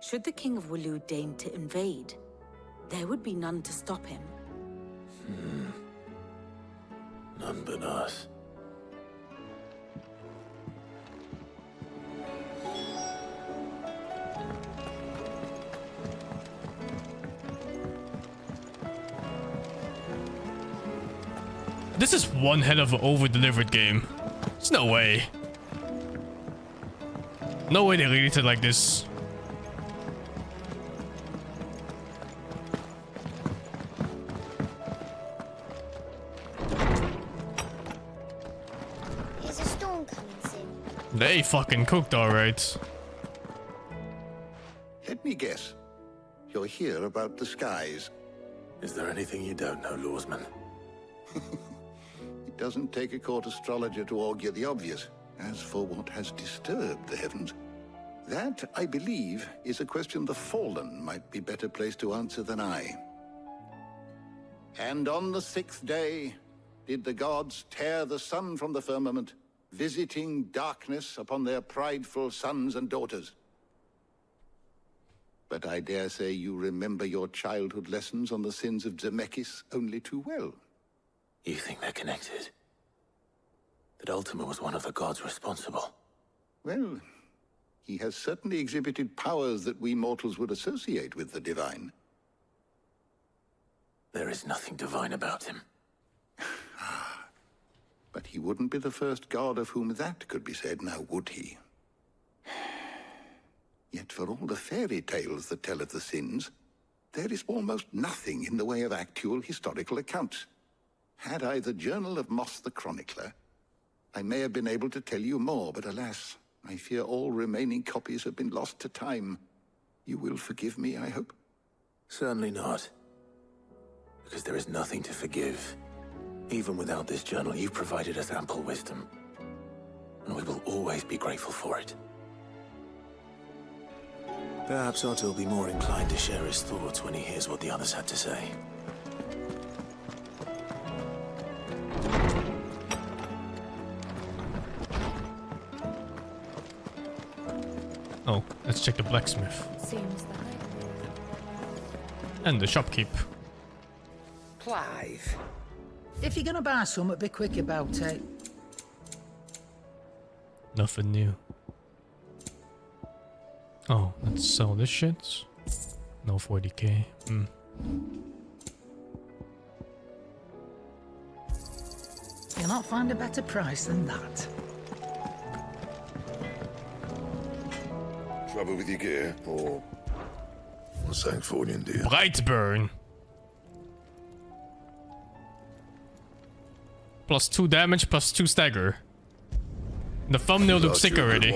Should the King of Waloed deign to invade, there would be none to stop him. None but us. This is one hell of an over-delivered game. There's no way. No way they released it like this. Is a storm coming soon? They fucking cooked alright. Let me guess. You're here about the skies. Is there anything you don't know, Lawsman? It doesn't take a court astrologer to augur the obvious. As for what has disturbed the heavens, that, I believe, is a question the Fallen might be better placed to answer than I. And on the 6th day did the gods tear the sun from the firmament, visiting darkness upon their prideful sons and daughters. But I dare say you remember your childhood lessons on the sins of Zemeckis only too well. You think they're connected? That Ultima was one of the gods responsible? Well, he has certainly exhibited powers that we mortals would associate with the divine. There is nothing divine about him. But he wouldn't be the first god of whom that could be said, now would he? Yet for all the fairy tales that tell of the sins, there is almost nothing in the way of actual historical accounts. Had I the Journal of Moss the Chronicler, I may have been able to tell you more, but alas, I fear all remaining copies have been lost to time. You will forgive me, I hope? Certainly not. Because there is nothing to forgive. Even without this journal, you've provided us ample wisdom. And we will always be grateful for it. Perhaps Otto will be more inclined to share his thoughts when he hears what the others had to say. Oh, let's check the blacksmith. Seems that way. And the shopkeep. Clive, if you're gonna buy something, be quick about it. Nothing new. Oh, let's sell this shit. No 40k. You'll not find a better price than that. Trouble with your gear, or something for you, dear? Brightburn. Plus 2 damage, plus 2 stagger. The thumbnail looks sick already.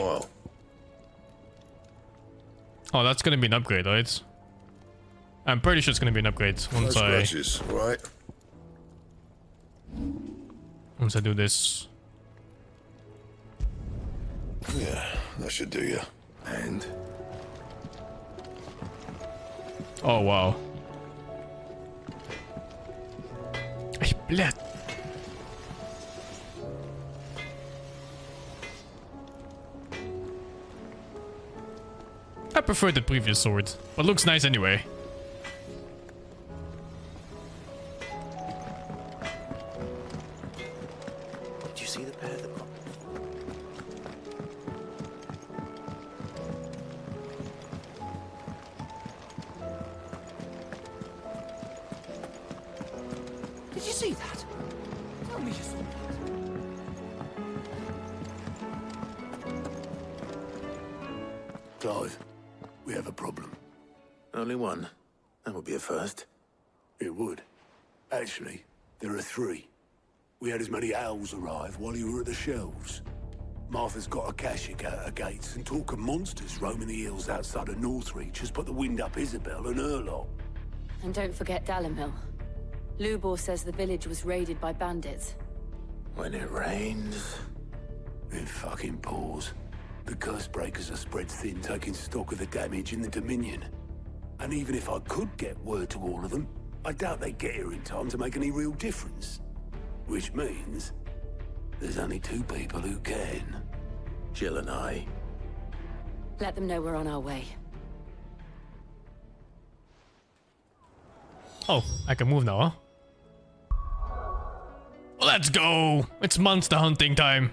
Oh, that's gonna be an upgrade, right? I'm pretty sure it's gonna be an upgrade once once I do this. Yeah, that should do you. And? Oh, wow. Ich bled. I prefer the previous sword, but looks nice anyway. Did you see the pair that... Did you see that? Tell me you saw that. Clive, we have a problem. Only one. That would be a first. It would. Actually, there are 3. We had as many owls arrive while you were at the shelves. Martha's got a Akashic out her gates, and talk of monsters roaming the hills outside of Northreach has put the wind up Isabel and her lot. And don't forget Dalimil. Lubor says the village was raided by bandits. When it rains... It fucking pours. The curse breakers are spread thin, taking stock of the damage in the Dominion. And even if I could get word to all of them, I doubt they'd get here in time to make any real difference. Which means... there's only 2 people who can. Jill and I. Let them know we're on our way. Oh, I can move now, huh? Let's go! It's monster hunting time.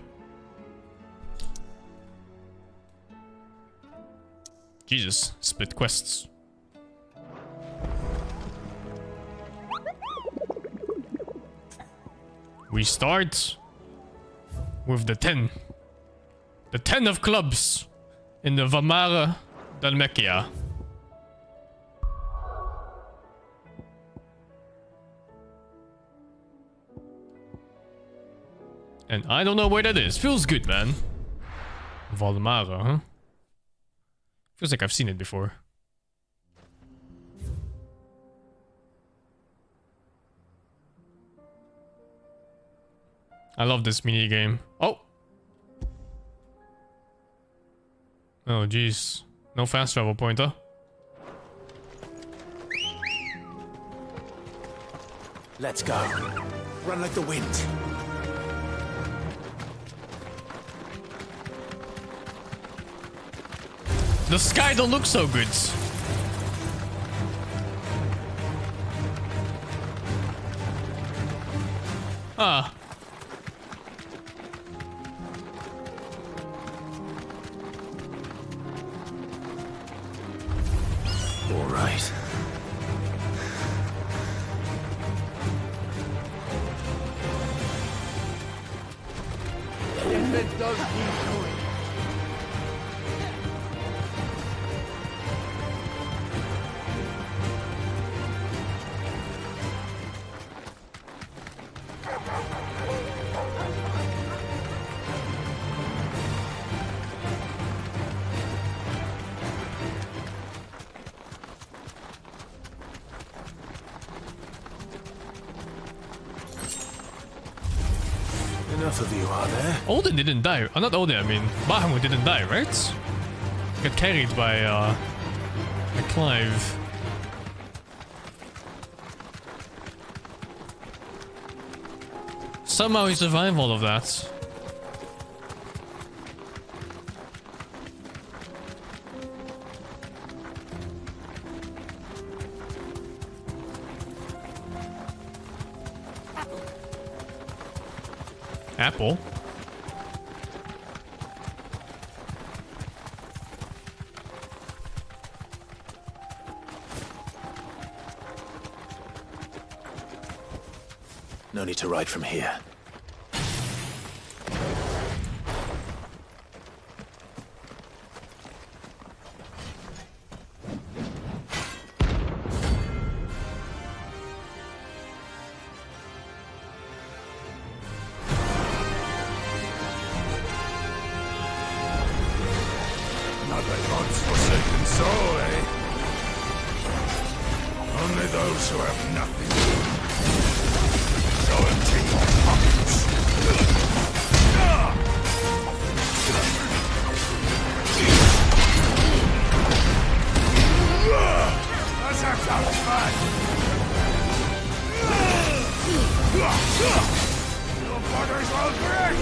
Jesus, split quests. We start with the 10. The 10 of clubs in the Vamara Dalmekia. And I don't know where that is. Feels good, man. Valmara, huh? Feels like I've seen it before. I love this mini game. Oh! Oh, jeez. No fast travel point, huh? Let's go. Run like the wind. The sky don't look so good. Ah. All right. If it does keep going. Enough of you, are there? Odin didn't die. Not Odin, I mean Bahamut didn't die, right? Got carried by Clive. Somehow he survived all of that. Apple? No need to ride from here. Another God's forsaken soul, eh? Only those who have nothing. So empty their pockets. Let's have some fun. Your borders will break.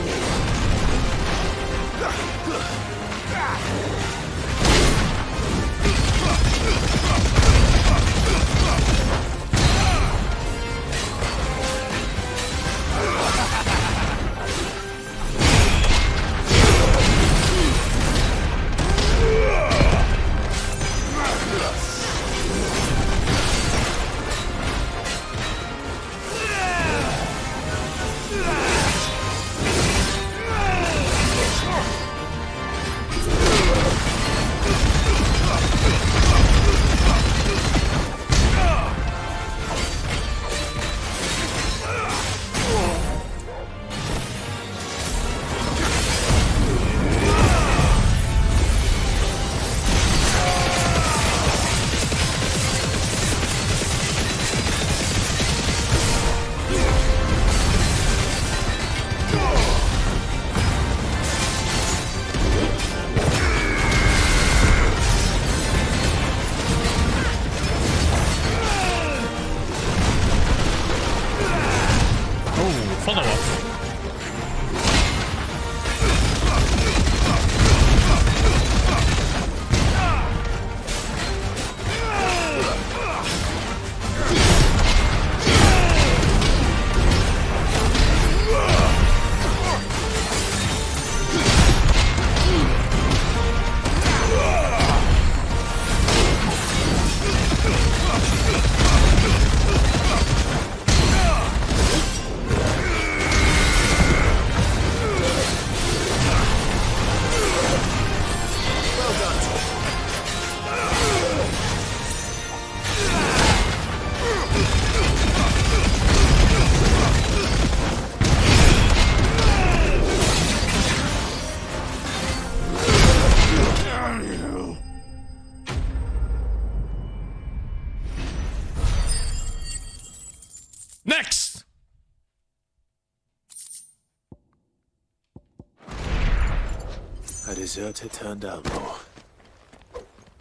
deserter turned outlaw.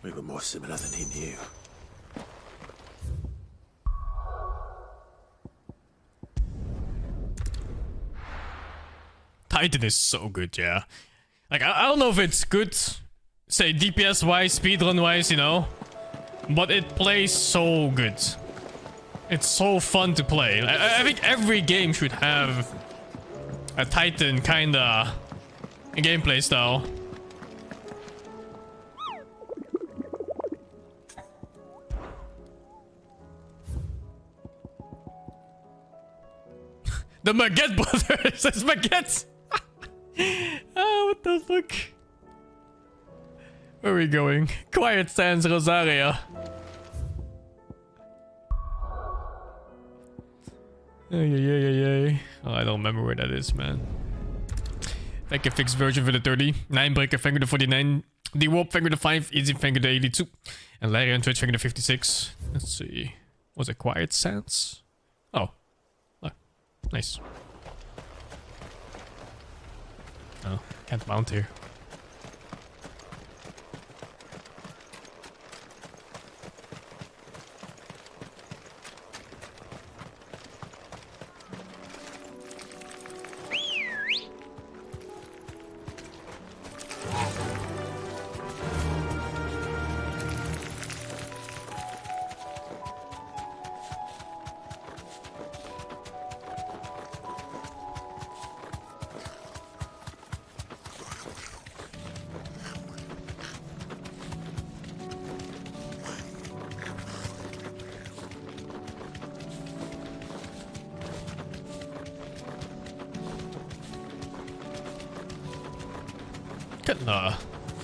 We were more similar than he knew. Titan is so good, yeah. Like, I don't know if it's good, say, DPS-wise, speedrun-wise, you know? But it plays so good. It's so fun to play. I think every game should have a Titan kinda gameplay style. The Maguette brothers! It's Maguette! Oh, what the fuck? Where are we going? Quiet Sands, Rosaria. Oh, I don't remember where that is, man. Thank you, fixed version for the 30. 9 Breaker Finger to 49. The Warp Finger to 5. Easy Finger to 82. And Larry on Twitch Finger to 56. Let's see. Was it Quiet Sands? Oh. Nice. Oh, can't mount here.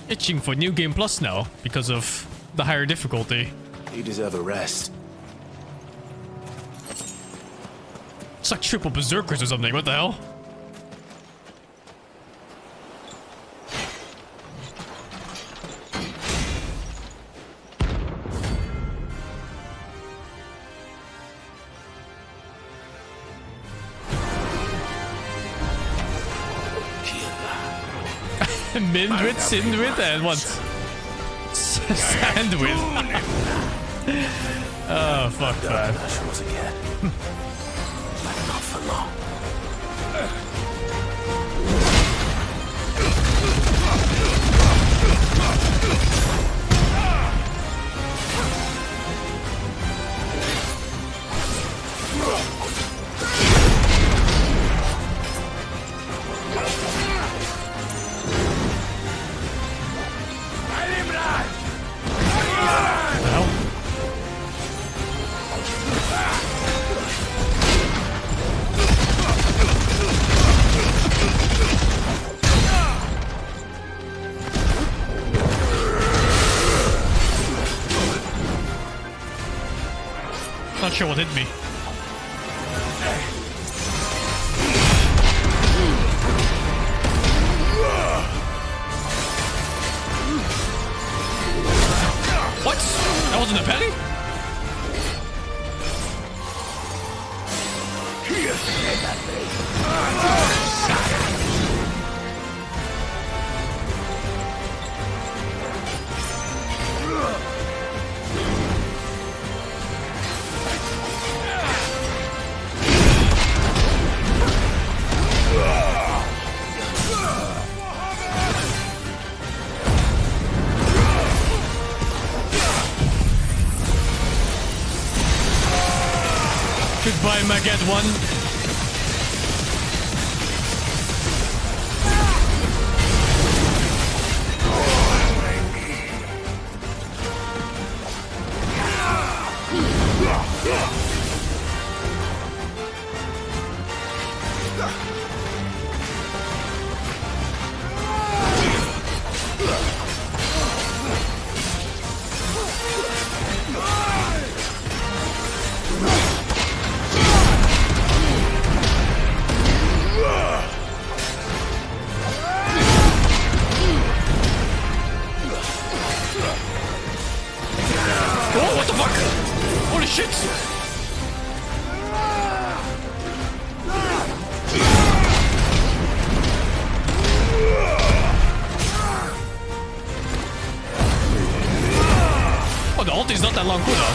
Itching for New Game Plus now because of the higher difficulty. You deserve a rest. It's like triple berserkers or something. What the hell? Mindwith, Sindwith, and what? Sandwith. Oh, fuck that. Not for long. Not sure what hit me. What? That wasn't a penny? Goodbye, Maguette 1. Oh, what the fuck? Holy shit! Oh, the ulti's not that long cooldown.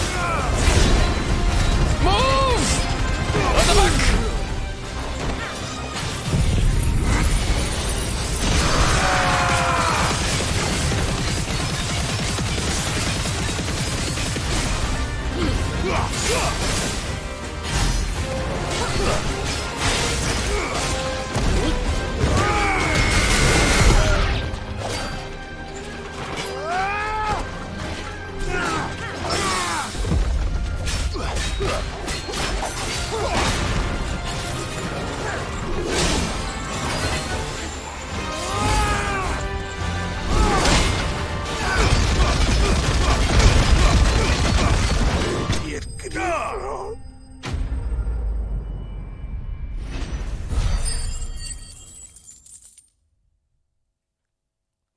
Move! What the fuck?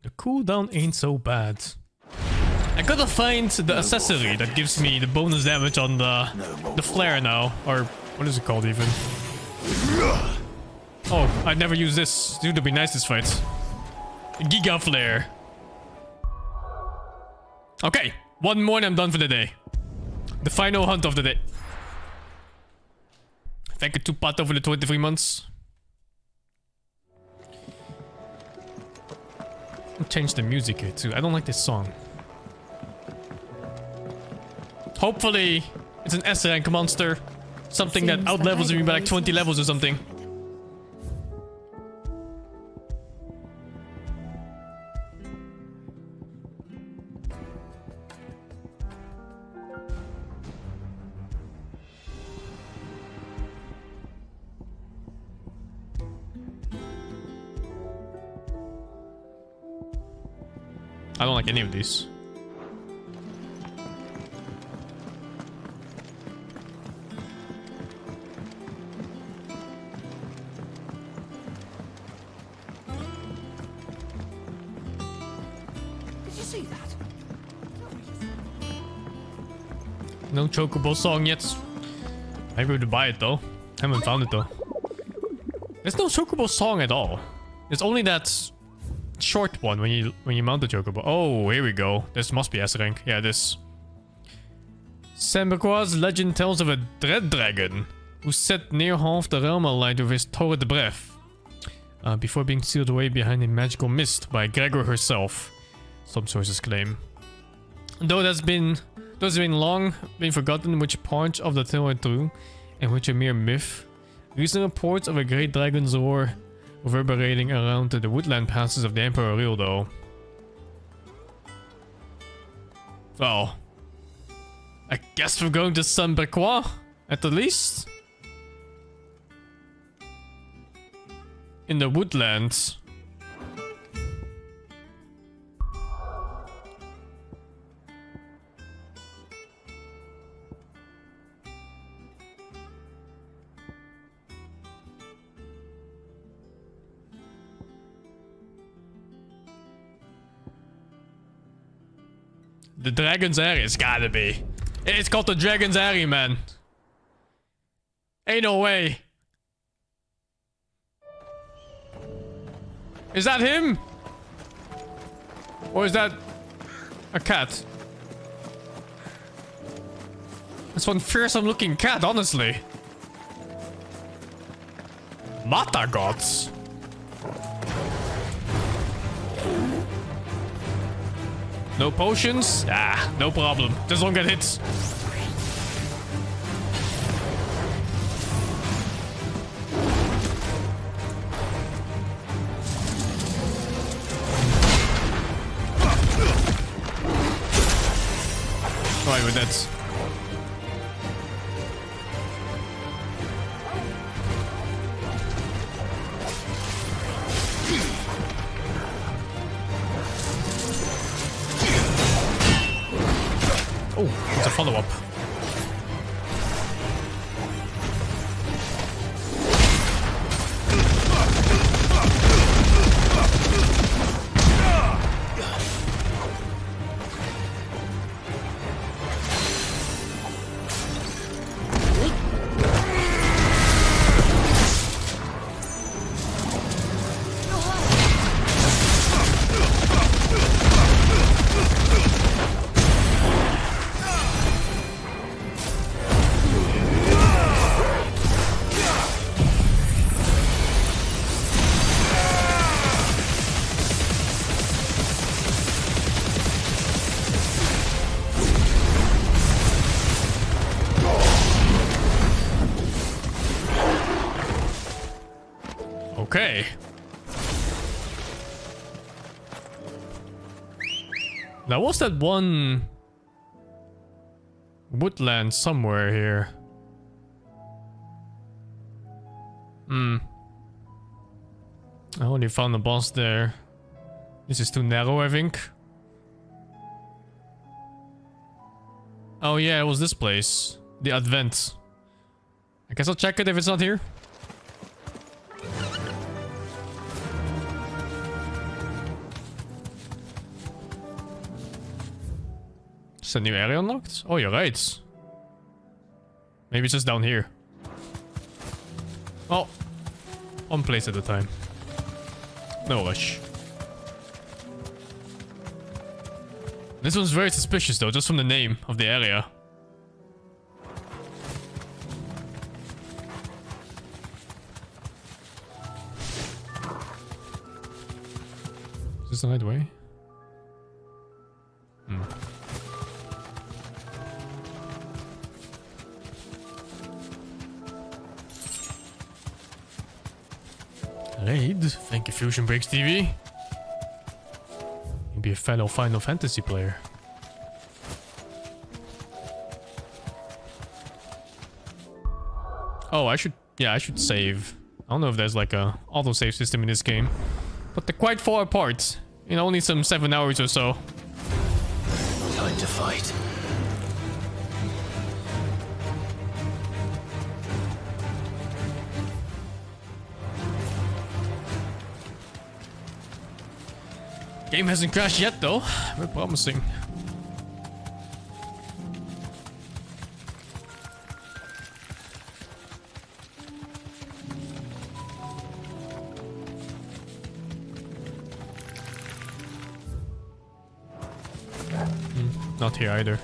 The cooldown ain't so bad. I gotta find the accessory that gives me the bonus damage on the flare now. Or what is it called even? Oh, I never used this. Dude, it'd be nice this fight. Giga Flare. Okay, one more and I'm done for the day. The final hunt of the day. Thank you to Pat over the 23 months. I'll change the music here too. I don't like this song. Hopefully, it's an S rank monster. Something that outlevels me by like 20 levels or something. I don't like any of these. Did you see that? No chocobo song yet. Maybe we'll buy it though. Haven't found it though. There's no chocobo song at all. There's only that short one when you mount the chocobo. Oh, here we go. This must be S rank. Yeah, this. Saint-Berquois' legend tells of a dread dragon who set near half the realm alight with his torrid breath, before being sealed away behind a magical mist by Gregor herself, some sources claim. Though it has been long forgotten which parts of the tale are true and which are mere myth, recent reports of a great dragon's roar reverberating around the woodland passes of the Emperor real though. Well, I guess we're going to Saint-Berquois, at the least. In the woodlands. The Dragon's Area, it's gotta be. It's called the Dragon's Area, man. Ain't no way. Is that him? Or is that a cat? That's one fearsome looking cat, honestly. Mata gods. No potions? Ah, no problem. Just don't get hit. Alright, with that. Oh, it's a follow-up. Okay. Now, what's that one woodland somewhere here? I only found a boss there. This is too narrow, I think. Oh yeah, it was this place. The Advent. I guess I'll check it if it's not here. Is a new area unlocked? Oh, you're right. Maybe it's just down here. Oh. One place at a time. No rush. This one's very suspicious though, just from the name of the area. Is this the right way? Raid. Thank you, Fusion Breaks TV. You'll be a fellow Final Fantasy player. Oh, I should save. I don't know if there's like a auto-save system in this game. But they're quite far apart. In only some 7 hours or so. Time to fight. Game hasn't crashed yet though. We're promising. Not here either.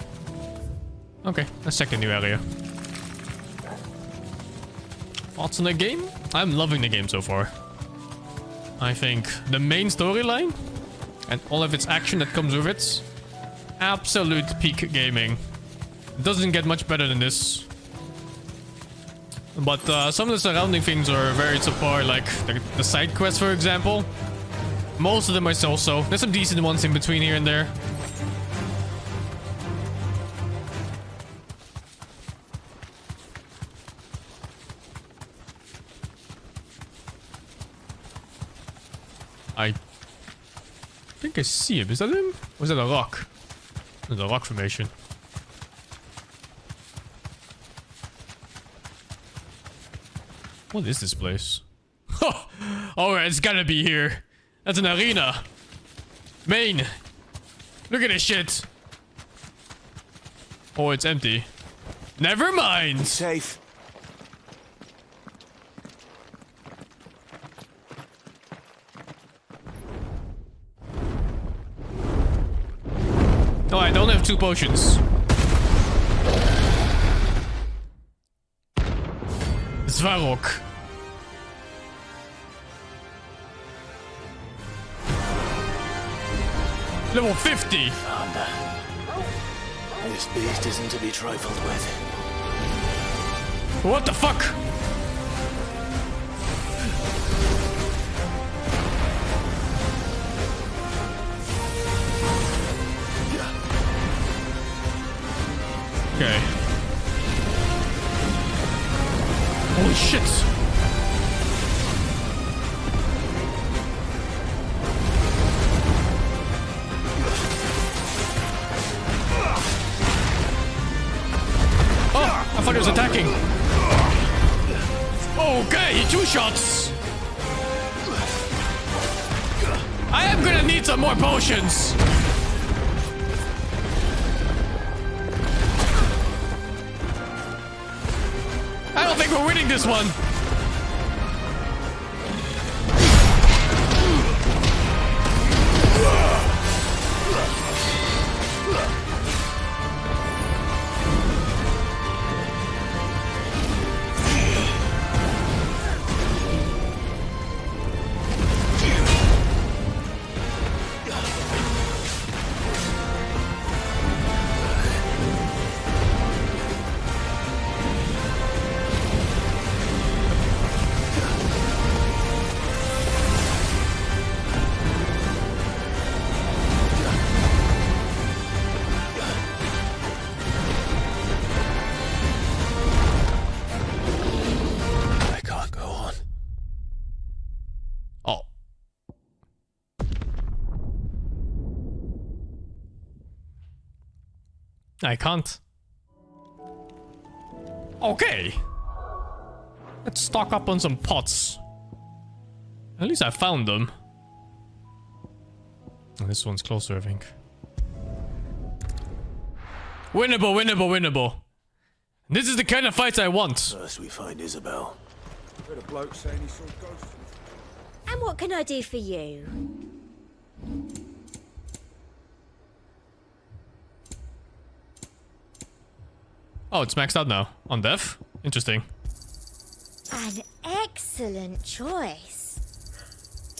Okay, let's check the new area. Thoughts on the game? I'm loving the game so far. I think the main storyline and all of its action that comes with it, absolute peak gaming. Doesn't get much better than this. But some of the surrounding things are very subpar, like the side quests, for example. Most of them are so-so. There's some decent ones in between here and there. I think I see him. Is that him? Or is that a rock? There's a rock formation. What is this place? Oh, alright, it's gotta be here. That's an arena. Main. Look at this shit. Oh, it's empty. Never mind. It's safe. Oh, I don't have 2 potions. Svarok. Level 50. Founder. This beast isn't to be trifled with. What the fuck? Okay. Holy shit. Oh, I thought he was attacking. Okay, 2 shots. I am gonna need some more potions. I don't think we're winning this one. I can't. Okay. Let's stock up on some pots. At least I found them. And this one's closer, I think. Winnable, winnable, winnable. This is the kind of fights I want. First we find Isabel. Heard a bloke saying he saw ghosts. And what can I do for you? Oh, it's maxed out now. On death? Interesting. An excellent choice.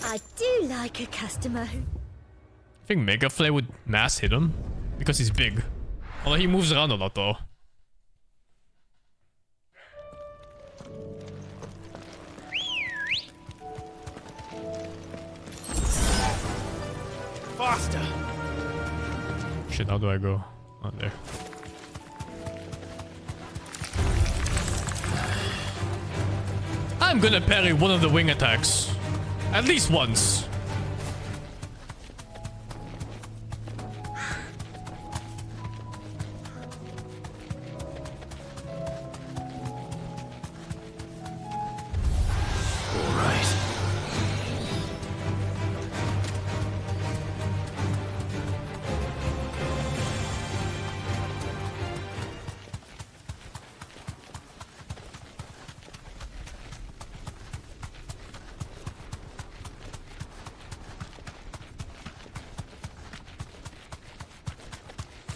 I do like a customer. I think Mega Flare would mass hit him. Because he's big. Although he moves around a lot though. Faster! Shit, how do I go? Oh, there. I'm gonna parry one of the wing attacks. At least once.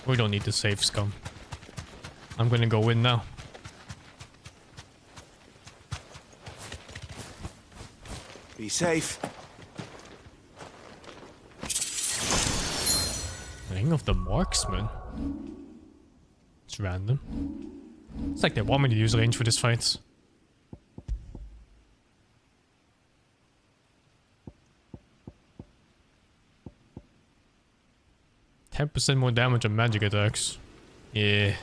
We don't need to save scum. I'm gonna go in now. Be safe. Ring of the Marksman. It's random. It's like they want me to use range for this fight. %10 more damage on magic attacks. Yeah.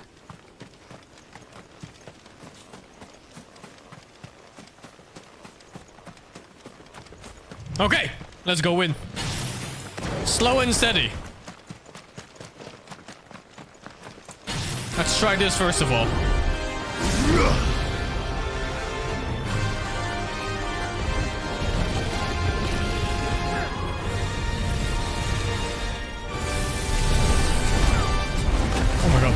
Okay, let's go in. Slow and steady. Let's try this first of all. Oh my god.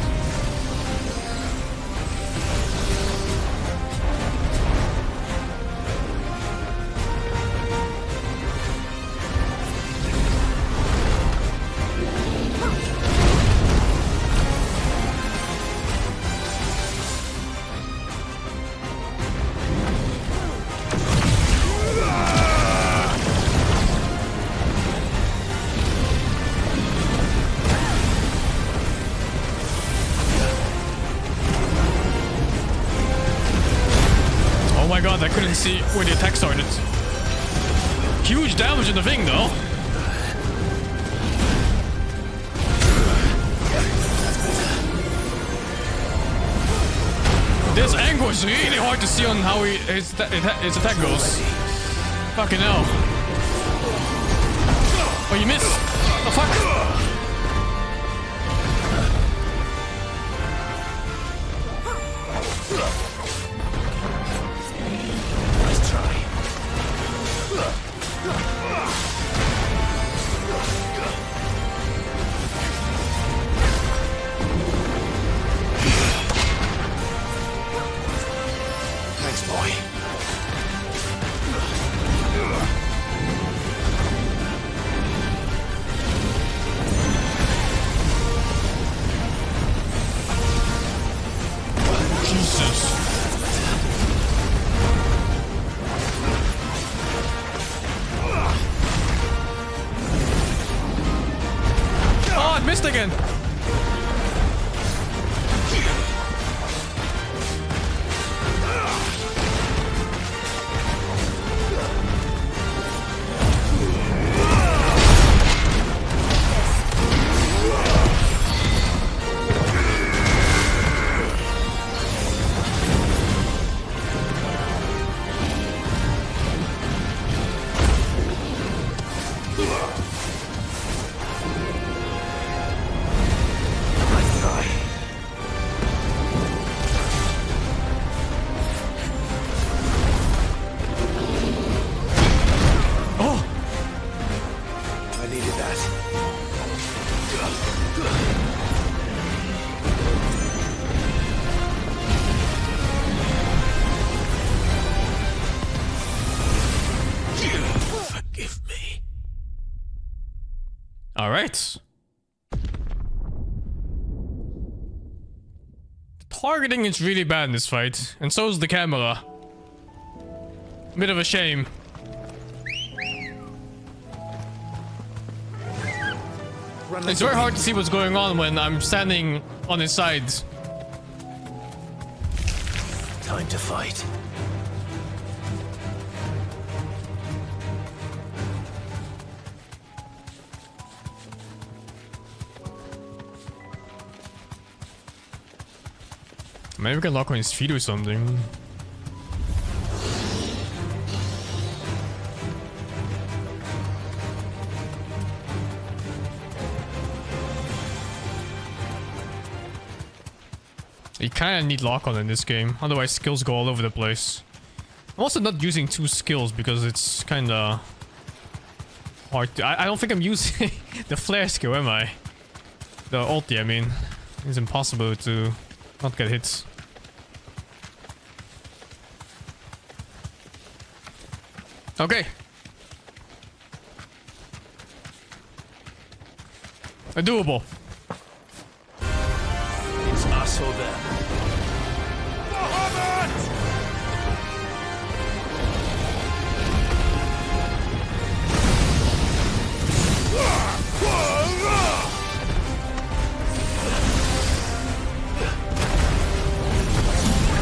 I couldn't see where the attack started. Huge damage in the thing, though. This angle is really hard to see on how his attack goes. Fucking hell. Oh, you missed. The fuck? Alright. Targeting is really bad in this fight, and so is the camera. Bit of a shame. It's very hard to see what's going on when I'm standing on his sides. Time to fight. Maybe we can lock on his feet or something. You kinda need lock on in this game, otherwise skills go all over the place. I'm also not using 2 skills because it's kinda hard to... I don't think I'm using the flare skill, am I? The ulti, I mean. It's impossible to not get hits. Okay. Doable. It's us or them.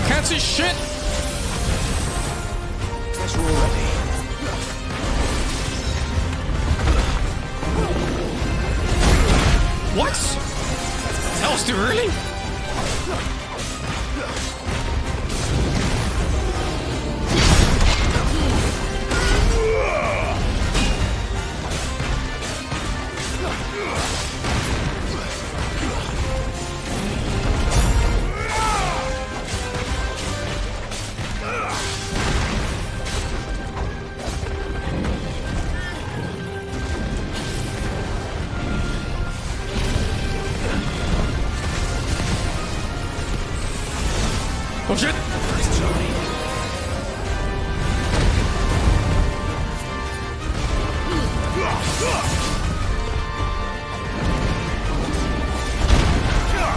Can't see shit. Guess we're all ready. What? That was too early? Oh shit!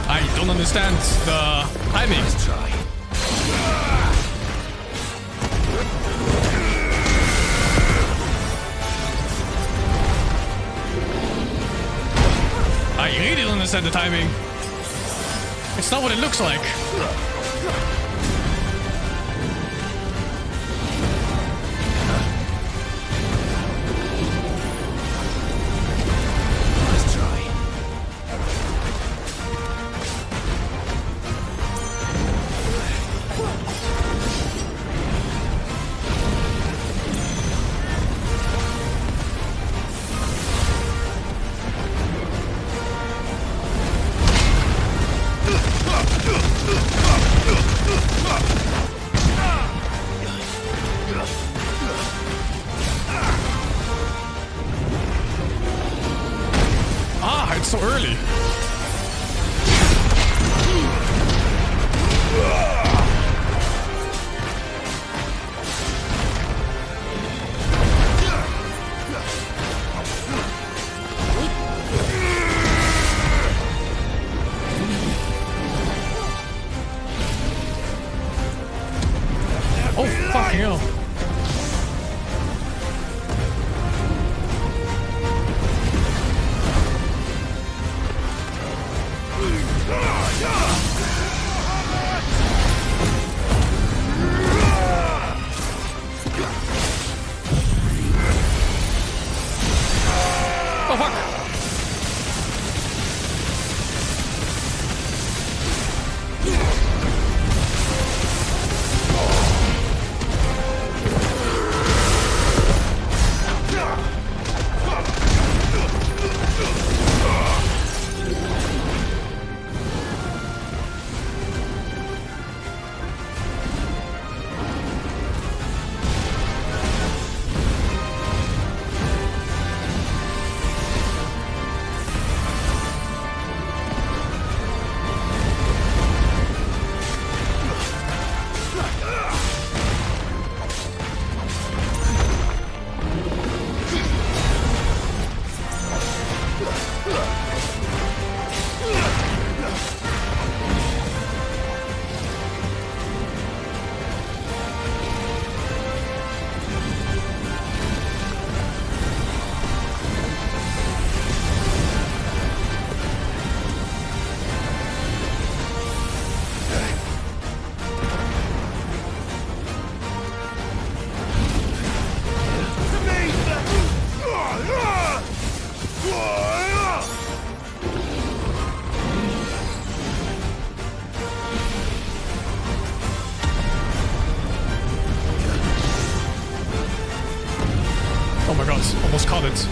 I don't understand the timing. Let's try. I really don't understand the timing. It's not what it looks like. Almost caught it.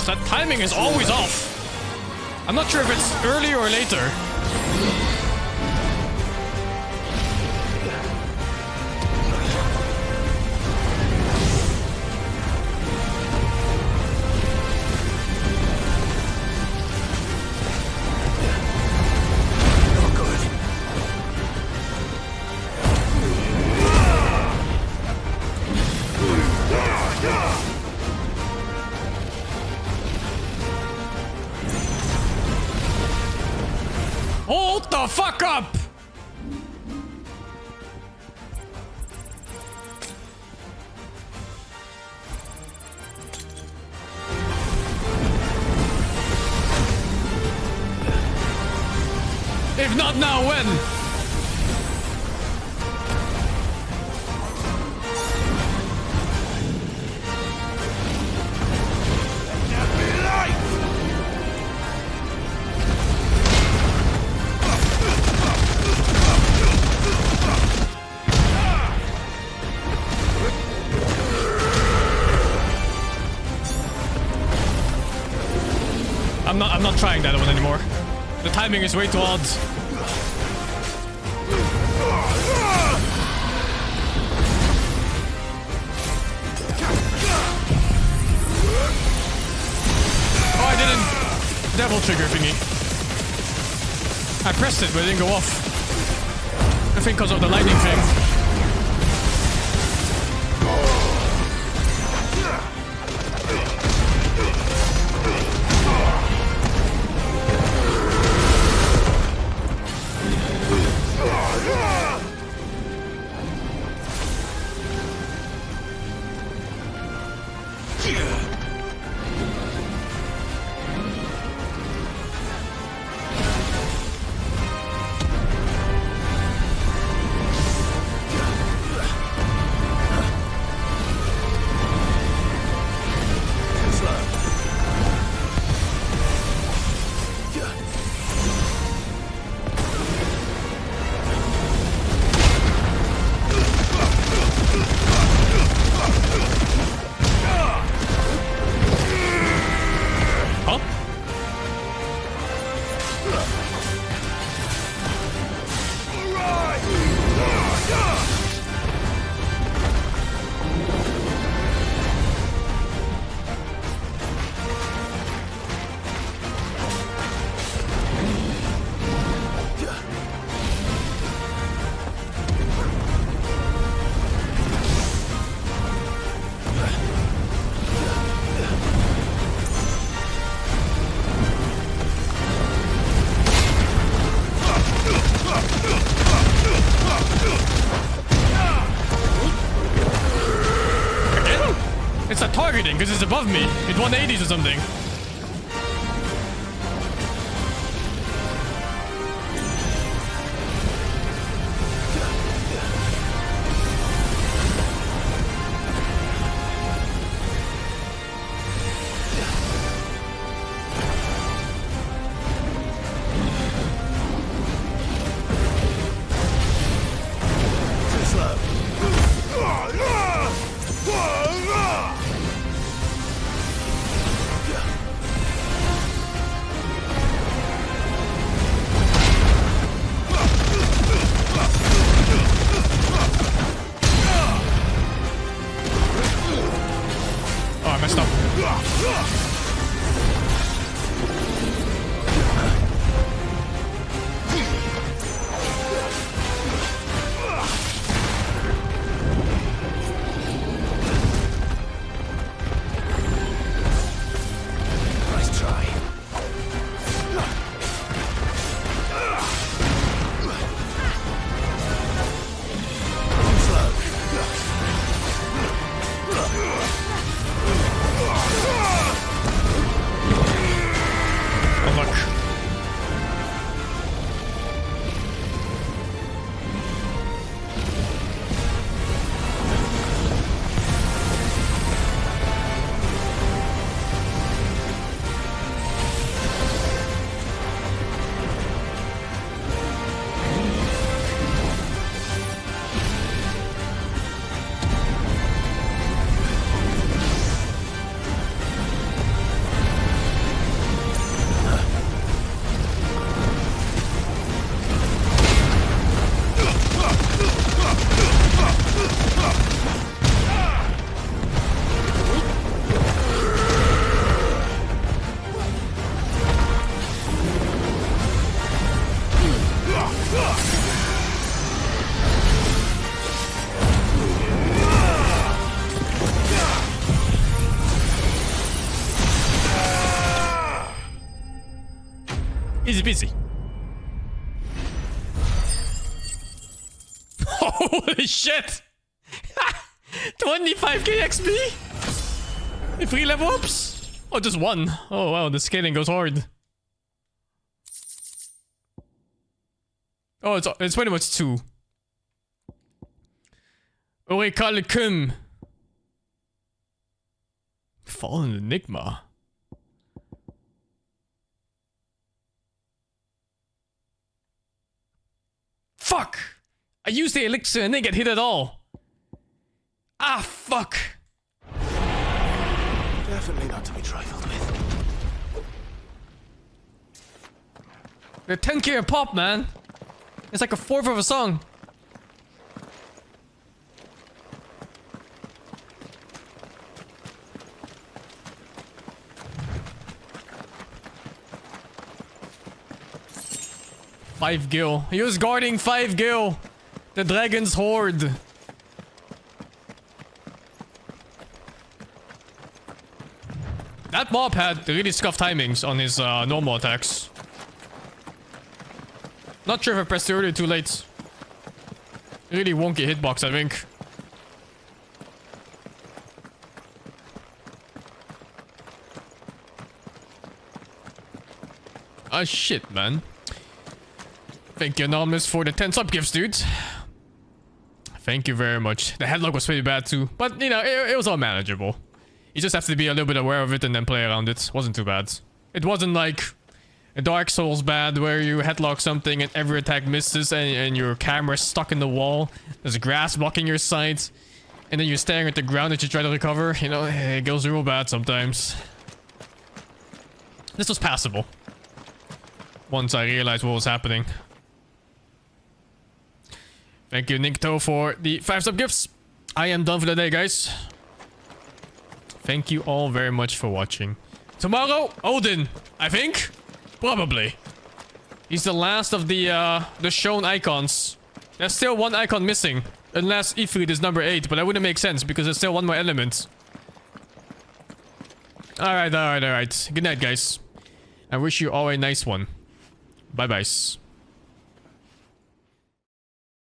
That timing is always off. I'm not sure if it's earlier or later. Hold the fuck up! If not now, when? I'm not trying that one anymore. The timing is way too odd. Oh, I didn't. Devil trigger thingy. I pressed it, but it didn't go off. I think because of the lightning thing. Because it's above me. It's 180s or something. Holy shit! 25k XP? If we level ups? Oh, just one. Oh wow, the scaling goes hard. Oh, it's pretty much 2. Orekalekum. Fallen Enigma. Fuck! I used the elixir and didn't get hit at all. Ah, fuck. Definitely not to be trifled with. They're 10k a pop, man. It's like a fourth of a song. Five gil. He was guarding 5 gil. The dragon's horde. That mob had really scuffed timings on his normal attacks. Not sure if I pressed it earlier too late. Really wonky hitbox, I think. Ah, shit, man. Thank you, Anonymous, for the 10 sub gifts, dude. Thank you very much. The headlock was pretty bad, too. But, you know, it was all manageable. You just have to be a little bit aware of it and then play around it. Wasn't too bad. It wasn't like a Dark Souls bad where you headlock something and every attack misses and your camera's stuck in the wall. There's grass blocking your sight. And then you're staring at the ground as you try to recover. You know, it goes real bad sometimes. This was passable. Once I realized what was happening. Thank you, Nikto, for the 5 sub gifts. I am done for the day, guys. Thank you all very much for watching. Tomorrow, Odin, I think? Probably. He's the last of the shown icons. There's still one icon missing. Unless Ifrit is number 8, but that wouldn't make sense because there's still one more element. Alright. Good night, guys. I wish you all a nice one. Bye-bye.